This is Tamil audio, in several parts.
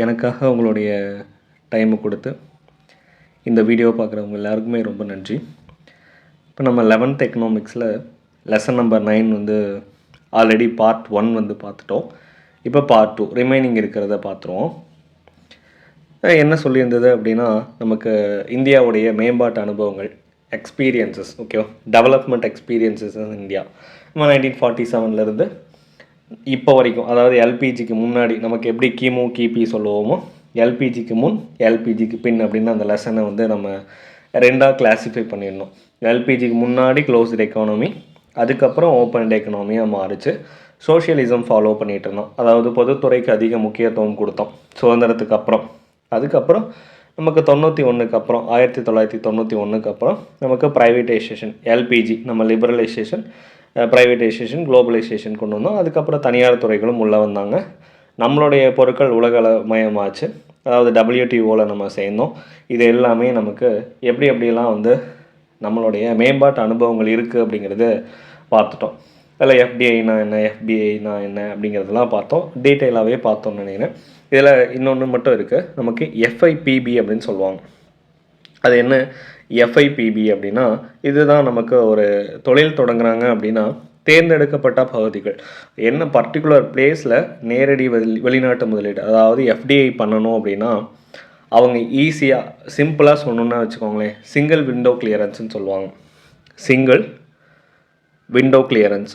எனக்காக உங்களுடைய டைமை கொடுத்து இந்த வீடியோ பார்க்குறவங்க எல்லாருக்குமே ரொம்ப நன்றி. இப்போ நம்ம 11th எக்கனாமிக்ஸில் லெசன் நம்பர் 9 வந்து ஆல்ரெடி பார்ட் 1 வந்து பார்த்துட்டோம். இப்போ பார்ட் 2 ரிமைனிங் இருக்கிறத பார்த்துருவோம். என்ன சொல்லியிருந்தது அப்படின்னா, நமக்கு இந்தியாவுடைய மேம்பாட்டு அனுபவங்கள், எக்ஸ்பீரியன்சஸ், ஓகேவா, டெவலப்மெண்ட் எக்ஸ்பீரியன்சஸ் இன் இந்தியா. நம்ம 1947லேருந்து இப்போ வரைக்கும், அதாவது எல்பிஜிக்கு முன்னாடி நமக்கு எப்படி கிமு கிபி சொல்லுவோமோ, எல்பிஜிக்கு முன் எல்பிஜிக்கு பின் அப்படின்னு அந்த லெசனை வந்து நம்ம ரெண்டாக கிளாஸிஃபை பண்ணிடணும். எல்பிஜிக்கு முன்னாடி க்ளோஸ்டு எக்கானமி, அதுக்கப்புறம் ஓப்பன் எக்கனாமியாக மாறிச்சு. சோஷியலிசம் ஃபாலோ பண்ணிகிட்டு இருந்தோம், அதாவது பொதுத்துறைக்கு அதிக முக்கியத்துவம் கொடுத்தோம் சுதந்திரத்துக்கு அப்புறம். அதுக்கப்புறம் நமக்கு 91க்கு அப்புறம் 1991க்கு அப்புறம் நமக்கு ப்ரைவேட்டைசேஷன், எல்பிஜி நம்ம லிபரலைசேஷன், ப்ரைவேட்டைசேஷன், குளோபலைசேஷன் கொண்டு வந்தோம். அதுக்கப்புறம் தனியார் துறைகளும் உள்ளே வந்தாங்க. நம்மளுடைய பொருட்கள் உலகமயமாச்சு, அதாவது WTOவில் நம்ம சேர்ந்தோம். இது எல்லாமே நமக்கு எப்படியெல்லாம் வந்து நம்மளுடைய மேம்பாட்டு அனுபவங்கள் இருக்குது அப்படிங்கிறது பார்த்துட்டோம். அதில் எஃப்டிஐனா என்ன, எஃபிஐனா என்ன அப்படிங்கிறதெல்லாம் பார்த்தோம், டீட்டெயிலாகவே பார்த்தோம்னு நினைக்கிறேன். இதில் இன்னொன்று மட்டும் இருக்குது, நமக்கு எஃப்ஐபிபி அப்படின்னு சொல்லுவாங்க. அது என்ன எஃப்ஐபிபி அப்படின்னா, இதுதான் நமக்கு ஒரு தொழில் தொடங்குறாங்க அப்படின்னா தேர்ந்தெடுக்கப்பட்ட பகுதிகள், என்ன பர்டிகுலர் பிளேஸில் நேரடி வெளிநாட்டு முதலீடு, அதாவது எஃப்டிஐ பண்ணணும் அப்படின்னா அவங்க ஈஸியாக சிம்பிளாக சொல்லணுன்னா வச்சுக்கோங்களேன், சிங்கிள் விண்டோ கிளியரன்ஸ்னு சொல்லுவாங்க. சிங்கிள் விண்டோ கிளியரன்ஸ்,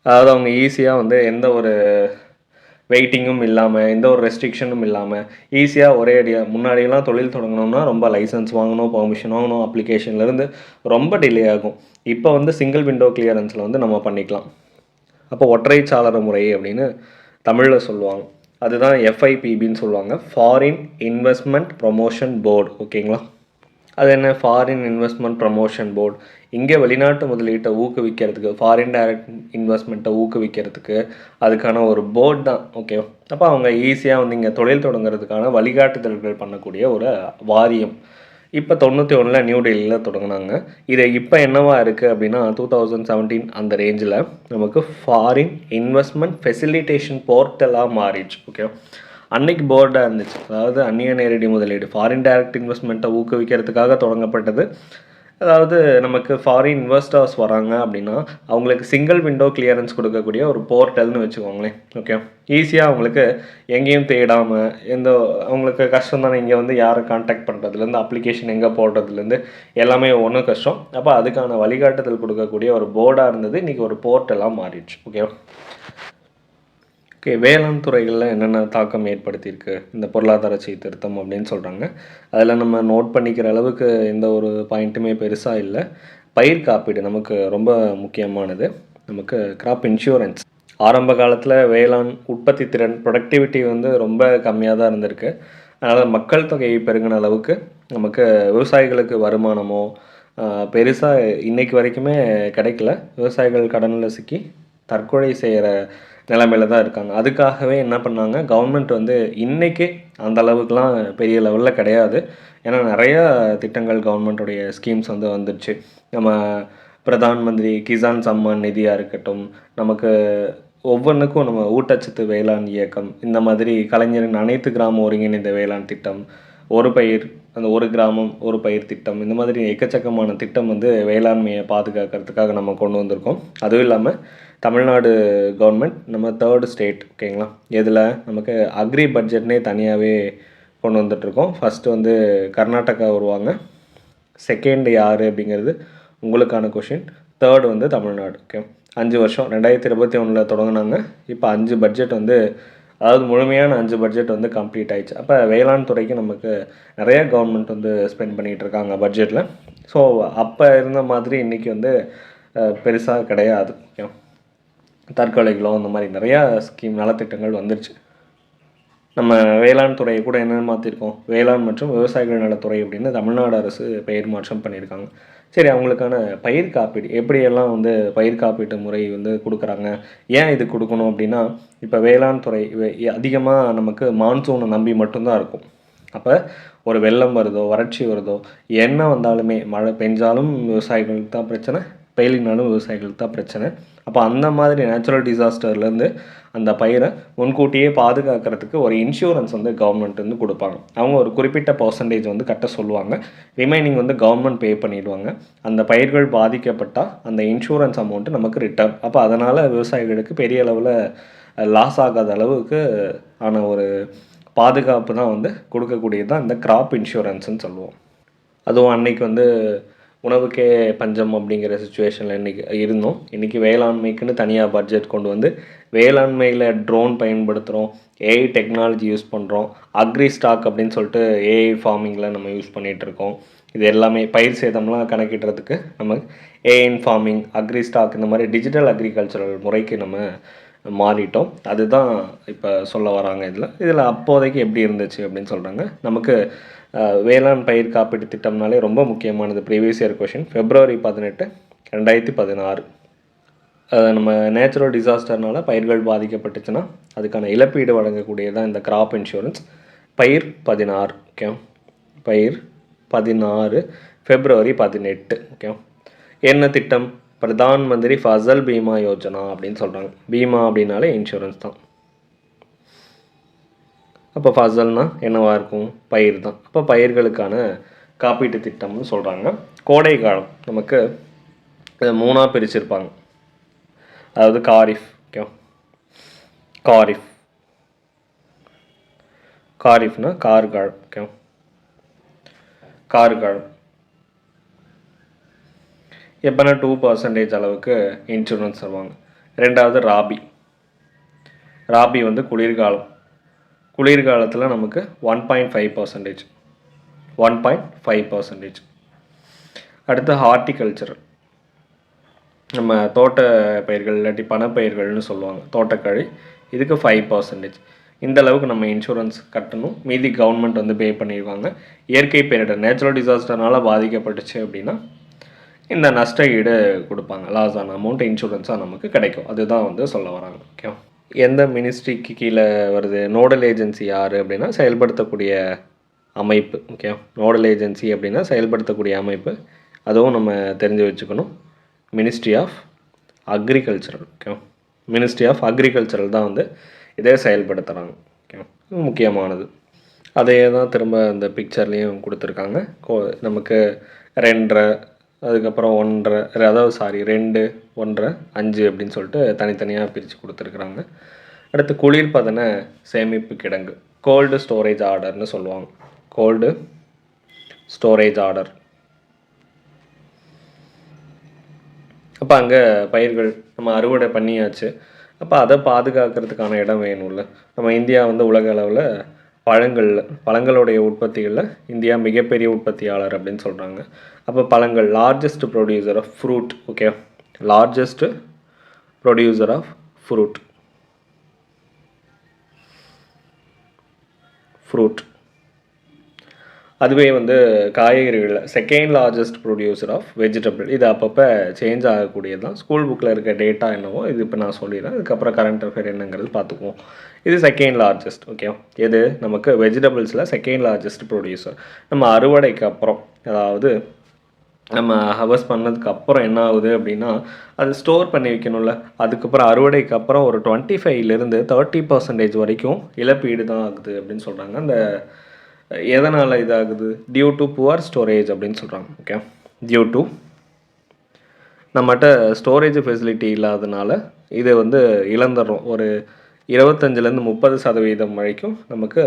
அதாவது அவங்க ஈஸியாக வந்து எந்த ஒரு வெயிட்டிங்கும் இல்லாமல், எந்த ஒரு ரெஸ்ட்ரிக்ஷனும் இல்லாமல் ஈஸியாக ஒரே அடியாக, முன்னாடியெல்லாம் தொழில் தொடங்கணும்னா ரொம்ப லைசன்ஸ் வாங்கணும், பெர்மிஷன் வாங்கணும், அப்ளிகேஷன்லேருந்து ரொம்ப டிலே ஆகும். இப்போ வந்து சிங்கிள் விண்டோ கிளியரன்ஸில் வந்து நம்ம பண்ணிக்கலாம். அப்போ ஒற்றைச்சாளர முறை அப்படின்னு தமிழில் சொல்லுவாங்க. அதுதான் எஃப்ஐபிபின்னு சொல்லுவாங்க, ஃபாரின் இன்வெஸ்ட்மெண்ட் ப்ரொமோஷன் போர்டு. ஓகேங்களா, அது என்ன ஃபாரின் இன்வெஸ்ட்மெண்ட் ப்ரமோஷன் போர்டு? இங்கே வெளிநாட்டு முதலீட்டை ஊக்குவிக்கிறதுக்கு, ஃபாரின் டைரக்ட் இன்வெஸ்ட்மெண்ட்டை ஊக்குவிக்கிறதுக்கு அதுக்கான ஒரு போர்டு தான். ஓகே, அப்போ அவங்க ஈஸியாக வந்து இங்கே தொழில் தொடங்குறதுக்கான வழிகாட்டுதல்கள் பண்ணக்கூடிய ஒரு வாரியம். இப்போ 91 நியூ டெல்லியில் தொடங்கினாங்க. இது இப்போ என்னவா இருக்குது அப்படின்னா 2017 அந்த ரேஞ்சில் நமக்கு ஃபாரின் இன்வெஸ்ட்மெண்ட் ஃபெசிலிட்டேஷன் போர்ட்டலாக மாறிடுச்சு. ஓகே, அன்னைக்கு போர்டாக இருந்துச்சு, அதாவது அந்நிய நேரடி முதலீடு, ஃபாரின் டைரக்ட் இன்வெஸ்ட்மெண்ட்டை ஊக்குவிக்கிறதுக்காக தொடங்கப்பட்டது. அதாவது நமக்கு ஃபாரின் இன்வெஸ்டர்ஸ் வராங்க அப்படின்னா அவங்களுக்கு சிங்கிள் விண்டோ கிளியரன்ஸ் கொடுக்கக்கூடிய ஒரு போர்ட்டல்னு வச்சுக்கோங்களேன். ஓகே, ஈஸியாக அவங்களுக்கு எங்கேயும் தேடாமல், அவங்களுக்கு கஷ்டம் தானே, இங்கே வந்து யாரை கான்டாக்ட் பண்ணுறதுலேருந்து, அப்ளிகேஷன் எங்கே போடுறதுலேருந்து எல்லாமே ஒன்றும் கஷ்டம். அப்போ அதுக்கான வழிகாட்டுதல் கொடுக்கக்கூடிய ஒரு போர்டாக இருந்தது, இன்றைக்கி ஒரு போர்ட்டலாக மாறிடுச்சு. ஓகேவா, ஓகே, வேளாண் துறைகளில் என்னென்ன தாக்கம் ஏற்படுத்தியிருக்கு இந்த பொருளாதார சீர்திருத்தம் அப்படின்னு சொல்கிறாங்க. அதில் நம்ம நோட் பண்ணிக்கிற அளவுக்கு எந்த ஒரு பாயிண்ட்டுமே பெருசாக இல்லை. பயிர் காப்பீடு நமக்கு ரொம்ப முக்கியமானது. நமக்கு கிராப் இன்சூரன்ஸ், ஆரம்ப காலத்தில் வேளாண் உற்பத்தி திறன், ப்ரொடக்டிவிட்டி வந்து ரொம்ப கம்மியாக தான் இருந்திருக்கு. அதனால் மக்கள் தொகை பெருகின அளவுக்கு நமக்கு விவசாயிகளுக்கு வருமானமோ பெருசாக இன்றைக்கு வரைக்குமே கிடைக்கல. விவசாயிகள் கடனில் சிக்கி தற்கொலை செய்கிற நிலைமையில் தான் இருக்காங்க. அதுக்காகவே என்ன பண்ணாங்க, கவர்மெண்ட் வந்து இன்றைக்கி அந்த அளவுக்குலாம் பெரிய லெவலில் கிடையாது. ஏன்னா நிறையா திட்டங்கள் கவர்மெண்ட்டுடைய ஸ்கீம்ஸ் வந்து வந்துடுச்சு. நம்ம பிரதான் மந்திரி கிசான் சம்மான் நிதியாக இருக்கட்டும், நமக்கு ஒவ்வொன்றுக்கும் நம்ம ஊட்டச்சத்து வேளாண் இயக்கம், இந்த மாதிரி கலைஞரின் அனைத்து கிராம ஒருங்கிணைந்த வேளாண் திட்டம், ஒரு பயிர், அந்த ஒரு கிராமம் ஒரு பயிர் திட்டம், இந்த மாதிரி எக்கச்சக்கமான திட்டம் வந்து வேளாண்மையை பாதுகாக்கிறதுக்காக நம்ம கொண்டு வந்திருக்கோம். அதுவும் இல்லாமல் தமிழ்நாடு கவர்மெண்ட் நம்ம 3rd ஸ்டேட். ஓகேங்களா, இதில் நமக்கு அக்ரி பட்ஜெட்னே தனியாகவே கொண்டு வந்துட்ருக்கோம். ஃபஸ்ட்டு வந்து கர்நாடகா வருவாங்க, செகண்ட் யார் அப்படிங்கிறது உங்களுக்கான கொஷின், 3rd வந்து தமிழ்நாடு. ஓகே, 5 வருஷம் 2021 தொடங்கினாங்க. இப்போ 5 பட்ஜெட் வந்து, அதாவது முழுமையான 5 பட்ஜெட் வந்து கம்ப்ளீட் ஆகிடுச்சு. அப்போ வேளாண் துறைக்கு நமக்கு நிறையா கவர்மெண்ட் வந்து ஸ்பெண்ட் பண்ணிகிட்டு இருக்காங்க பட்ஜெட்டில். ஸோ அப்போ இருந்த மாதிரி இன்றைக்கி வந்து பெருசாக கிடையாது. ஓகே, தற்கொலைகளோ அந்த மாதிரி நிறையா ஸ்கீம் நலத்திட்டங்கள் வந்துருச்சு. நம்ம வேளாண் துறையை கூட என்ன மாற்றிருக்கோம், வேளாண் மற்றும் விவசாயிகள் நலத்துறை அப்படின்னு தமிழ்நாடு அரசு பெயர் மாற்றம் பண்ணியிருக்காங்க. சரி, அவங்களுக்கான பயிர் காப்பீடு எப்படியெல்லாம் வந்து பயிர் காப்பீட்டு முறை வந்து கொடுக்குறாங்க, ஏன் இது கொடுக்கணும் அப்படின்னா, இப்போ வேளாண் துறை அதிகமாக நமக்கு மான்சூனை நம்பி மட்டும்தான் இருக்கும். அப்போ ஒரு வெள்ளம் வருதோ, வறட்சி வருதோ, என்ன வந்தாலுமே, மழை பெஞ்சாலும் விவசாயிகளுக்கு தான் பிரச்சனை, பெய்லினாலும் விவசாயிகளுக்கு தான் பிரச்சனை. அப்போ அந்த மாதிரி நேச்சுரல் டிசாஸ்டர்லேருந்து அந்த பயிரை முன்கூட்டியே பாதுகாக்கிறதுக்கு ஒரு இன்சூரன்ஸ் வந்து கவர்மெண்ட் வந்து கொடுப்பாங்க. அவங்க ஒரு குறிப்பிட்ட பர்சன்டேஜ் வந்து கட்ட சொல்லுவாங்க. ரிமைனிங் வந்து கவர்மெண்ட் பே பண்ணிவிடுவாங்க. அந்த பயிர்கள் பாதிக்கப்பட்டால் அந்த இன்சூரன்ஸ் அமௌண்ட்டு நமக்கு ரிட்டர்ன். அப்போ அதனால் விவசாயிகளுக்கு பெரிய அளவில் லாஸ் ஆகாத அளவுக்கு ஆன ஒரு பாதுகாப்பு தான் வந்து கொடுக்கக்கூடியது தான் இந்த கிராப் இன்சூரன்ஸ்னு சொல்லுவோம். அதுவும் அன்னைக்கு வந்து உணவுக்கே பஞ்சம் அப்படிங்கிற சுச்சுவேஷனில் இன்றைக்கி இருந்தோம். இன்றைக்கி வேளாண்மைக்குன்னு தனியாக பட்ஜெட் கொண்டு வந்து வேளாண்மையில் ட்ரோன் பயன்படுத்துகிறோம், ஏஐ டெக்னாலஜி யூஸ் பண்ணுறோம், அக்ரி ஸ்டாக் அப்படின்னு சொல்லிட்டு ஏஐ ஃபார்மிங்கில் நம்ம யூஸ் பண்ணிகிட்ருக்கோம். இது எல்லாமே பயிர் சேதம்லாம் கணக்கிடுறதுக்கு நம்ம ஏஐ ஃபார்மிங், அக்ரி ஸ்டாக் இந்த மாதிரி டிஜிட்டல் அக்ரிகல்ச்சரல் முறைக்கு நம்ம மாறிட்டோம். அதுதான் இப்போ சொல்ல வராங்க. இதில் அப்போதைக்கு எப்படி இருந்துச்சு அப்படின்னு சொல்கிறாங்க. நமக்கு வேளாண் பயிர் காப்பீட்டு திட்டம்னாலே ரொம்ப முக்கியமானது. Previous year question February 18, 2016. நம்ம நேச்சுரல் டிசாஸ்டர்னால பயிர்கள் பாதிக்கப்பட்டுச்சுன்னா அதுக்கான இழப்பீடு வழங்கக்கூடியதான் இந்த கிராப் இன்சூரன்ஸ். பயிர் 16, ஓகே. பயிர் 16 February 18, ஓகே. என்ன திட்டம்? பிரதான் மந்திரி ஃபசல் பீமா யோஜனா அப்படின்னு சொல்கிறாங்க. பீமா அப்படின்னாலே இன்சூரன்ஸ் தான். அப்போ ஃபசல்னால் என்னவாக இருக்கும்? பயிர் தான். அப்போ பயிர்களுக்கான காப்பீட்டு திட்டம்னு சொல்கிறாங்க. கோடை காலம் நமக்கு 3ஆக பிரிச்சிருப்பாங்க. அதாவது காரிஃப், ஓகே. காரிஃப்னா கார்காலம், ஓகே. கார்காலம் எப்போனா 2% அளவுக்கு இன்சூரன்ஸ் தருவாங்க. ரெண்டாவது ராபி வந்து குளிர்காலத்தில் நமக்கு 1.5%. அடுத்து ஹார்டிகல்ச்சரல், நம்ம தோட்ட பயிர்கள் இல்லாட்டி பணப்பயிர்கள்னு சொல்லுவாங்க, தோட்டக்கழி, இதுக்கு 5%. இந்த அளவுக்கு நம்ம இன்சூரன்ஸ் கட்டணும். மீதி கவர்மெண்ட் வந்து பே பண்ணிடுவாங்க. இயற்கை பேரிடர் நேச்சுரல் டிசாஸ்டர்னால் பாதிக்கப்பட்டுச்சு அப்படின்னா இந்த நஷ்ட ஈடு கொடுப்பாங்க. லாஸ் ஆன அமௌண்ட் இன்சூரன்ஸாக நமக்கு கிடைக்கும். அதுதான் வந்து சொல்ல வராங்க, ஓகே. எந்த மினிஸ்ட்ரிக்கு கீழே வருது? நோடல் ஏஜென்சி யார் அப்படின்னா செயல்படுத்தக்கூடிய அமைப்பு, ஓகே. நோடல் ஏஜென்சி அப்படின்னா செயல்படுத்தக்கூடிய அமைப்பு. அதுவும் நம்ம தெரிஞ்சு வச்சுக்கணும். Ministry of agricultural, okay. Ministry of agricultural தான் வந்து இதே செயல்படுத்துகிறாங்க, ஓகே. முக்கியமானது. அதே தான் திரும்ப இந்த பிக்சர்லேயும் கொடுத்துருக்காங்க. நமக்கு 2.5, அதுக்கப்புறம் 1.5, அதாவது 2, 1.5, 5 அப்படின்னு சொல்லிட்டு தனித்தனியாக பிரித்து கொடுத்துருக்குறாங்க. அடுத்து குளிர்பதன சேமிப்பு கிடங்கு, கோல்டு ஸ்டோரேஜ் ஆர்டர்னு சொல்லுவாங்க. Gold storage order. அப்போ அங்கே பயிர்கள் நம்ம அறுவடை பண்ணியாச்சு. அப்போ அதை பாதுகாக்கிறதுக்கான இடம் வேணும்ல. நம்ம இந்தியா வந்து உலக அளவில் பழங்களுடைய உற்பத்திகளில் இந்தியா மிகப்பெரிய உற்பத்தியாளர் அப்படின்னு சொல்கிறாங்க. அப்போ பழங்கள் largest producer of fruit, okay. Largest producer of fruit. அதுவே வந்து காய்கறிகளில் second largest producer of vegetable. இது அப்பப்போ சேஞ்ச் ஆகக்கூடியது தான். ஸ்கூல் புக்கில் இருக்க டேட்டா என்னவோ இது இப்போ நான் சொல்லிடுறேன். அதுக்கப்புறம் கரண்ட் அஃபேர் என்னங்கிறது பார்த்துக்குவோம். இது செகண்ட் லார்ஜஸ்ட், ஓகே. எது? நமக்கு வெஜிடபிள்ஸில் செகண்ட் லார்ஜஸ்ட் ப்ரொடியூசர். நம்ம அறுவடைக்கு அப்புறம், அதாவது நம்ம ஹவர்ஸ் பண்ணதுக்கு அப்புறம் என்ன ஆகுது அப்படின்னா அது ஸ்டோர் பண்ணி வைக்கணும்ல. அதுக்கப்புறம் அறுவடைக்கு அப்புறம் ஒரு 25லேருந்து 30% வரைக்கும் இழப்பீடு தான் ஆகுது அப்படின்னு சொல்கிறாங்க. அந்த எதனால் இதாகுது? டியூ டு புவர் ஸ்டோரேஜ் அப்படின்னு சொல்கிறாங்க, ஓகே. டியூ டு நம்மகிட்ட ஸ்டோரேஜ் ஃபெசிலிட்டி இல்லாதனால இதை வந்து இழந்துடுறோம். ஒரு 25லேருந்து 30% வரைக்கும் நமக்கு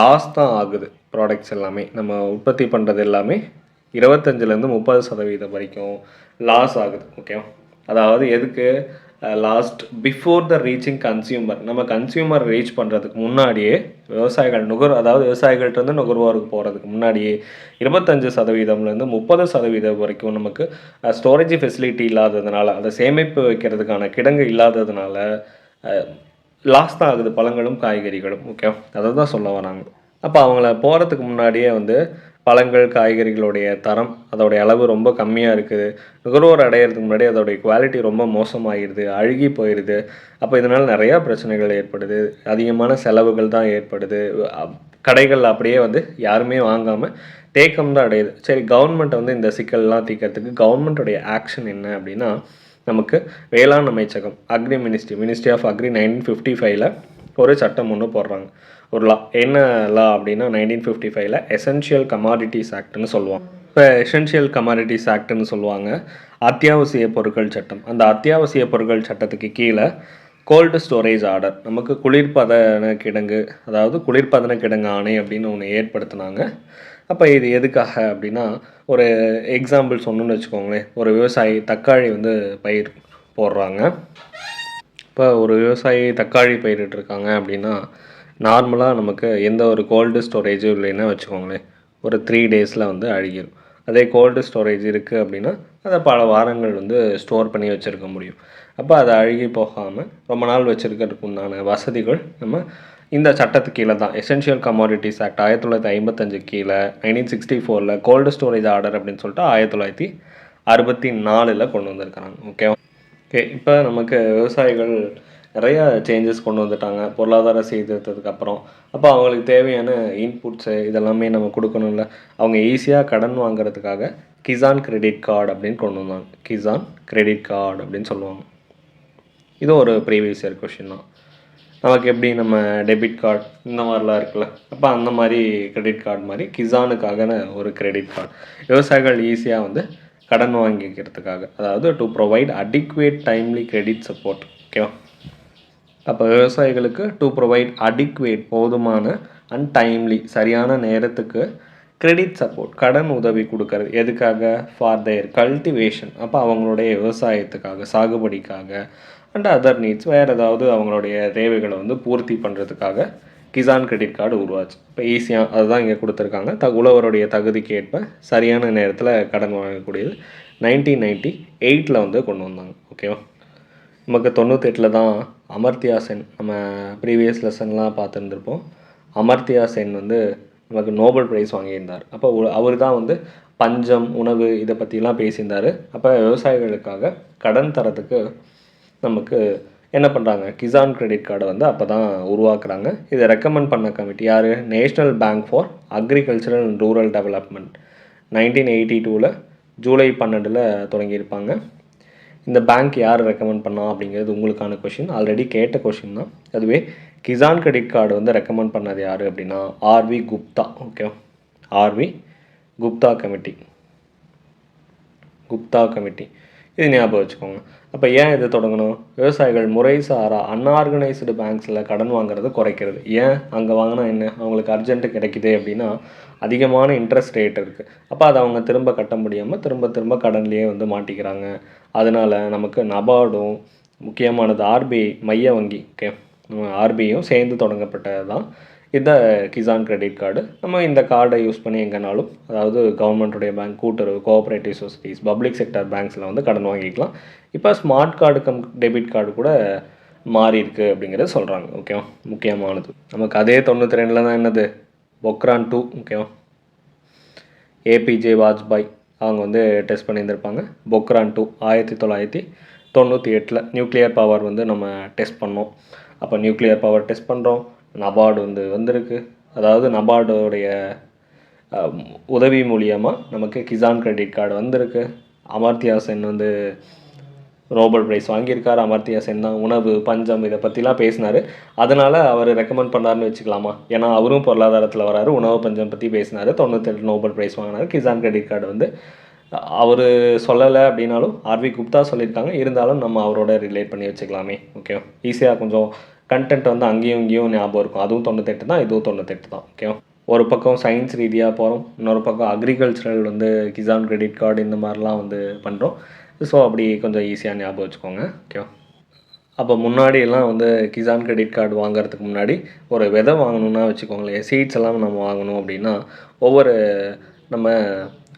லாஸ் தான் ஆகுது. ப்ராடக்ட்ஸ் எல்லாமே நம்ம உற்பத்தி பண்ணுறது எல்லாமே 25லேருந்து 30% வரைக்கும் லாஸ் ஆகுது, ஓகே. அதாவது எதுக்கு last before the reaching consumer, நம்ம கன்சியூமர் ரீச் பண்ணுறதுக்கு முன்னாடியே அதாவது விவசாயிகள்கிட்ட நுகர்வோருக்கு போகிறதுக்கு முன்னாடியே 25%லேருந்து 30% வரைக்கும் நமக்கு ஸ்டோரேஜ் ஃபெசிலிட்டி இல்லாததுனால, அதை சேமிப்பு வைக்கிறதுக்கான கிடங்கு இல்லாததுனால லாஸ் தான் ஆகுது பழங்களும் காய்கறிகளும், ஓகே. அதை தான் சொல்ல வராங்க. அப்போ அவங்கள போகிறதுக்கு முன்னாடியே வந்து பழங்கள் காய்கறிகளுடைய தரம், அதோடைய அளவு ரொம்ப கம்மியாக இருக்குது. நுகர்வோர் அடையிறதுக்கு முன்னாடி அதோடைய குவாலிட்டி ரொம்ப மோசமாகிடுது, அழுகி போயிடுது. அப்போ இதனால் நிறையா பிரச்சனைகள் ஏற்படுது. அதிகமான செலவுகள் தான் ஏற்படுது. கடைகள் அப்படியே வந்து யாருமே வாங்காமல் தேக்கம் தான் அடையுது. சரி, கவர்மெண்ட் வந்து இந்த சிக்கல்லாம் தீர்க்கறதுக்கு கவர்மெண்ட்டுடைய ஆக்ஷன் என்ன அப்படின்னா, நமக்கு வேளாண் அமைச்சகம் மினிஸ்ட்ரி ஆஃப் அக்ரி 1955ல் ஒரு சட்டம் ஒன்று போடுறாங்க. ஒரு லா என்ன லா அப்படின்னா 1955ல் எசென்ஷியல் கமாடிட்டிஸ் ஆக்ட்னு சொல்லுவாங்க. இப்போ எசென்ஷியல் கமாடிட்டிஸ் ஆக்ட்னு சொல்லுவாங்க. அத்தியாவசிய பொருட்கள் சட்டம். அந்த அத்தியாவசிய பொருட்கள் சட்டத்துக்கு கீழே கோல்டு ஸ்டோரேஜ் ஆர்டர், நமக்கு குளிர்பதன கிடங்கு, அதாவது குளிர்பதன கிடங்கு ஆணை அப்படின்னு ஒன்று ஏற்படுத்தினாங்க. அப்போ இது எதுக்காக அப்படின்னா, ஒரு எக்ஸாம்பிள் சொன்னோன்னு வச்சுக்கோங்களேன். ஒரு விவசாயி தக்காளி வந்து பயிர் போடுறாங்க. இப்போ ஒரு விவசாயி தக்காளி பயிரிட்டுருக்காங்க அப்படின்னா, நார்மலாக நமக்கு எந்த ஒரு கோல்டு ஸ்டோரேஜும் இல்லைன்னா வச்சுக்கோங்களேன், ஒரு 3 டேஸில் வந்து அழுகிடும். அதே கோல்டு ஸ்டோரேஜ் இருக்குது அப்படின்னா அதை பல வாரங்கள் வந்து ஸ்டோர் பண்ணி வச்சுருக்க முடியும். அப்போ அதை அழுகி போகாமல் ரொம்ப நாள் வச்சுருக்கிறதுக்கு உண்டான வசதிகள் நம்ம இந்த சட்டத்துக்கு கீழே தான், எசென்ஷியல் கமாடிட்டிஸ் ஆக்ட் 1955 கீழே 1964ல் கோல்டு ஸ்டோரேஜ் ஆர்டர் அப்படின்னு சொல்லிட்டு 1964ல் கொண்டு வந்திருக்காங்க. ஓகேவா? ஓகே, இப்போ நமக்கு விவசாயிகள் நிறைய சேஞ்சஸ் கொண்டு வந்துட்டாங்க பொருளாதார சீர்திருத்தத்துக்கு அப்புறம். அப்போ அவங்களுக்கு தேவையான இன்புட்ஸு இதெல்லாமே நம்ம கொடுக்கணும்ல. அவங்க ஈஸியாக கடன் வாங்குறதுக்காக கிசான் கிரெடிட் கார்டு அப்படின்னு கொண்டு வந்தாங்க. கிசான் கிரெடிட் கார்டு அப்படின்னு சொல்லுவாங்க. இது ஒரு ப்ரீவியஸ் இயர் கொஷின் தான். நமக்கு எப்படி நம்ம டெபிட் கார்டு இந்த மாதிரிலாம் இருக்குல்ல, அப்போ அந்த மாதிரி கிரெடிட் கார்டு மாதிரி கிசானுக்காக ஒரு கிரெடிட் கார்டு விவசாயிகள் ஈஸியாக வந்து கடன் வாங்கிக்கிறதுக்காக, அதாவது to provide adequate timely credit support. ஓகேவா? அப்போ விவசாயிகளுக்கு டு ப்ரொவைட் அடிக்வேட் போதுமான அண்ட் டைம்லி சரியான நேரத்துக்கு கிரெடிட் சப்போர்ட் கடன் உதவி கொடுக்கறது. எதுக்காக? ஃபார் தேர் கல்டிவேஷன், அப்போ அவங்களுடைய விவசாயத்துக்காக, சாகுபடிக்காக, அண்ட் அதர் நீட்ஸ், வேறு ஏதாவது அவங்களுடைய தேவைகளை வந்து பூர்த்தி பண்ணுறதுக்காக கிசான் கிரெடிட் கார்டு உருவாச்சு. இப்போ ஈஸியாக அதுதான் இங்கே கொடுத்துருக்காங்க. உழவருடைய தகுதிக்கு ஏற்ப சரியான நேரத்தில் கடன் வாங்கக்கூடியது 1998ல் வந்து கொண்டு வந்தாங்க. ஓகேவா? நமக்கு 98ல் தான் அமர்த்தியா சென், நம்ம ப்ரீவியஸ் லெசன்லாம் பார்த்துருந்துருப்போம். அமர்த்தியா சென் வந்து நமக்கு நோபல் ப்ரைஸ் வாங்கியிருந்தார். அப்போ அவர் தான் வந்து பஞ்சம், உணவு இதை பற்றிலாம் பேசியிருந்தார். அப்போ விவசாயிகளுக்காக கடன் தரத்துக்கு நமக்கு என்ன பண்ணுறாங்க, கிசான் கிரெடிட் கார்டை வந்து அப்போ தான் உருவாக்குறாங்க. இதை ரெக்கமெண்ட் பண்ண கமிட்டி யார்? National bank for agricultural and rural development 1982ல் ஜூலை 12ல் தொடங்கியிருப்பாங்க. இந்த பேங்க் யார் ரெக்கமெண்ட் பண்ணா அப்படிங்கிறது உங்களுக்கான கொஷின், ஆல்ரெடி கேட்ட கொஷின் தான். அதுவே கிசான் கிரெடிட் கார்டு வந்து ரெக்கமெண்ட் பண்ணது யார் அப்படின்னா RV Gupta. Okay, RV Gupta committee இது ஞாபகம் வச்சுக்கோங்க. அப்போ ஏன் இது தொடங்கணும்? விவசாயிகள் முறைசாரா அன்ஆர்கனைஸ்டு பேங்க்ஸில் கடன் வாங்குறது குறைக்கிறது. ஏன்? அங்கே வாங்கினா என்ன, அவங்களுக்கு அர்ஜென்ட்டு கிடைக்குது அப்படின்னா அதிகமான இன்ட்ரெஸ்ட் ரேட் இருக்குது. அப்போ அதை அவங்க திரும்ப கட்ட முடியாமல் திரும்ப கடன்லேயே வந்து மாட்டிக்கிறாங்க. அதனால் நமக்கு நபார்டும் முக்கியமானது ஆர்பிஐ மைய வங்கி, ஓகே, ஆர்பிஐயும் சேர்ந்து தொடங்கப்பட்டது தான் இந்த கிசான் கிரெடிட் கார்டு. நம்ம இந்த கார்டை யூஸ் பண்ணி எங்கேனாலும், அதாவது கவர்மெண்ட்டுடைய பேங்க், கூட்டுறவு, கோஆப்ரேட்டிவ் சொசைட்டிஸ், பப்ளிக் செக்டர் பேங்க்ஸில் வந்து கடன் வாங்கிக்கலாம். இப்போ ஸ்மார்ட் கார்டு டெபிட் கார்டு கூட மாறி இருக்குது அப்படிங்கிறத சொல்கிறாங்க. ஓகேவா? முக்கியமானது நமக்கு அதே 92ல் தான் என்னது பொக்ரான் 2, ஓகேவா, ஏபிஜே வாஜ்பாய் அவங்க வந்து டெஸ்ட் பண்ணியிருந்திருப்பாங்க. பொக்ரான் 2 1998ல் நியூக்ளியர் பவர் வந்து நம்ம டெஸ்ட் பண்ணோம். அப்போ நியூக்ளியர் பவர் டெஸ்ட் பண்ணுறோம், நபார்டு வந்து வந்திருக்கு. அதாவது நபார்டோடைய உதவி மூலியமாக நமக்கு கிசான் கிரெடிட் கார்டு வந்திருக்கு. அமர்த்தியா சென் வந்து நோபல் ப்ரைஸ் வாங்கியிருக்காரு. அமர்த்தியா சென் தான் உணவு, பஞ்சம் இதை பற்றிலாம் பேசினார். அதனால் அவர் ரெக்கமெண்ட் பண்ணார்னு வச்சுக்கலாமா? ஏன்னா அவரும் பொருளாதாரத்தில் வராரு, உணவு பஞ்சம் பற்றி பேசினார், 98 நோபல் ப்ரைஸ் வாங்கினார். கிசான் கிரெடிட் கார்டு வந்து அவர் சொல்லலை அப்படின்னாலும் ஆர்வி குப்தா சொல்லியிருக்காங்க. இருந்தாலும் நம்ம அவரோட ரிலேட் பண்ணி வச்சுக்கலாமே. ஓகே, ஈஸியாக கொஞ்சம் கண்டென்ட் வந்து அங்கேயும் இங்கேயும் ஞாபகம் இருக்கும். அதுவும் 98 தான், இதுவும் 98 தான். ஓகே, ஒரு பக்கம் சயின்ஸ் ரீதியாக போகிறோம், இன்னொரு பக்கம் அக்ரிகல்ச்சரல் வந்து கிசான் கிரெடிட் கார்டு இந்த மாதிரிலாம் வந்து பண்ணுறோம். ஸோ அப்படி கொஞ்சம் ஈஸியாக ஞாபகம் வச்சுக்கோங்க. ஓகேவா? அப்போ முன்னாடியெல்லாம் வந்து கிசான் கிரெடிட் கார்டு வாங்குறதுக்கு முன்னாடி ஒரு விதை வாங்கணுன்னா வச்சுக்கோங்களேன், சீட்ஸ் எல்லாம் நம்ம வாங்கணும் அப்படின்னா ஒவ்வொரு நம்ம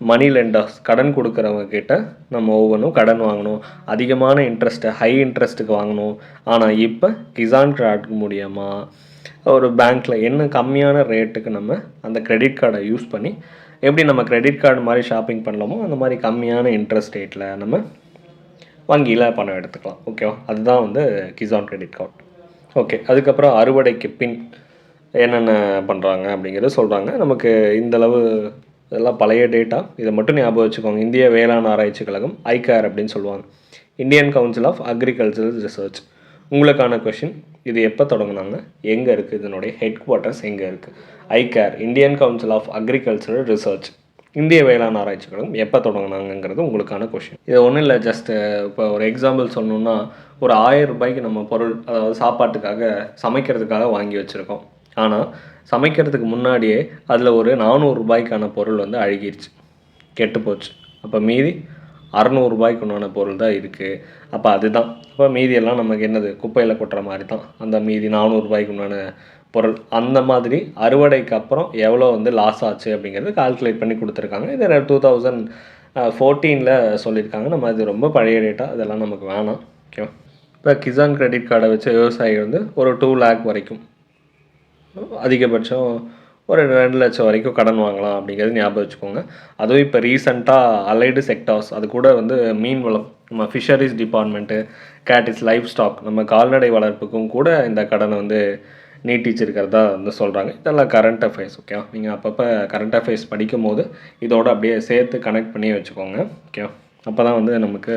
மணி லெண்டர்ஸ் கடன் கொடுக்குறவங்க கிட்ட நம்ம ஒவ்வொன்றும் கடன் வாங்கணும். அதிகமான இன்ட்ரெஸ்ட்டு, ஹை இன்ட்ரெஸ்ட்டுக்கு வாங்கணும். ஆனால் இப்போ கிசான் கார்டு மூலியமாக ஒரு பேங்க்கில் என்ன கம்மியான ரேட்டுக்கு நம்ம அந்த கிரெடிட் கார்டை யூஸ் பண்ணி எப்படி நம்ம கிரெடிட் கார்டு மாதிரி ஷாப்பிங் பண்ணலாமோ அந்த மாதிரி கம்மியான இன்ட்ரெஸ்ட் ரேட்டில் நம்ம வங்கியில் பணம் எடுத்துக்கலாம். ஓகேவா? அதுதான் வந்து கிசான் கிரெடிட் கார்டு. ஓகே, அதுக்கப்புறம் அறுவடைக்கு பின் என்னென்ன பண்ணுறாங்க அப்படிங்கிறத சொல்கிறாங்க. நமக்கு இந்தளவு இதெல்லாம் பழைய டேட்டா. இதை மட்டும் ஞாபகம் வச்சுக்கோங்க. இந்திய வேளாண் ஆராய்ச்சி கழகம், ஐகேர் அப்படின்னு சொல்லுவாங்க. Indian council of agricultural research. உங்களுக்கான கொஷின், இது எப்போ தொடங்குனாங்க, எங்கே இருக்குது, இதனுடைய ஹெட் குவார்ட்டர்ஸ் எங்கே இருக்குது? ICAR, Indian council of agricultural research, இந்திய வேளாண் ஆராய்ச்சி கழகம் எப்போ தொடங்கினாங்கிறது உங்களுக்கான கொஷின். இது ஒன்றும் இல்லை, ஜஸ்ட்டு இப்போ ஒரு எக்ஸாம்பிள் சொல்லணுன்னா, ஒரு 1000 ரூபாய்க்கு நம்ம பொருள், அதாவது சாப்பாட்டுக்காக சமைக்கிறதுக்காக வாங்கி வச்சுருக்கோம். ஆனால் சமைக்கிறதுக்கு முன்னாடியே அதில் ஒரு 400 ரூபாய்க்கான பொருள் வந்து அழுகிருச்சு, கெட்டு போச்சு. அப்போ மீதி 600 ரூபாய்க்கு உண்டான பொருள் தான் இருக்குது. அப்போ அதுதான், அப்போ மீதியெல்லாம் நமக்கு என்னது, குப்பையில் கொட்டுற மாதிரி தான் அந்த மீதி 400 ரூபாய்க்கு உண்டான பொருள். அந்த மாதிரி அறுவடைக்கு அப்புறம் எவ்வளோ வந்து லாஸ் ஆச்சு அப்படிங்கிறது கால்குலேட் பண்ணி கொடுத்துருக்காங்க. இது 2014 சொல்லியிருக்காங்க. நம்ம அது ரொம்ப பழைய டேட்டா, அதெல்லாம் நமக்கு வேணாம். ஓகே. இப்போ கிசான் கிரெடிட் கார்டை வச்சு விவசாயி வந்து ஒரு 2 lakh வரைக்கும், அதிகபட்சம் ஒரு 2 லட்சம் வரைக்கும் கடன் வாங்கலாம் அப்படிங்கிறது ஞாபகம் வச்சுக்கோங்க. அதுவும் இப்போ ரீசெண்டாக அலைடு செக்டார்ஸ், அது கூட வந்து மீன் வளம், நம்ம ஃபிஷரிஸ் டிபார்ட்மெண்ட்டு, கேட்டிஸ் லைஃப் ஸ்டாக், நம்ம கால்நடை வளர்ப்புக்கும் கூட இந்த கடனை வந்து நீட்டிச்சிருக்கிறதா வந்து சொல்கிறாங்க. இதெல்லாம் கரண்ட் அஃபேர்ஸ். ஓகே, நீங்கள் அப்பப்போ கரண்ட் அஃபேர்ஸ் படிக்கும் போது இதோடு அப்படியே சேர்த்து கனெக்ட் பண்ணி வச்சுக்கோங்க. ஓகே, அப்போ தான் வந்து நமக்கு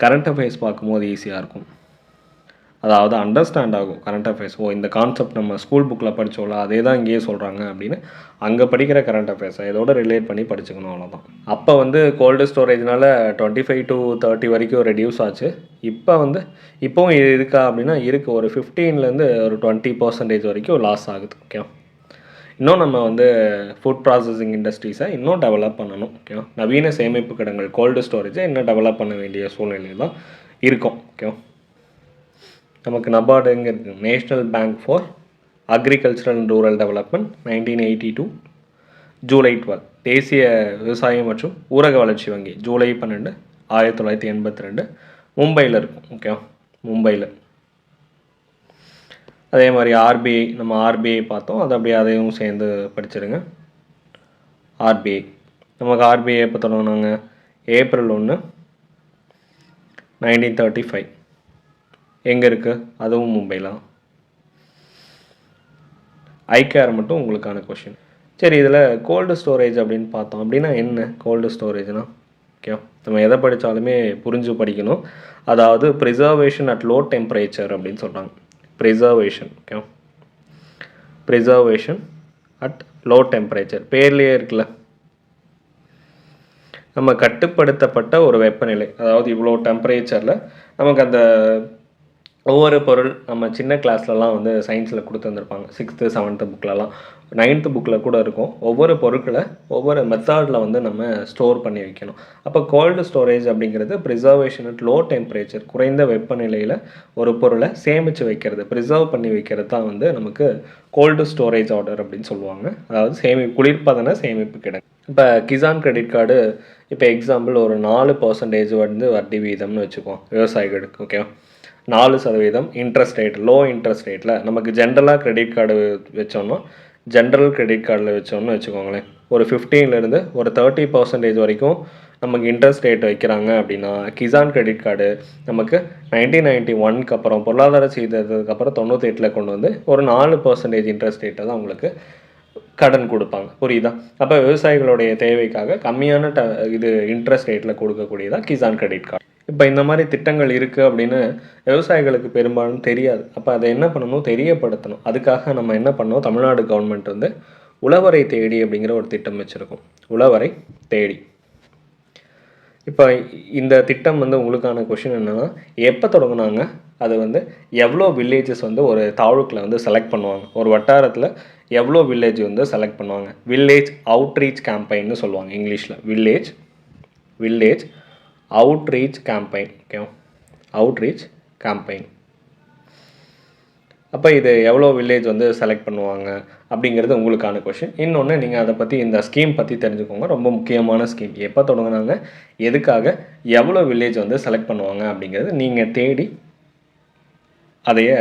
கரண்ட் அஃபேர்ஸ் பார்க்கும்போது ஈஸியாக இருக்கும். அதாவது அண்டர்ஸ்டாண்ட் ஆகும் கரண்ட் அஃபேர்ஸ். இந்த கான்செப்ட் நம்ம ஸ்கூல் புக்கில் படித்தோம்ல, அதே தான் இங்கேயே சொல்கிறாங்க அப்படின்னு அங்கே படிக்கிற கரண்ட் அஃபேர்ஸை இதோட ரிலேட் பண்ணி படிச்சுக்கணும், அவ்வளோதான். அப்போ வந்து கோல்டு ஸ்டோரேஜ்னால் 25 to 30 வரைக்கும் ரெடியூஸ் ஆச்சு. இப்போவும் இருக்கா அப்படின்னா இருக்குது. ஒரு 15லேருந்து ஒரு 20% வரைக்கும் லாஸ் ஆகுது. ஓகே, இன்னும் நம்ம வந்து ஃபுட் ப்ராசஸிங் இண்டஸ்ட்ரீஸை இன்னும் டெவலப் பண்ணணும். ஓகே, நவீன சேமிப்பு கிடங்கள் கோல்டு ஸ்டோரேஜை இன்னும் டெவலப் பண்ண வேண்டிய சூழ்நிலையில் தான் இருக்கும். ஓகே, நமக்கு நபார்டு எங்கே இருக்குது, national bank for agricultural and rural development, 1982 July 12. தேசிய விவசாயம் மற்றும் ஊரக வளர்ச்சி வங்கி, ஜூலை 12 1982 மும்பையில் இருக்கும். ஓகே, மும்பையில். அதே மாதிரி ஆர்பிஐ, நம்ம ஆர்பிஐ பார்த்தோம், அது அப்படியே அதையும் சேர்ந்து படிச்சிருங்க. ஆர்பிஐ, நமக்கு ஆர்பிஐ எப்போ தொடங்கினாங்க, April 1 1935. எங்கே இருக்குது, அதுவும் மும்பையில். ஐகேர் மட்டும் உங்களுக்கான கொஷின். சரி, இதில் கோல்டு ஸ்டோரேஜ் அப்படின்னு பார்த்தோம். அப்படின்னா என்ன கோல்டு ஸ்டோரேஜ்னால்? ஓகே, நம்ம எதை படித்தாலுமே புரிஞ்சு படிக்கணும். அதாவது ப்ரிசர்வேஷன் அட் லோ டெம்பரேச்சர் அப்படின்னு சொல்கிறாங்க. Preservation, okay, preservation at low temperature, பேர்லேயே இருக்குல்ல. நம்ம கட்டுப்படுத்தப்பட்ட ஒரு வெப்பநிலை, அதாவது இவ்வளோ டெம்பரேச்சரில் நமக்கு அந்த ஒவ்வொரு பொருள், நம்ம சின்ன கிளாஸ்லலாம் வந்து சயின்ஸில் கொடுத்துருந்துருப்பாங்க, 6th 7th புக்கிலலாம், 9th புக்கில் கூட இருக்கும். ஒவ்வொரு பொருட்களை ஒவ்வொரு மெத்தடில் வந்து நம்ம ஸ்டோர் பண்ணி வைக்கணும். அப்போ கோல்டு ஸ்டோரேஜ் அப்படிங்கிறது ப்ரிசர்வேஷன் அட் லோ டெம்பரேச்சர், குறைந்த வெப்பநிலையில் ஒரு பொருளை சேமித்து வைக்கிறது, ப்ரிசர்வ் பண்ணி வைக்கிறது தான் வந்து நமக்கு கோல்டு ஸ்டோரேஜ் ஆர்டர் அப்படின்னு சொல்லுவாங்க. அதாவது குளிர்பதன சேமிப்பு கிடங்கு. இப்போ கிசான் கிரெடிட் கார்டு, இப்போ எக்ஸாம்பிள் ஒரு 4% வந்து வட்டி வீதம்னு வச்சுக்குவோம் விவசாயிகளுக்கு. Okay, 4% interest rate, low interest ரேட்டில் நமக்கு ஜென்ரலாக கிரெடிட் கார்டு வச்சோன்னா, ஜென்ரல் கிரெடிட் கார்டில் வச்சோன்னு வச்சுக்கோங்களேன், ஒரு 15லேருந்து ஒரு 30% வரைக்கும் நமக்கு இன்ட்ரெஸ்ட் ரேட் வைக்கிறாங்க. அப்படின்னா கிசான் கிரெடிட் கார்டு நமக்கு 1991 அப்புறம் பொருளாதார சீர்திருத்தத்துக்கு அப்புறம் 98 கொண்டு வந்து ஒரு 4% இன்ட்ரெஸ்ட் ரேட்டை தான் உங்களுக்கு கடன் கொடுப்பாங்க. புரியுதா? அப்போ விவசாயிகளுடைய தேவைக்காக கம்மியான இது இன்ட்ரெஸ்ட் ரேட்டில் கொடுக்கக்கூடியதான் கிசான் கிரெடிட் கார்டு. இப்போ இந்த மாதிரி திட்டங்கள் இருக்குது அப்படின்னு விவசாயிகளுக்கு பெரும்பாலும் தெரியாது. அப்போ அதை என்ன பண்ணணும், தெரியப்படுத்தணும். அதுக்காக நம்ம என்ன பண்ணோம், தமிழ்நாடு கவர்மெண்ட் வந்து உழவரை தேடி அப்படிங்கிற ஒரு திட்டம் வச்சுருக்கோம். உழவரை தேடி. இப்போ இந்த திட்டம் வந்து உங்களுக்கான கொஷின் என்னென்னா, எப்போ தொடங்கினாங்க, அது வந்து எவ்வளோ வில்லேஜஸ் வந்து ஒரு தாலுக்கில் வந்து செலக்ட் பண்ணுவாங்க, ஒரு வட்டாரத்தில் எவ்வளோ வில்லேஜ் வந்து செலக்ட் பண்ணுவாங்க. வில்லேஜ் அவுட்ரீச் கேம்பெயின்னு சொல்லுவாங்க இங்கிலீஷில். Village outreach campaign. Okay, outreach campaign. அப்போ இது எவ்வளோ வில்லேஜ் வந்து செலக்ட் பண்ணுவாங்க அப்படிங்கிறது உங்களுக்கான கொஷின். இன்னொன்று, நீங்கள் அதை பற்றி, இந்த ஸ்கீம் பற்றி தெரிஞ்சுக்கோங்க. ரொம்ப முக்கியமான ஸ்கீம். எப்போ தொடங்கினாங்க, எதுக்காக, எவ்வளோ வில்லேஜ் வந்து செலக்ட் பண்ணுவாங்க அப்படிங்கிறது நீங்கள் தேடி அதைய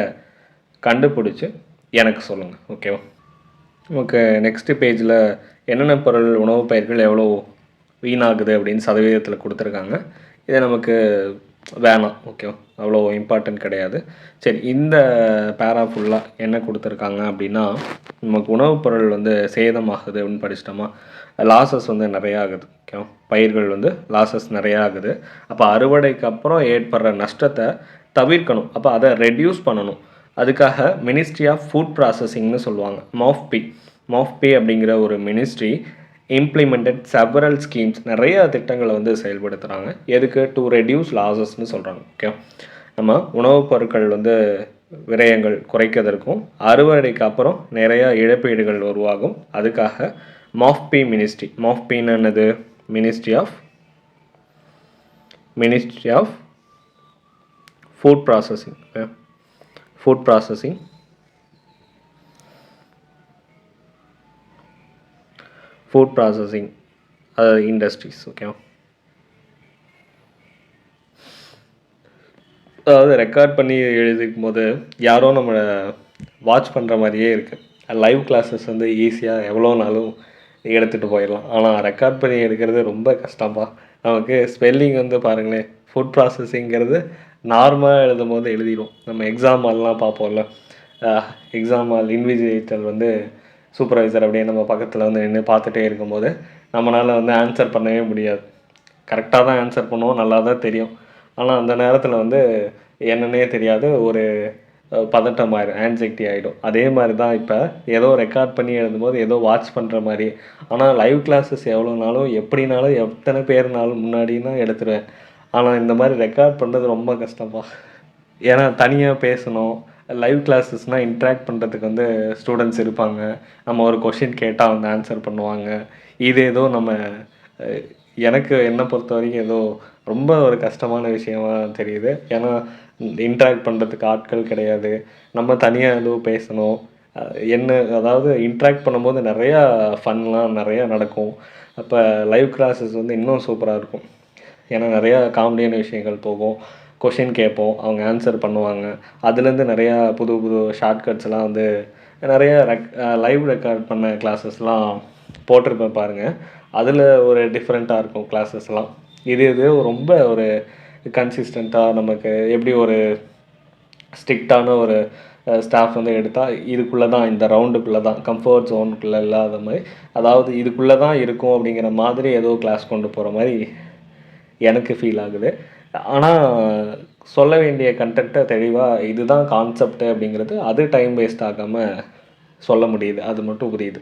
கண்டுபிடிச்சி எனக்கு சொல்லுங்கள். ஓகேவா? நமக்கு நெக்ஸ்ட்டு பேஜில் என்னென்ன பொருள், உணவு பயிர்கள் எவ்வளோ வீணாகுது அப்படின்னு சதவீதத்தில் கொடுத்துருக்காங்க. இதை நமக்கு வேணாம். ஓகேவா? அவ்வளோ இம்பார்ட்டன்ட் கிடையாது. சரி, இந்த பேரா ஃபுல்லாக என்ன கொடுத்துருக்காங்க அப்படின்னா, நமக்கு உணவுப் பொருள் வந்து சேதமாகுது அப்படின்னு படிச்சிட்டோமா, லாஸஸ் வந்து நிறையா ஆகுது. ஓகேவா, பயிர்கள் வந்து லாஸஸ் நிறையா ஆகுது. அப்போ அறுவடைக்கு அப்புறம் ஏற்படுற நஷ்டத்தை தவிர்க்கணும். அப்போ அதை ரெடியூஸ் பண்ணணும். அதுக்காக மினிஸ்ட்ரி ஆஃப் ஃபுட் ப்ராசஸிங்னு சொல்லுவாங்க, மோஃப்பி அப்படிங்கிற ஒரு மினிஸ்ட்ரி இம்ப்ளிமெண்டட் செவரல் ஸ்கீம்ஸ், நிறைய திட்டங்களை வந்து செயல்படுத்துகிறாங்க. எதுக்கு? டு ரெடியூஸ் லாஸஸ்ன்னு சொல்கிறாங்க. ஓகே, நம்ம உணவுப் பொருட்கள் வந்து விரயங்கள் குறைக்கிறதுக்கும் அறுவடைக்கு அப்புறம் நிறையா இழப்பீடுகள் உருவாகும். அதுக்காக மோஃப்பின்னு என்னது? Ministry of food processing. Food processing அதாவது இண்டஸ்ட்ரீஸ். ஓகேவா, அதாவது ரெக்கார்ட் பண்ணி எழுதிக்கும் போது யாரோ நம்மளை வாட்ச் பண்ணுற மாதிரியே இருக்குது. லைவ் கிளாஸஸ் வந்து ஈஸியாக எவ்வளோ நாளும் எடுத்துகிட்டு போயிடலாம். ஆனால் ரெக்கார்ட் பண்ணி எடுக்கிறது ரொம்ப கஷ்டம்ப்பா. நமக்கு ஸ்பெல்லிங் வந்து பாருங்களேன், ஃபுட் ப்ராசஸிங்கிறது நார்மலாக எழுதும் போது எழுதிடும். நம்ம எக்ஸாம் ஹால்லாம் பார்ப்போம்ல, எக்ஸாம் ஹால் இன்விஜிலேட்டர் வந்து சூப்பர்வைசர் அப்படியே நம்ம பக்கத்தில் வந்து நின்று பார்த்துட்டே இருக்கும்போது நம்மளால் வந்து ஆன்சர் பண்ணவே முடியாது. கரெக்டாக தான் ஆன்சர் பண்ணுவோம், நல்லா தான் தெரியும். ஆனால் அந்த நேரத்தில் வந்து என்னன்னே தெரியாது, ஒரு பதட்டம் ஆகிடும், ஆன்சைட்டி ஆகிடும். அதே மாதிரி தான் இப்போ ஏதோ ரெக்கார்ட் பண்ணி எழுதும்போது ஏதோ வாட்ச் பண்ணுற மாதிரி. ஆனால் லைவ் கிளாஸஸ் எவ்வளோனாலும் எப்படினாலும் எத்தனை பேர்னாலும் முன்னாடினா எடுத்துருவேன். ஆனால் இந்த மாதிரி ரெக்கார்ட் பண்ணுறது ரொம்ப கஷ்டம்ப்பா. ஏன்னா தனியாக பேசணும். லைவ் கிளாஸஸ்னால் இன்ட்ராக்ட் பண்ணுறதுக்கு வந்து ஸ்டூடெண்ட்ஸ் இருப்பாங்க. நம்ம ஒரு கொஷின் கேட்டால் வந்து ஆன்சர் பண்ணுவாங்க. இது ஏதோ நம்ம எனக்கு என்னை பொறுத்த வரைக்கும் ஏதோ ரொம்ப ஒரு கஷ்டமான விஷயமா தெரியுது. ஏன்னா இன்ட்ராக்ட் பண்ணுறதுக்கு ஆட்கள் கிடையாது. நம்ம தனியாக எதுவும் பேசணும். அதாவது இன்ட்ராக்ட் பண்ணும்போது நிறையா ஃபன்லாம் நிறையா நடக்கும். அப்போ லைவ் கிளாஸஸ் வந்து இன்னும் சூப்பராக இருக்கும். ஏன்னா நிறையா காமெடியான விஷயங்கள் போகும். கொஷின் கேட்போம், அவங்க ஆன்சர் பண்ணுவாங்க. அதுலேருந்து நிறையா புது புது ஷார்ட்கட்ஸ்லாம் வந்து நிறையா லைவ் ரெக்கார்ட் பண்ண கிளாஸஸ்லாம் போட்டிருப்பேன் பாருங்கள். அதில் ஒரு டிஃப்ரெண்ட்டாக இருக்கும் கிளாஸஸ்லாம். இது ரொம்ப ஒரு கன்சிஸ்டண்ட்டாக நமக்கு எப்படி ஒரு ஸ்ட்ரிக்டான ஒரு ஸ்டாஃப் வந்து எடுத்தால் இதுக்குள்ளே தான், இந்த ரவுண்டுக்குள்ளே தான், கம்ஃபர்ட் ஜோனுக்குள்ளே இல்லாத மாதிரி, அதாவது இதுக்குள்ளே தான் இருக்கும் அப்படிங்கிற மாதிரி ஏதோ கிளாஸ் கொண்டு போகிற மாதிரி எனக்கு ஃபீல் ஆகுது. ஆனால் சொல்ல வேண்டிய கண்டென்ட்டை தெளிவாக இதுதான் கான்செப்ட்டு அப்படிங்கிறது அது டைம் வேஸ்ட் ஆகாமல் சொல்ல முடியுது. அது மட்டும் புரியுது.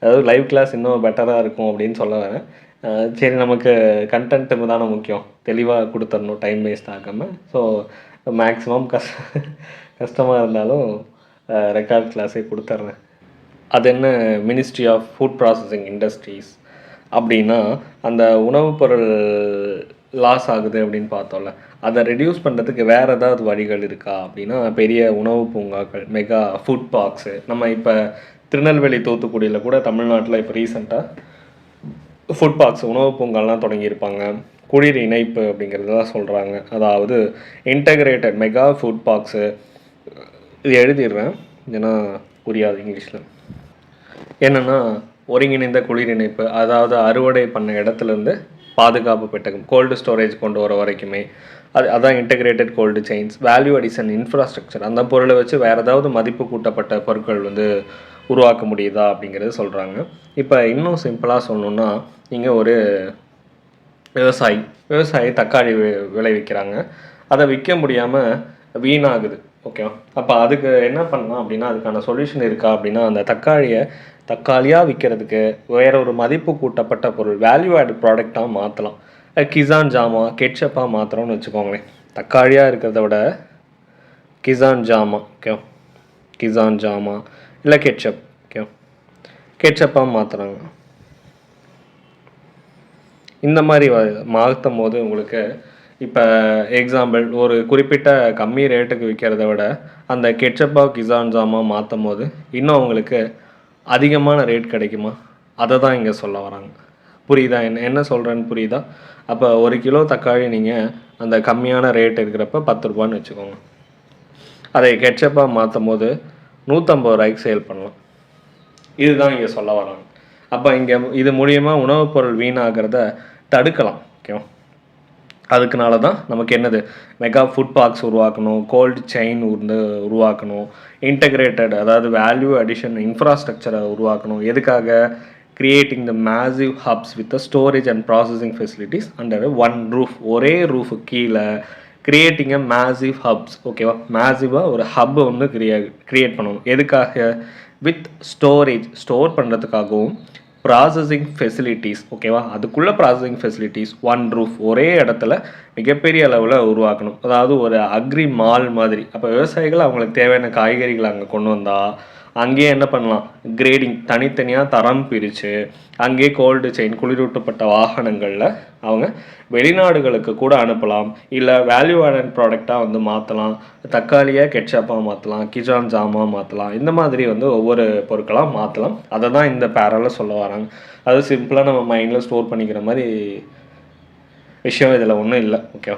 அதாவது லைவ் கிளாஸ் இன்னும் பெட்டராக இருக்கும் அப்படின்னு சொல்ல வரேன். சரி, நமக்கு கண்டென்ட்டு தானே முக்கியம், தெளிவாக கொடுத்துடணும் டைம் வேஸ்ட் ஆகாமல். ஸோ மேக்ஸிமம் கஷ்டமாக இருந்தாலும் ரெக்கார்ட் கிளாஸே கொடுத்துட்றேன். அது என்ன ministry of food processing industries அப்படின்னா, அந்த உணவுப் பொருள் லாஸ் ஆகுது அப்படின்னு பார்த்தோம்ல, அதை ரெடியூஸ் பண்ணுறதுக்கு வேறு ஏதாவது வழிகள் இருக்கா அப்படின்னா, பெரிய உணவு பூங்காக்கள், மெகா ஃபுட் பார்க்ஸு. நம்ம இப்போ திருநெல்வேலி தூத்துக்குடியில் கூட தமிழ்நாட்டில் இப்போ ரீசெண்டாக ஃபுட் பார்க்ஸ் உணவு பூங்காலாம் தொடங்கியிருப்பாங்க. குடிநீர் இணைப்பு அப்படிங்கிறதெல்லாம் சொல்கிறாங்க. அதாவது இன்டகிரேட்டட் மெகா ஃபுட் பார்க்ஸு. இது எழுதிடுறேன் ஏன்னா புரியாது இங்கிலீஷில். என்னென்னா, ஒருங்கிணைந்த குளிர் இணைப்பு, அதாவது அறுவடை பண்ண இடத்துலேருந்து பாதுகாப்பு பெட்டகம், கோல்டு ஸ்டோரேஜ் கொண்டு வர வரைக்குமே அதான் integrated cold chains. Value addition infrastructure, அந்த பொருளை வச்சு வேறு ஏதாவது மதிப்பு கூட்டப்பட்ட பொருட்கள் வந்து உருவாக்க முடியுதா அப்படிங்கிறது சொல்கிறாங்க. இப்போ இன்னும் சிம்பிளாக சொல்லணுன்னா, நீங்கள் ஒரு விவசாயி தக்காளி விளைவிக்கிறாங்க, அதை விற்க முடியாமல் வீணாகுது. ஓகேவா, அப்போ அதுக்கு என்ன பண்ணலாம் அப்படின்னா, அதுக்கான சொல்யூஷன் இருக்கா அப்படின்னா, அந்த தக்காளியாக விற்கிறதுக்கு வேறு ஒரு மதிப்பு கூட்டப்பட்ட பொருள், வேல்யூ ஆட் ப்ராடக்டாக மாற்றலாம். கிசான் ஜாமா, கெட்சப்பாக மாற்றுறோம்னு வச்சுக்கோங்களேன். தக்காளியாக இருக்கிறத விட கிசான் ஜாமா இல்லை கெட்சப், கெட்சப்பாக மாற்றுறாங்க. இந்த மாதிரி மாற்றும் போது உங்களுக்கு இப்போ எக்ஸாம்பிள், ஒரு குறிப்பிட்ட கம்மி ரேட்டுக்கு விற்கிறத விட அந்த கெட்சப்பாக கிசான் ஜாமா மாற்றும் போது இன்னும் உங்களுக்கு அதிகமான ரேட் கிடைக்குமா? அதை தான் இங்கே சொல்ல வராங்க. புரியுதா? என்ன சொல்கிறேன்னு புரியுதா? அப்போ 1 கிலோ தக்காளி நீங்கள் அந்த கம்மியான ரேட் இருக்கிறப்ப 10 ரூபான்னு வச்சுக்கோங்க. அதை கெட்சப்பாக மாற்றும் போது 150 ரூபாய்க்கு சேல் பண்ணலாம். இதுதான் இங்கே சொல்ல வராங்க. அப்போ இங்கே இது மூலியமாக உணவுப் பொருள் வீணாகிறத தடுக்கலாம். ஓகேவா, அதுக்குனால தான் நமக்கு என்னது மெகா ஃபுட் பார்க்ஸ் உருவாக்கணும், கோல்டு செயின் வந்து உருவாக்கணும், இன்டகிரேட்டட் அதாவது வேல்யூ அடிஷன் இன்ஃப்ராஸ்ட்ரக்சரை உருவாக்கணும். எதுக்காக? Creating the massive hubs with the storage and processing facilities under one roof, ஒரே ரூஃபு கீழே கிரியேட்டிங் அ மேசிவ் ஹப்ஸ். ஓகேவா? மேசிவாக ஒரு ஹப் ஒன்று கிரியேட் பண்ணணும். எதுக்காக? வித் ஸ்டோரேஜ், ஸ்டோர் பண்ணுறதுக்காகவும், ப்ராசஸிங் ஃபெசிலிட்டிஸ். ஓகேவா? அதுக்குள்ளே ப்ராசஸிங் ஃபெசிலிட்டிஸ் ஒன் ரூஃப், ஒரே இடத்துல மிகப்பெரிய அளவில் உருவாக்கணும். அதாவது ஒரு அக்ரி மால் மாதிரி. அப்போ விவசாயிகள் அவங்களுக்கு தேவையான காய்கறிகளை அங்கே கொண்டு வந்தால் அங்கேயே என்ன பண்ணலாம்? கிரேடிங் தனித்தனியாக தரம் பிரித்து அங்கேயே கோல்டு செயின் குளிரூட்டப்பட்ட வாகனங்களில் அவங்க வெளிநாடுகளுக்கு கூட அனுப்பலாம். இல்லை வேல்யூ ஆடட் ப்ராடக்டாக வந்து மாற்றலாம். தக்காளியாக கெட்சப்பாக மாற்றலாம், கிஜான் ஜாமாக மாற்றலாம். இந்த மாதிரி வந்து ஒவ்வொரு பொருட்களாக மாற்றலாம். அதை தான் இந்த பேரால் சொல்ல வராங்க. அது சிம்பிளாக நம்ம மைண்டில் ஸ்டோர் பண்ணிக்கிற மாதிரி விஷயம் இதில் ஒன்றும் இல்லை. ஓகே,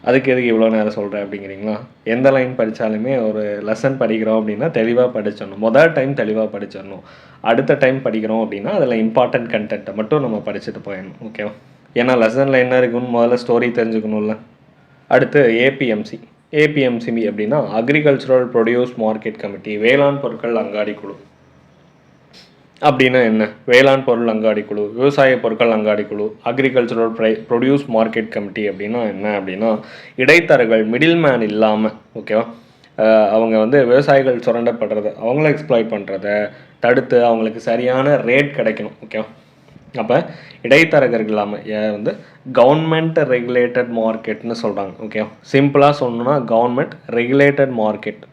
அதுக்கு எதுக்கு இவ்வளோ நேரம் சொல்கிறேன் அப்படிங்கிறீங்களா? எந்த லைன் படித்தாலுமே ஒரு லெசன் படிக்கிறோம் அப்படின்னா தெளிவாக படிச்சிடணும். முதல் டைம் தெளிவாக படிச்சிடணும். அடுத்த டைம் படிக்கிறோம் அப்படின்னா அதில் இம்பார்ட்டன்ட் கண்டென்ட்டை மட்டும் நம்ம படிச்சுட்டு போயிடணும். ஓகேவா? ஏன்னா லெசனில் என்ன இருக்குன்னு முதல்ல ஸ்டோரி தெரிஞ்சுக்கணும்ல. அடுத்து ஏபிஎம்சி. ஏபிஎம்சி அப்படின்னா அக்ரிகல்ச்சரல் ப்ரொடியூஸ் மார்க்கெட் கமிட்டி, வேளாண் பொருட்கள் அங்காடி குழு. அப்படின்னா என்ன? வேளாண் பொருள் அங்காடி குழு, விவசாய பொருட்கள் அங்காடி குழு, அக்ரிகல்ச்சரல் ப்ரொடியூஸ் மார்க்கெட் கமிட்டி அப்படின்னா என்ன அப்படின்னா இடைத்தரகர்கள், மிடில் மேன் இல்லாமல், ஓகேவா, அவங்க வந்து விவசாயிகள் சுரண்டப்படுறத, அவங்கள எக்ஸ்ப்ளாய்ட் பண்ணுறத தடுத்து அவங்களுக்கு சரியான ரேட் கிடைக்கணும். ஓகேவா? அப்போ இடைத்தரகர்கள் இல்லாமல் வந்து கவர்மெண்ட் ரெகுலேட்டட் மார்க்கெட்னு சொல்கிறாங்க. ஓகேவா? சிம்பிளாக சொல்லணும்னா கவர்மெண்ட் ரெகுலேட்டட் மார்க்கெட்,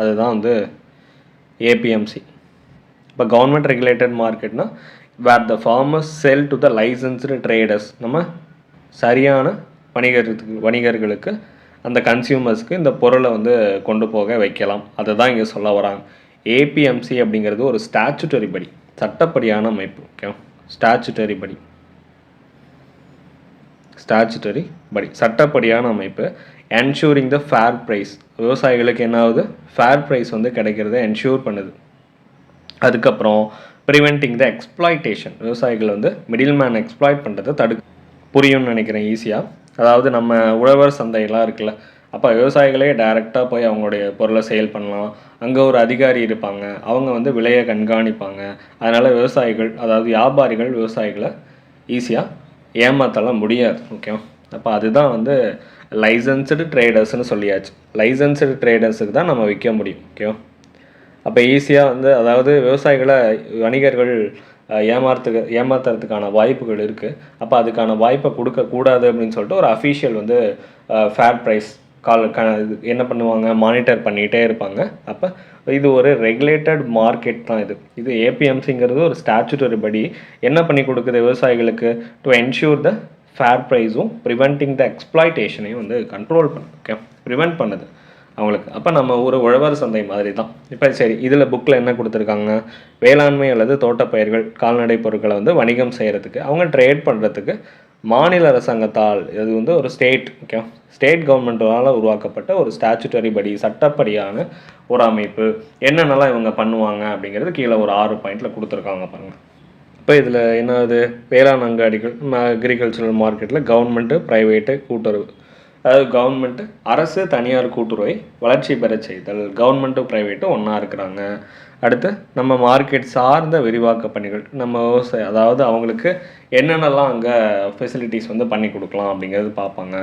அதுதான் வந்து ஏபிஎம்சி. இப்போ கவர்மெண்ட் ரெகுலேட்டட் மார்க்கெட்னா where the farmers sell to the licensed traders. நம்ம சரியான வணிகர்களுக்கு அந்த கன்சியூமர்ஸ்க்கு இந்த பொருளை வந்து கொண்டு போக வைக்கலாம். அதை தான் இங்கே சொல்ல வராங்க. ஏபிஎம்சி அப்படிங்கிறது ஒரு ஸ்டாச்சுட்டரி படி, சட்டப்படியான அமைப்பு. ஓகே, ஸ்டாச்சுட்டரி படி, சட்டப்படியான அமைப்பு. என்ஷூரிங் த ஃபேர் ப்ரைஸ், விவசாயிகளுக்கு என்ன ஆகுது? ஃபேர் ப்ரைஸ் வந்து கிடைக்கிறத என்ஷூர் பண்ணுது. அதுக்கப்புறம் ப்ரிவென்டிங் த எக்ஸ்ப்ளாய்டேஷன், விவசாயிகள் வந்து மிடில் மேன் எக்ஸ்ப்ளாய்ட் பண்ணுறதை புரியும்னு நினைக்கிறேன் ஈஸியாக. அதாவது நம்ம உழவர் சந்தையெல்லாம் இருக்குல்ல, அப்போ விவசாயிகளே டைரெக்டாக போய் அவங்களுடைய பொருளை சேல் பண்ணலாம். அங்கே ஒரு அதிகாரி இருப்பாங்க, அவங்க வந்து விலையை கண்காணிப்பாங்க. அதனால் விவசாயிகள், அதாவது வியாபாரிகள் விவசாயிகளை ஈஸியாக ஏமாற்றலாம் முடியாது. ஓகே, அப்போ அதுதான் வந்து லைசன்ஸ்டு ட்ரேடர்ஸ்னு சொல்லியாச்சு. லைசன்ஸ்டு ட்ரேடர்ஸுக்கு தான் நம்ம விற்க முடியும். ஓகே, அப்போ ஈஸியாக வந்து, அதாவது விவசாயிகளை வணிகர்கள் ஏமாத்துறதுக்கான வாய்ப்புகள் இருக்குது. அப்போ அதுக்கான வாய்ப்பை கொடுக்கக்கூடாது அப்படின்னு சொல்லிட்டு ஒரு அஃபீஷியல் வந்து ஃபேர் ப்ரைஸ் என்ன பண்ணுவாங்க? மானிட்டர் பண்ணிகிட்டே இருப்பாங்க. அப்போ இது ஒரு ரெகுலேட்டட் மார்க்கெட் தான். இது ஏபிஎம்சிங்கிறது ஒரு ஸ்டாச்சுட்டரி படி என்ன பண்ணி கொடுக்குது விவசாயிகளுக்கு? டு என்ஷூர் த ஃபேர் ப்ரைஸும் ப்ரிவென்டிங் த எக்ஸ்ப்ளாய்டேஷனையும் வந்து கண்ட்ரோல் பண்ணுது. ஓகே, ப்ரிவென்ட் பண்ணுது அவங்களுக்கு. அப்போ நம்ம ஒரு உழவர் சந்தை மாதிரி தான். இப்போ சரி, இதில் புக்கில் என்ன கொடுத்துருக்காங்க? வேளாண்மை அல்லது தோட்டப்பயிர்கள், கால்நடை பொருட்களை வந்து வணிகம் செய்கிறதுக்கு, அவங்க ட்ரேட் பண்ணுறதுக்கு மாநில அரசாங்கத்தால், இது வந்து ஒரு ஸ்டேட், ஓகே, ஸ்டேட் கவர்மெண்ட்டால் உருவாக்கப்பட்ட ஒரு ஸ்டாச்சுட்டரி படி, சட்டப்படியான ஒரு அமைப்பு. என்னென்னலாம் இவங்க பண்ணுவாங்க அப்படிங்கிறது கீழே ஒரு 6 பாயிண்டில் கொடுத்துருக்காங்க பாருங்கள். இப்போ இதில் என்னது? வேளாண் அங்காடிகள், அக்ரிகல்ச்சரல் மார்க்கெட்டில் கவர்மெண்ட்டு, ப்ரைவேட்டு, கூட்டுறவு, அதாவது கவர்மெண்ட்டு, அரசு, தனியார் கூட்டுறவை வளர்ச்சி பெற செய்தல். கவர்மெண்ட்டும் ப்ரைவேட்டும் ஒன்றா இருக்கிறாங்க. அடுத்து நம்ம மார்க்கெட் சார்ந்த விரிவாக்க பணிகள், நம்ம விவசாயம், அதாவது அவங்களுக்கு என்னென்னலாம் அங்கே ஃபெசிலிட்டிஸ் வந்து பண்ணி கொடுக்கலாம் அப்படிங்கிறது பார்ப்பாங்க.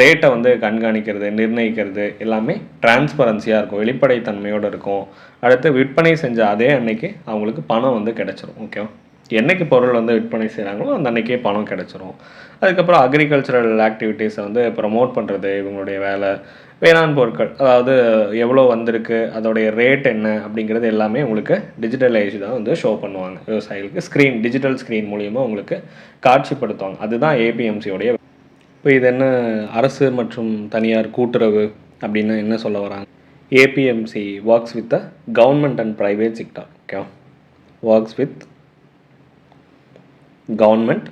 ரேட்டை வந்து கண்காணிக்கிறது, நிர்ணயிக்கிறது எல்லாமே டிரான்ஸ்பரன்சியாக இருக்கும், வெளிப்படைத்தன்மையோடு இருக்கும். அடுத்து விற்பனை செஞ்ச அதே அன்னைக்கு அவங்களுக்கு பணம் வந்து கிடச்சிரும். ஓகே, என்றைக்கு பொருள் வந்து விற்பனை செய்கிறாங்களோ அந்த அன்றைக்கே பணம் கிடச்சிரும். அதுக்கப்புறம் அக்ரிகல்ச்சரல் ஆக்டிவிட்டீஸை வந்து ப்ரமோட் பண்ணுறது இவங்களுடைய வேலை. வேளாண் பொருட்கள், அதாவது எவ்வளோ வந்திருக்கு, அதோடைய ரேட் என்ன அப்படிங்கிறது எல்லாமே உங்களுக்கு டிஜிட்டலைஸ்டாக வந்து ஷோ பண்ணுவாங்க. விவசாயிகளுக்கு டிஜிட்டல் ஸ்க்ரீன் மூலியமாக உங்களுக்கு காட்சிப்படுத்துவாங்க. அதுதான் ஏபிஎம்சியோடைய. இப்போ இது என்ன? அரசு மற்றும் தனியார் கூட்டுறவு அப்படின்னு என்ன சொல்ல வராங்க? APMC works with the government and private sector. Okay, works with government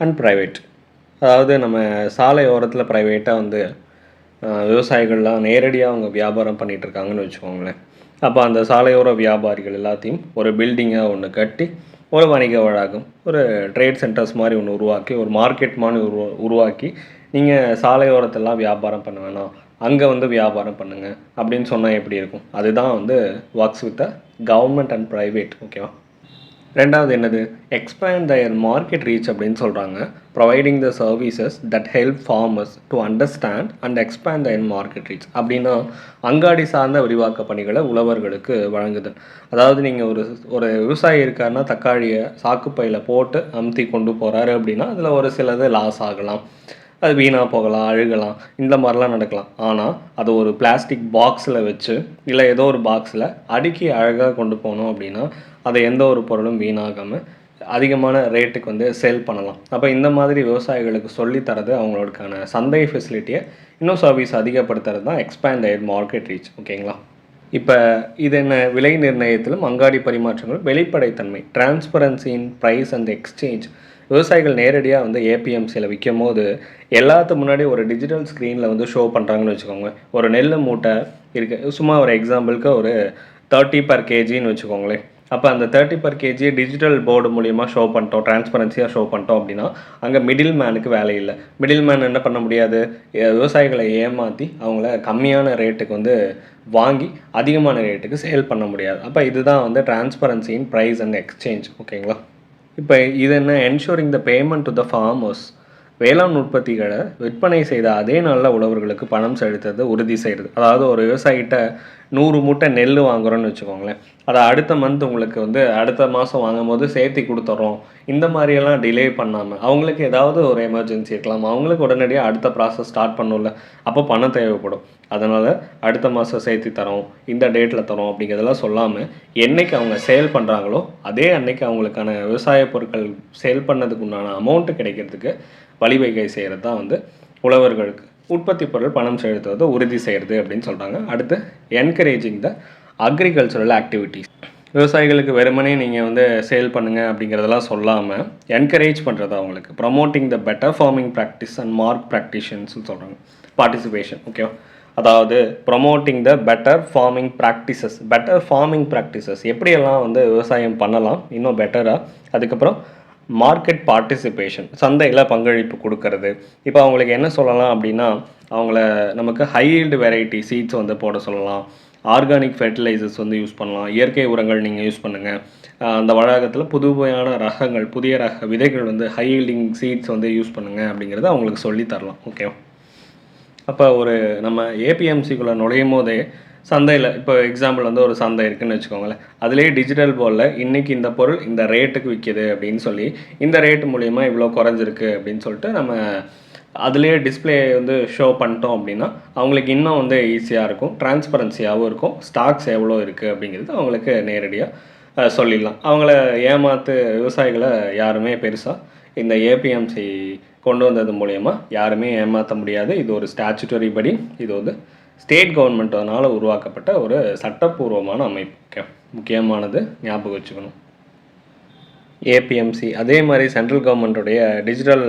and private. அதாவது நம்ம சாலை ஓரத்தில் ப்ரைவேட்டாக வந்து விவசாயிகள்லாம் நேரடியாக அவங்க வியாபாரம் பண்ணிகிட்ருக்காங்கன்னு வச்சுக்கோங்களேன். அப்போ அந்த சாலையோர வியாபாரிகள் எல்லாத்தையும் ஒரு பில்டிங்காக ஒன்று கட்டி ஒரு வணிக வளாகம், ஒரு ட்ரேட் சென்டர்ஸ் மாதிரி ஒன்று உருவாக்கி, ஒரு மார்க்கெட் மாதிரி உருவாக்கி, நீங்கள் சாலையோரத்தெல்லாம் வியாபாரம் பண்ண வேணாம், அங்கே வந்து வியாபாரம் பண்ணுங்கள் அப்படின்னு சொன்னால் எப்படி இருக்கும்? அதுதான் வந்து works with government and private. ஓகேவா? ரெண்டாவது என்னது? எக்ஸ்பேண்ட் தயர் மார்க்கெட் ரீச் அப்படின்னு சொல்கிறாங்க. Providing the services that help farmers to understand and expand their market reach. அப்படின்னா அங்காடி சார்ந்த விரிவாக்க பணிகளை உழவர்களுக்கு வழங்குது. அதாவது நீங்கள் ஒரு ஒரு விவசாயி இருக்காருன்னா தக்காளியை சாக்குப்பையில் போட்டு அமுத்தி கொண்டு போகிறாரு அப்படின்னா அதில் ஒரு சிலது லாஸ் ஆகலாம், அது வீணாக போகலாம், அழுகலாம், இந்த மாதிரிலாம் நடக்கலாம். ஆனால் அதை ஒரு பிளாஸ்டிக் பாக்ஸில் வச்சு இல்லை ஏதோ ஒரு பாக்ஸில் அடுக்கி அழகாக கொண்டு போனோம் அப்படின்னா அதை எந்த ஒரு பொருளும் வீணாகாமல் அதிகமான ரேட்டுக்கு வந்து சேல் பண்ணலாம். அப்போ இந்த மாதிரி விவசாயிகளுக்கு சொல்லித்தரது அவங்களுக்கான சந்தை ஃபெசிலிட்டியை இன்னும் சர்வீஸ் அதிகப்படுத்துறது தான் எக்ஸ்பேண்ட் தயர் மார்க்கெட் ரீச். ஓகேங்களா? இப்போ இது என்ன? விலை நிர்ணயத்திலும் அங்காடி பரிமாற்றங்கள் வெளிப்படைத்தன்மை, transparency in price and exchange. விவசாயிகள் நேரடியாக வந்து ஏபிஎம்சியில் விற்கும் போது எல்லாத்துக்கு முன்னாடி ஒரு டிஜிட்டல் ஸ்க்ரீனில் வந்து ஷோ பண்ணுறாங்கன்னு வச்சுக்கோங்க. ஒரு நெல் மூட்டை இருக்குது, சும்மா ஒரு எக்ஸாம்பிளுக்கு ஒரு 30 per kgன்னு வச்சுக்கோங்களேன். அப்போ அந்த 30 per kg டிஜிட்டல் போர்டு மூலிமா ஷோ பண்ணிட்டோம், டிரான்ஸ்பரன்சியாக ஷோ பண்ணிட்டோம் அப்படின்னா அங்கே மிடில் மேனுக்கு வேலை இல்லை. மிடில் மேன் என்ன பண்ண முடியாது? விவசாயிகளை ஏமாற்றி அவங்கள கம்மியான ரேட்டுக்கு வந்து வாங்கி அதிகமான ரேட்டுக்கு சேல் பண்ண முடியாது. அப்போ இதுதான் வந்து transparency in price and exchange. ஓகேங்களா? இப்போ இது என்ன? Ensuring the payment to the farmers. வேளாண் உற்பத்திகளை விற்பனை செய்த அதே நாளில் உழவர்களுக்கு பணம் செலுத்துறது உறுதி செய்கிறது. அதாவது ஒரு விவசாயிகிட்ட 100 மூட்டை நெல் வாங்குகிறோன்னு வச்சுக்கோங்களேன், அதை அடுத்த மந்த் உங்களுக்கு வந்து அடுத்த மாதம் வாங்கும் போது சேர்த்தி கொடுத்துட்றோம், இந்த மாதிரியெல்லாம் டிலே பண்ணாமல், அவங்களுக்கு ஏதாவது ஒரு எமர்ஜென்சி இருக்கலாம், அவங்களுக்கு உடனடியாக அடுத்த ப்ராசஸ் ஸ்டார்ட் பண்ணல, அப்போ பணம் தேவைப்படும், அதனால் அடுத்த மாதம் சேர்த்தி தரோம், இந்த டேட்டில் தரோம் அப்படிங்கிறதெல்லாம் சொல்லாமல் என்றைக்கு அவங்க சேல் பண்ணுறாங்களோ அதே அன்னைக்கு அவங்களுக்கான விவசாய பொருட்கள் சேல் பண்ணதுக்கு உண்டான அமௌண்ட்டு கிடைக்கிறதுக்கு வழிவகை செய்கிறது தான் வந்து உழவர்களுக்கு உற்பத்தி பொருள் பணம் செலுத்துவதை உறுதி செய்கிறது அப்படின்னு சொல்கிறாங்க. அடுத்து என்கரேஜிங் த அக்ரிகல்ச்சரல் ஆக்டிவிட்டீஸ். விவசாயிகளுக்கு வெறுமனே நீங்கள் வந்து சேல் பண்ணுங்கள் அப்படிங்கிறதெல்லாம் சொல்லாமல் என்கரேஜ் பண்ணுறது அவங்களுக்கு. Promoting the better farming practice and mark ப்ராக்டிஷன்ஸ்னு சொல்கிறாங்க. பார்ட்டிசிபேஷன். ஓகேவா? அதாவது promoting the better farming practices எப்படியெல்லாம் வந்து விவசாயம் பண்ணலாம் இன்னும் பெட்டராக. அதுக்கப்புறம் மார்க்கெட் பார்ட்டிசிபேஷன், சந்தையில் பங்களிப்பு கொடுக்கறது. இப்போ அவங்களுக்கு என்ன சொல்லலாம் அப்படின்னா, அவங்கள நமக்கு ஹை ஈல்டு வெரைட்டி சீட்ஸ் வந்து போட சொல்லலாம், ஆர்கானிக் ஃபெர்டிலைசர்ஸ் வந்து யூஸ் பண்ணலாம், இயற்கை உரங்கள் நீங்கள் யூஸ் பண்ணுங்கள், அந்த வளாகத்தில் புதுமையான ரகங்கள், புதிய ரக விதைகள் வந்து ஹை ஈல்டிங் சீட்ஸ் வந்து யூஸ் பண்ணுங்கள் அப்படிங்கிறத அவங்களுக்கு சொல்லித்தரலாம். ஓகேவா? அப்போ ஒரு நம்ம ஏபிஎம்சிக்குள்ளே நுழையும் போதே சந்தையில், இப்போ எக்ஸாம்பிள் வந்து ஒரு சந்தை இருக்குதுன்னு வச்சுக்கோங்களேன், அதுலேயே டிஜிட்டல் போர்டில் இன்றைக்கி இந்த பொருள் இந்த ரேட்டுக்கு விற்கிது அப்படின்னு சொல்லி, இந்த ரேட்டு மூலிமா இவ்வளோ குறைஞ்சிருக்கு அப்படின்னு சொல்லிட்டு நம்ம அதுலேயே டிஸ்பிளே வந்து ஷோ பண்ணிட்டோம் அப்படின்னா அவங்களுக்கு இன்னும் வந்து ஈஸியாக இருக்கும், டிரான்ஸ்பரன்சியாகவும் இருக்கும், ஸ்டாக்ஸ் எவ்வளோ இருக்குது அப்படிங்கிறது அவங்களுக்கு நேரடியாக சொல்லிடலாம். அவங்கள ஏமாற்று விவசாயிகளை யாருமே பெருசாக இந்த ஏபிஎம்சி கொண்டு வந்தது மூலயமா யாருமே ஏமாற்ற முடியாது. இது ஒரு ஸ்டாச்சுட்டரி படி, இது வந்து ஸ்டேட் கவர்மெண்ட்னால் உருவாக்கப்பட்ட ஒரு சட்டப்பூர்வமான அமைப்பு. ஓகே, முக்கியமானது ஞாபகம் வச்சுக்கணும். ஏபிஎம்சி அதே மாதிரி சென்ட்ரல் கவர்மெண்ட்டுடைய டிஜிட்டல்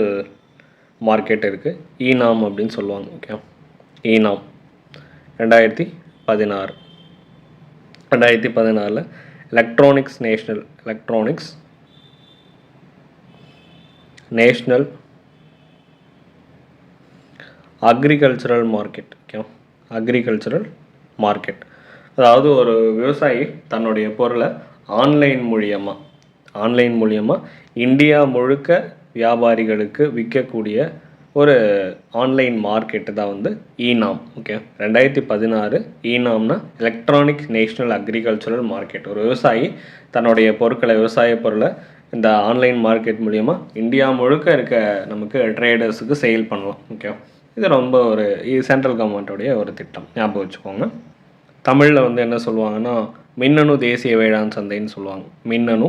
மார்க்கெட் இருக்குது, ஈநாம் அப்படின்னு சொல்லுவாங்க. Okay, eNAM 2016 electronics national agricultural market. Okay, agricultural market, அதாவது ஒரு விவசாயி தன்னுடைய பொருளை ஆன்லைன் மூலியமாக இந்தியா முழுக்க வியாபாரிகளுக்கு விற்கக்கூடிய ஒரு ஆன்லைன் மார்க்கெட்டு தான் வந்து ஈநாம். ஓகே, 2016 ஈநாம்னா எலக்ட்ரானிக் நேஷ்னல் அக்ரிகல்ச்சரல் மார்க்கெட். ஒரு விவசாயி தன்னுடைய பொருட்களை, விவசாய பொருளை இந்த ஆன்லைன் மார்க்கெட் மூலிமா இந்தியா முழுக்க இருக்க நமக்கு ட்ரேடர்ஸுக்கு சேல் பண்ணலாம். ஓகே, இது ரொம்ப இது சென்ட்ரல் கவர்மெண்ட்டோடைய ஒரு திட்டம், ஞாபகம் வச்சுக்கோங்க. தமிழில் வந்து என்ன சொல்லுவாங்கன்னா மின்னணு தேசிய வேளாண் சந்தைன்னு சொல்லுவாங்க. மின்னணு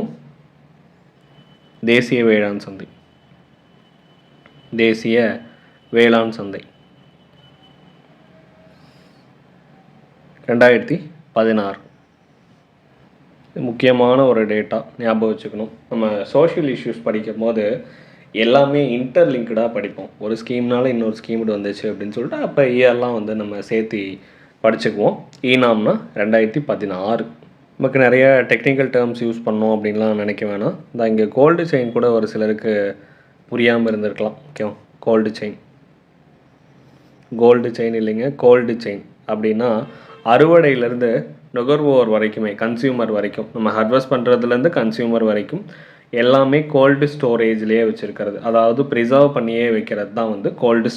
தேசிய வேளாண் சந்தை, தேசிய வேளாண் சந்தை 2016. முக்கியமான ஒரு டேட்டா, ஞாபகம் வச்சுக்கணும். நம்ம சோஷியல் இஷ்யூஸ் படிக்கும் போது எல்லாமே இன்டர்லிங்க்டாக படிப்போம். ஒரு ஸ்கீம்னால இன்னொரு ஸ்கீம்டு வந்துச்சு அப்படின்னு சொல்லிட்டு அப்போ இயர்லாம் வந்து நம்ம சேர்த்து படிச்சுக்குவோம். ஈநாம்னா 2016. நமக்கு நிறைய டெக்னிக்கல் டேர்ம்ஸ் யூஸ் பண்ணோம் அப்படின்லாம் நினைக்க வேணாம். இங்கே கோல்டு செயின் கூட ஒரு சிலருக்கு புரியாமல் இருந்திருக்கலாம். ஓகேவா? கோல்டு செயின் இல்லைங்க, கோல்டு செயின் அப்படின்னா அறுவடையிலேருந்து நுகர்வோர் வரைக்குமே, கன்சியூமர் வரைக்கும், நம்ம ஹார்வெஸ்ட் பண்ணுறதுலேருந்து கன்சியூமர் வரைக்கும் எல்லாமே கோல்டு ஸ்டோரேஜ்லேயே வச்சுருக்கிறது, அதாவது ப்ரிசர்வ் பண்ணியே வைக்கிறது தான் வந்து கோல்டு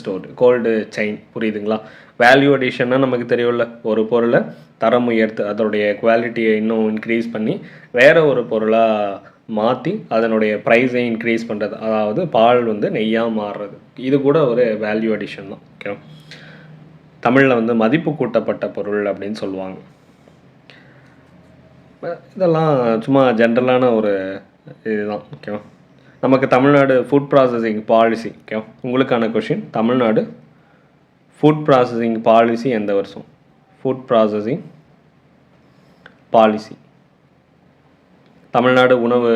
செயின். புரியுதுங்களா? வேல்யூ அடிஷன்னா நமக்கு தெரியும்ல, ஒரு பொருளை தரம் உயர்த்து அதோடைய குவாலிட்டியை இன்னும் இன்க்ரீஸ் பண்ணி வேறு ஒரு பொருளாக மாற்றி அதனுடைய ப்ரைஸை இன்க்ரீஸ் பண்ணுறது, அதாவது பால் வந்து நெய்யாக மாறுறது. இது கூட ஒரு வேல்யூ அடிஷன் தான். ஓகே, தமிழில் வந்து மதிப்பு கூட்டப்பட்ட பொருள் அப்படின்னு சொல்லுவாங்க. இதெல்லாம் சும்மா ஜென்ரலான ஒரு இதுதான். ஓகேவா? நமக்கு Tamil Nadu food processing policy. Okay, உங்களுக்கான question, Tamil Nadu food processing policy எந்த வருஷம்? Food processing policy. தமிழ்நாடு உணவு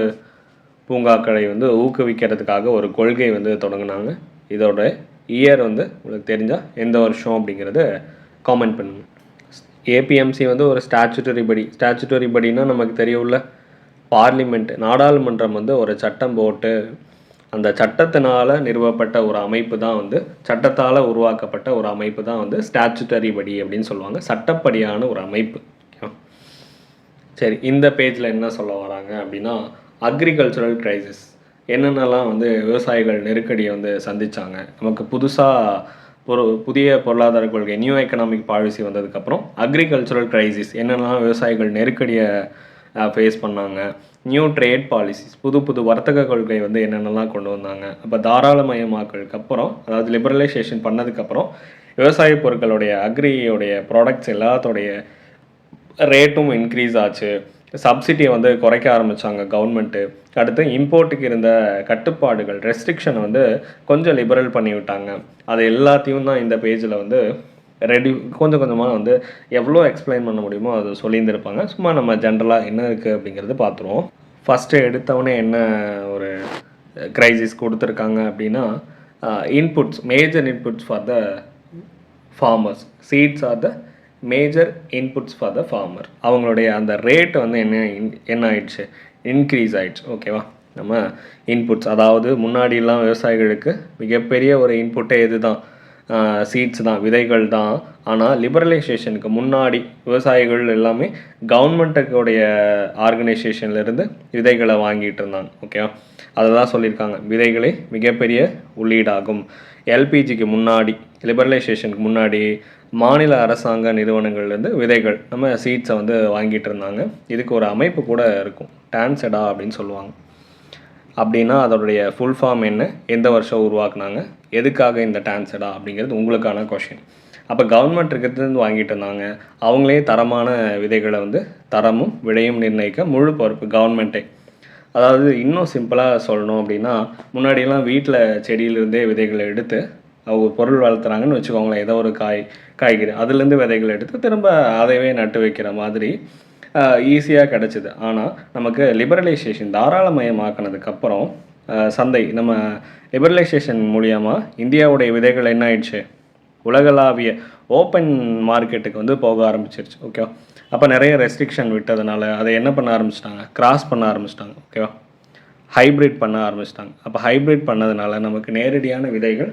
பூங்காக்களை வந்து ஊக்குவிக்கிறதுக்காக ஒரு கொள்கை வந்து தொடங்கினாங்க. இதோட இயர் வந்து உங்களுக்கு தெரிஞ்சால் எந்த வருஷம் அப்படிங்கிறத காமெண்ட் பண்ணுங்கள். ஏபிஎம்சி வந்து ஒரு ஸ்டாச்சுட்டரி படினா நமக்கு தெரியும்ல, பார்லிமெண்ட், நாடாளுமன்றம் வந்து ஒரு சட்டம் போட்டு அந்த சட்டத்தினால் நிறுவப்பட்ட ஒரு அமைப்பு தான் வந்து, சட்டத்தால் உருவாக்கப்பட்ட ஒரு அமைப்பு தான் வந்து ஸ்டாச்சுட்டரி படி அப்படின்னு சொல்லுவாங்க, சட்டப்படியான ஒரு அமைப்பு. சரி, இந்த பேஜில் என்ன சொல்ல வராங்க அப்படின்னா, அக்ரிகல்ச்சரல் கிரைசிஸ் என்னென்னலாம் வந்து விவசாயிகள் நெருக்கடியை வந்து சந்தித்தாங்க. நமக்கு புதிய பொருளாதார கொள்கை, நியூ எக்கனாமிக் பாலிசி வந்ததுக்கப்புறம் அக்ரிகல்ச்சரல் கிரைசிஸ் என்னென்னலாம் விவசாயிகள் நெருக்கடியை ஃபேஸ் பண்ணாங்க. நியூ ட்ரேட் பாலிசிஸ், புது வர்த்தக கொள்கை வந்து என்னென்னலாம் கொண்டு வந்தாங்க. அப்போ தாராளமயமாக்கலுக்கு அப்புறம், அதாவது லிபரலைசேஷன் பண்ணதுக்கப்புறம் விவசாய பொருட்களுடைய அக்ரியோடைய ப்ராடக்ட்ஸ் எல்லாத்தோடைய ரேட்டும் இன்க்ரீஸ் ஆச்சு. சப்சிடியை வந்து குறைக்க ஆரம்பித்தாங்க கவர்மெண்ட்டு. அடுத்து இம்போர்ட்டுக்கு இருந்த கட்டுப்பாடுகள், ரெஸ்ட்ரிக்ஷனை வந்து கொஞ்சம் லிபரல் பண்ணி விட்டாங்க. அது எல்லாத்தையும் தான் இந்த பேஜில் வந்து கொஞ்சம் கொஞ்சமாக வந்து எவ்வளோ எக்ஸ்பிளைன் பண்ண முடியுமோ அது சொல்லியிருந்திருப்பாங்க. சும்மா நம்ம ஜென்ரலாக என்ன இருக்குது அப்படிங்கிறது பார்த்துருவோம். ஃபஸ்ட்டு எடுத்தவொடனே என்ன ஒரு க்ரைசிஸ் கொடுத்துருக்காங்க அப்படின்னா, inputs, major inputs for the farmers. Seeds are the major inputs for the farmer. அவங்களுடைய அந்த ரேட் வந்து என்ன ஆயிடுச்சு, இன்க்ரீஸ் ஆயிடுச்சு. ஓகேவா? நம்ம இன்புட்ஸ், அதாவது முன்னாடிலாம் விவசாயிகளுக்கு மிகப்பெரிய ஒரு இன்புட்டே இது தான், சீட்ஸ் தான், விதைகள் தான். ஆனால் லிபரலைசேஷனுக்கு முன்னாடி விவசாயிகள் எல்லாமே கவர்மெண்ட்டுடைய ஆர்கனைசேஷன்லேருந்து விதைகளை வாங்கிட்டு இருந்தாங்க. ஓகேவா? அதை தான் சொல்லியிருக்காங்க, விதைகளே மிகப்பெரிய உள்ளீடாகும். எல்பிஜிக்கு முன்னாடி, லிபரலைசேஷனுக்கு முன்னாடி மாநில அரசாங்க நிறுவனங்கள்லேருந்து விதைகள், நம்ம சீட்ஸை வந்து வாங்கிட்டு இருந்தாங்க. இதுக்கு ஒரு அமைப்பு கூட இருக்கும், டான்செடா அப்படின்னு சொல்லுவாங்க. அப்படின்னா அதோடைய ஃபுல் ஃபார்ம் என்ன, எந்த வருஷம் உருவாக்குனாங்க, எதுக்காக இந்த டான்செடா அப்படிங்கிறது உங்களுக்கான கொஷின். அப்போ கவர்மெண்ட் இருக்கிறதுலேருந்து வாங்கிட்டு இருந்தாங்க. அவங்களே தரமான விதைகளை வந்து தரமும் விலையும் நிர்ணயிக்க முழு பொறுப்பு கவர்மெண்ட்டே. அதாவது இன்னும் சிம்பிளாக சொல்லணும் அப்படின்னா, முன்னாடியெல்லாம் வீட்டில் செடியிலிருந்தே விதைகளை எடுத்து அவங்க பொருள் வளர்த்துறாங்கன்னு வச்சுக்கோங்களேன், ஏதோ ஒரு காய்கறி, அதுலேருந்து விதைகளை எடுத்து திரும்ப அதைவே நட்டு வைக்கிற மாதிரி ஈஸியாக கிடச்சிது. ஆனால் நமக்கு லிபரலைசேஷன், தாராளமயமாக்கினதுக்கப்புறம் சந்தை, நம்ம லிபரலைசேஷன் மூலியமாக இந்தியாவுடைய விதைகள் என்ன ஆயிடுச்சு, உலகளாவிய ஓப்பன் மார்க்கெட்டுக்கு வந்து போக ஆரம்பிச்சிருச்சு. ஓகேவா? அப்போ நிறைய ரெஸ்ட்ரிக்ஷன் விட்டதுனால அதை என்ன பண்ண ஆரம்பிச்சிட்டாங்க, கிராஸ் பண்ண ஆரம்பிச்சிட்டாங்க. ஓகேவா? ஹைப்ரிட் பண்ண ஆரம்பிச்சிட்டாங்க. அப்போ ஹைப்ரிட் பண்ணதுனால நமக்கு நேரடியான விதைகள்,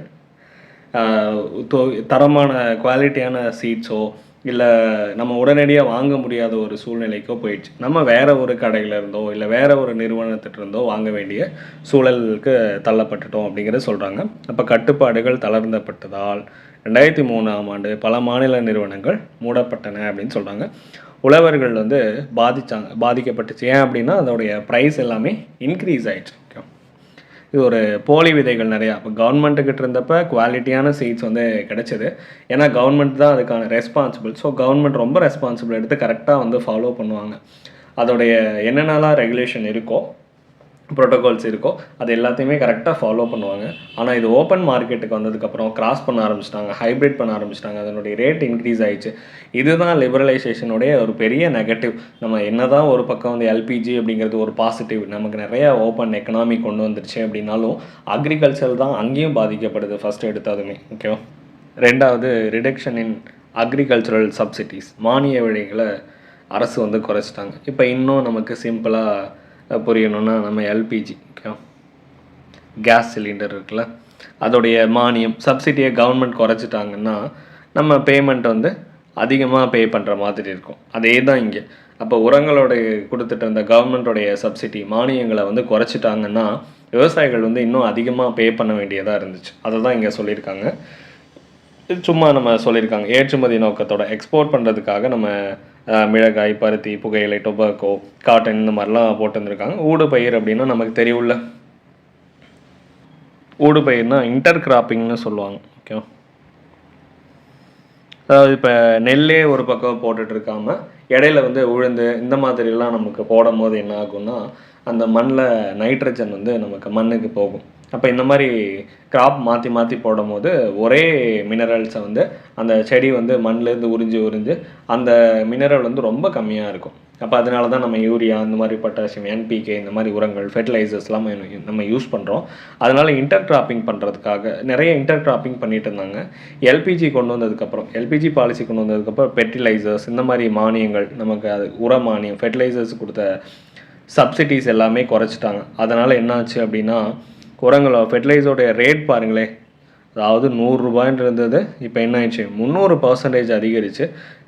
தரமான குவாலிட்டியான சீட்ஸோ இல்லை நம்ம உடனடியாக வாங்க முடியாத ஒரு சூழ்நிலைக்கோ போயிடுச்சு. நம்ம வேறு ஒரு கடையில் இருந்தோ இல்லை வேறு ஒரு நிறுவனத்திட்ட இருந்தோ வாங்க வேண்டிய சூழலுக்கு தள்ளப்பட்டுட்டோம் அப்படிங்கிறத சொல்கிறாங்க. அப்போ கட்டுப்பாடுகள் தளர்ந்தப்பட்டதால் 2003ஆம் ஆண்டு பல மாநில நிறுவனங்கள் மூடப்பட்டன அப்படின்னு சொல்கிறாங்க. உழவர்கள் வந்து பாதிக்கப்பட்டுச்சு. ஏன் அப்படின்னா அதோடைய ப்ரைஸ் எல்லாமே இன்க்ரீஸ் ஆகிடுச்சு. ஓகே, இது ஒரு போலி விதைகள் நிறையா. இப்போ கவர்மெண்ட்டுக்கிட்ட இருந்தப்போ குவாலிட்டியான சீட்ஸ் வந்து கிடச்சிது. ஏன்னா கவர்மெண்ட் தான் அதுக்கான ரெஸ்பான்சிபிள். ஸோ கவர்மெண்ட் ரொம்ப ரெஸ்பான்சிபிள் எடுத்து கரெக்டாக வந்து ஃபாலோ பண்ணுவாங்க. அதோடைய என்னென்னலாம் ரெகுலேஷன் இருக்கோ, ப்ரோட்டோகால்ஸ் இருக்கோ, அது எல்லாத்தையுமே கரெக்டாக ஃபாலோ பண்ணுவாங்க. ஆனால் இது ஓப்பன் மார்க்கெட்டுக்கு வந்ததுக்கப்புறம் கிராஸ் பண்ண ஆரம்பிச்சிட்டாங்க, ஹைப்ரிட் பண்ண ஆரம்பிச்சிட்டாங்க, அதனுடைய ரேட் இன்க்ரீஸ் ஆகிடுச்சு. இதுதான் லிபரலைசேஷனுடைய ஒரு பெரிய நெகட்டிவ். நம்ம என்ன தான் ஒரு பக்கம் வந்து எல்பிஜி அப்படிங்கிறது ஒரு பாசிட்டிவ், நமக்கு நிறையா ஓப்பன் எக்கனாமி கொண்டு வந்துருச்சு அப்படின்னாலும் அக்ரிகல்ச்சர் தான் அங்கேயும் பாதிக்கப்படுது ஃபஸ்ட்டு எடுத்ததுமே. ஓகேவா? ரெண்டாவது, ரிடக்ஷன் இன் அக்ரிகல்ச்சரல் சப்சிடிஸ், மானிய விலைகளை அரசு வந்து குறைச்சிட்டாங்க. இப்போ இன்னும் நமக்கு சிம்பிளாக புரியணும்னா நம்ம எல்பிஜி கேஸ் சிலிண்டர் இருக்குல்ல, அதோடைய மானியம் சப்சிடியை கவர்மெண்ட் குறைச்சிட்டாங்கன்னா நம்ம பேமெண்ட் வந்து அதிகமாக பே பண்ணுற மாதிரி இருக்கும். அதே தான் இங்கே. அப்போ உரங்களோடைய கொடுத்துட்டு இருந்த கவர்மெண்ட்டோடைய சப்சிடி மானியங்களை வந்து குறைச்சிட்டாங்கன்னா விவசாயிகள் வந்து இன்னும் அதிகமாக பே பண்ண வேண்டியதாக இருந்துச்சு. அதை தான் இங்கே சொல்லியிருக்காங்க. இது சும்மா நம்ம சொல்லியிருக்காங்க ஏற்றுமதி நோக்கத்தோட எக்ஸ்போர்ட் பண்ணுறதுக்காக நம்ம மிளகாய், பருத்தி, புகையிலை, டொபாக்கோ, காட்டன் இந்த மாதிரிலாம் போட்டுருந்துருக்காங்க. ஊடுபயிர் அப்படின்னா நமக்கு தெரியும்ல, ஊடுபயிர்னா இன்டர் கிராப்பிங்னு சொல்லுவாங்க. ஓகே, அதாவது இப்போ நெல்லே ஒரு பக்கம் போட்டுட்ருக்காம இடையில வந்து உளுந்து இந்த மாதிரிலாம் நமக்கு போடும் போது என்ன ஆகும்னா அந்த மண்ணில் நைட்ரஜன் வந்து நமக்கு மண்ணுக்கு போகும். அப்போ இந்த மாதிரி கிராப் மாற்றி மாற்றி போடும் போது ஒரே மினரல்ஸை வந்து அந்த செடி வந்து மண்ணிலேருந்து உறிஞ்சு அந்த மினரல் வந்து ரொம்ப கம்மியாக இருக்கும். அப்போ அதனால தான் நம்ம யூரியா இந்த மாதிரி பொட்டாசியம், என்பிகே இந்த மாதிரி உரங்கள், ஃபெர்டிலைசர்ஸ்லாம் நம்ம யூஸ் பண்ணுறோம். அதனால் இன்டர் கிராப்பிங் பண்ணுறதுக்காக நிறைய இன்டர் கிராப்பிங் பண்ணிட்டு இருந்தாங்க. எல்பிஜி கொண்டு வந்ததுக்கப்புறம், எல்பிஜி பாலிசி கொண்டு வந்ததுக்கப்புறம் ஃபெர்டிலைசர்ஸ் இந்த மாதிரி மானியங்கள் நமக்கு அது உர மானியம், ஃபெர்டிலைசர்ஸ் கொடுத்த சப்சிடிஸ் எல்லாமே குறைச்சிட்டாங்க. அதனால் என்னாச்சு அப்படின்னா உரங்களோ ஃபெர்டிலைசரோடைய ரேட் பாருங்களேன், அதாவது 100 ரூபாய்ன்னு இருந்தது இப்போ என்ன ஆயிடுச்சு 300% அதிகரித்து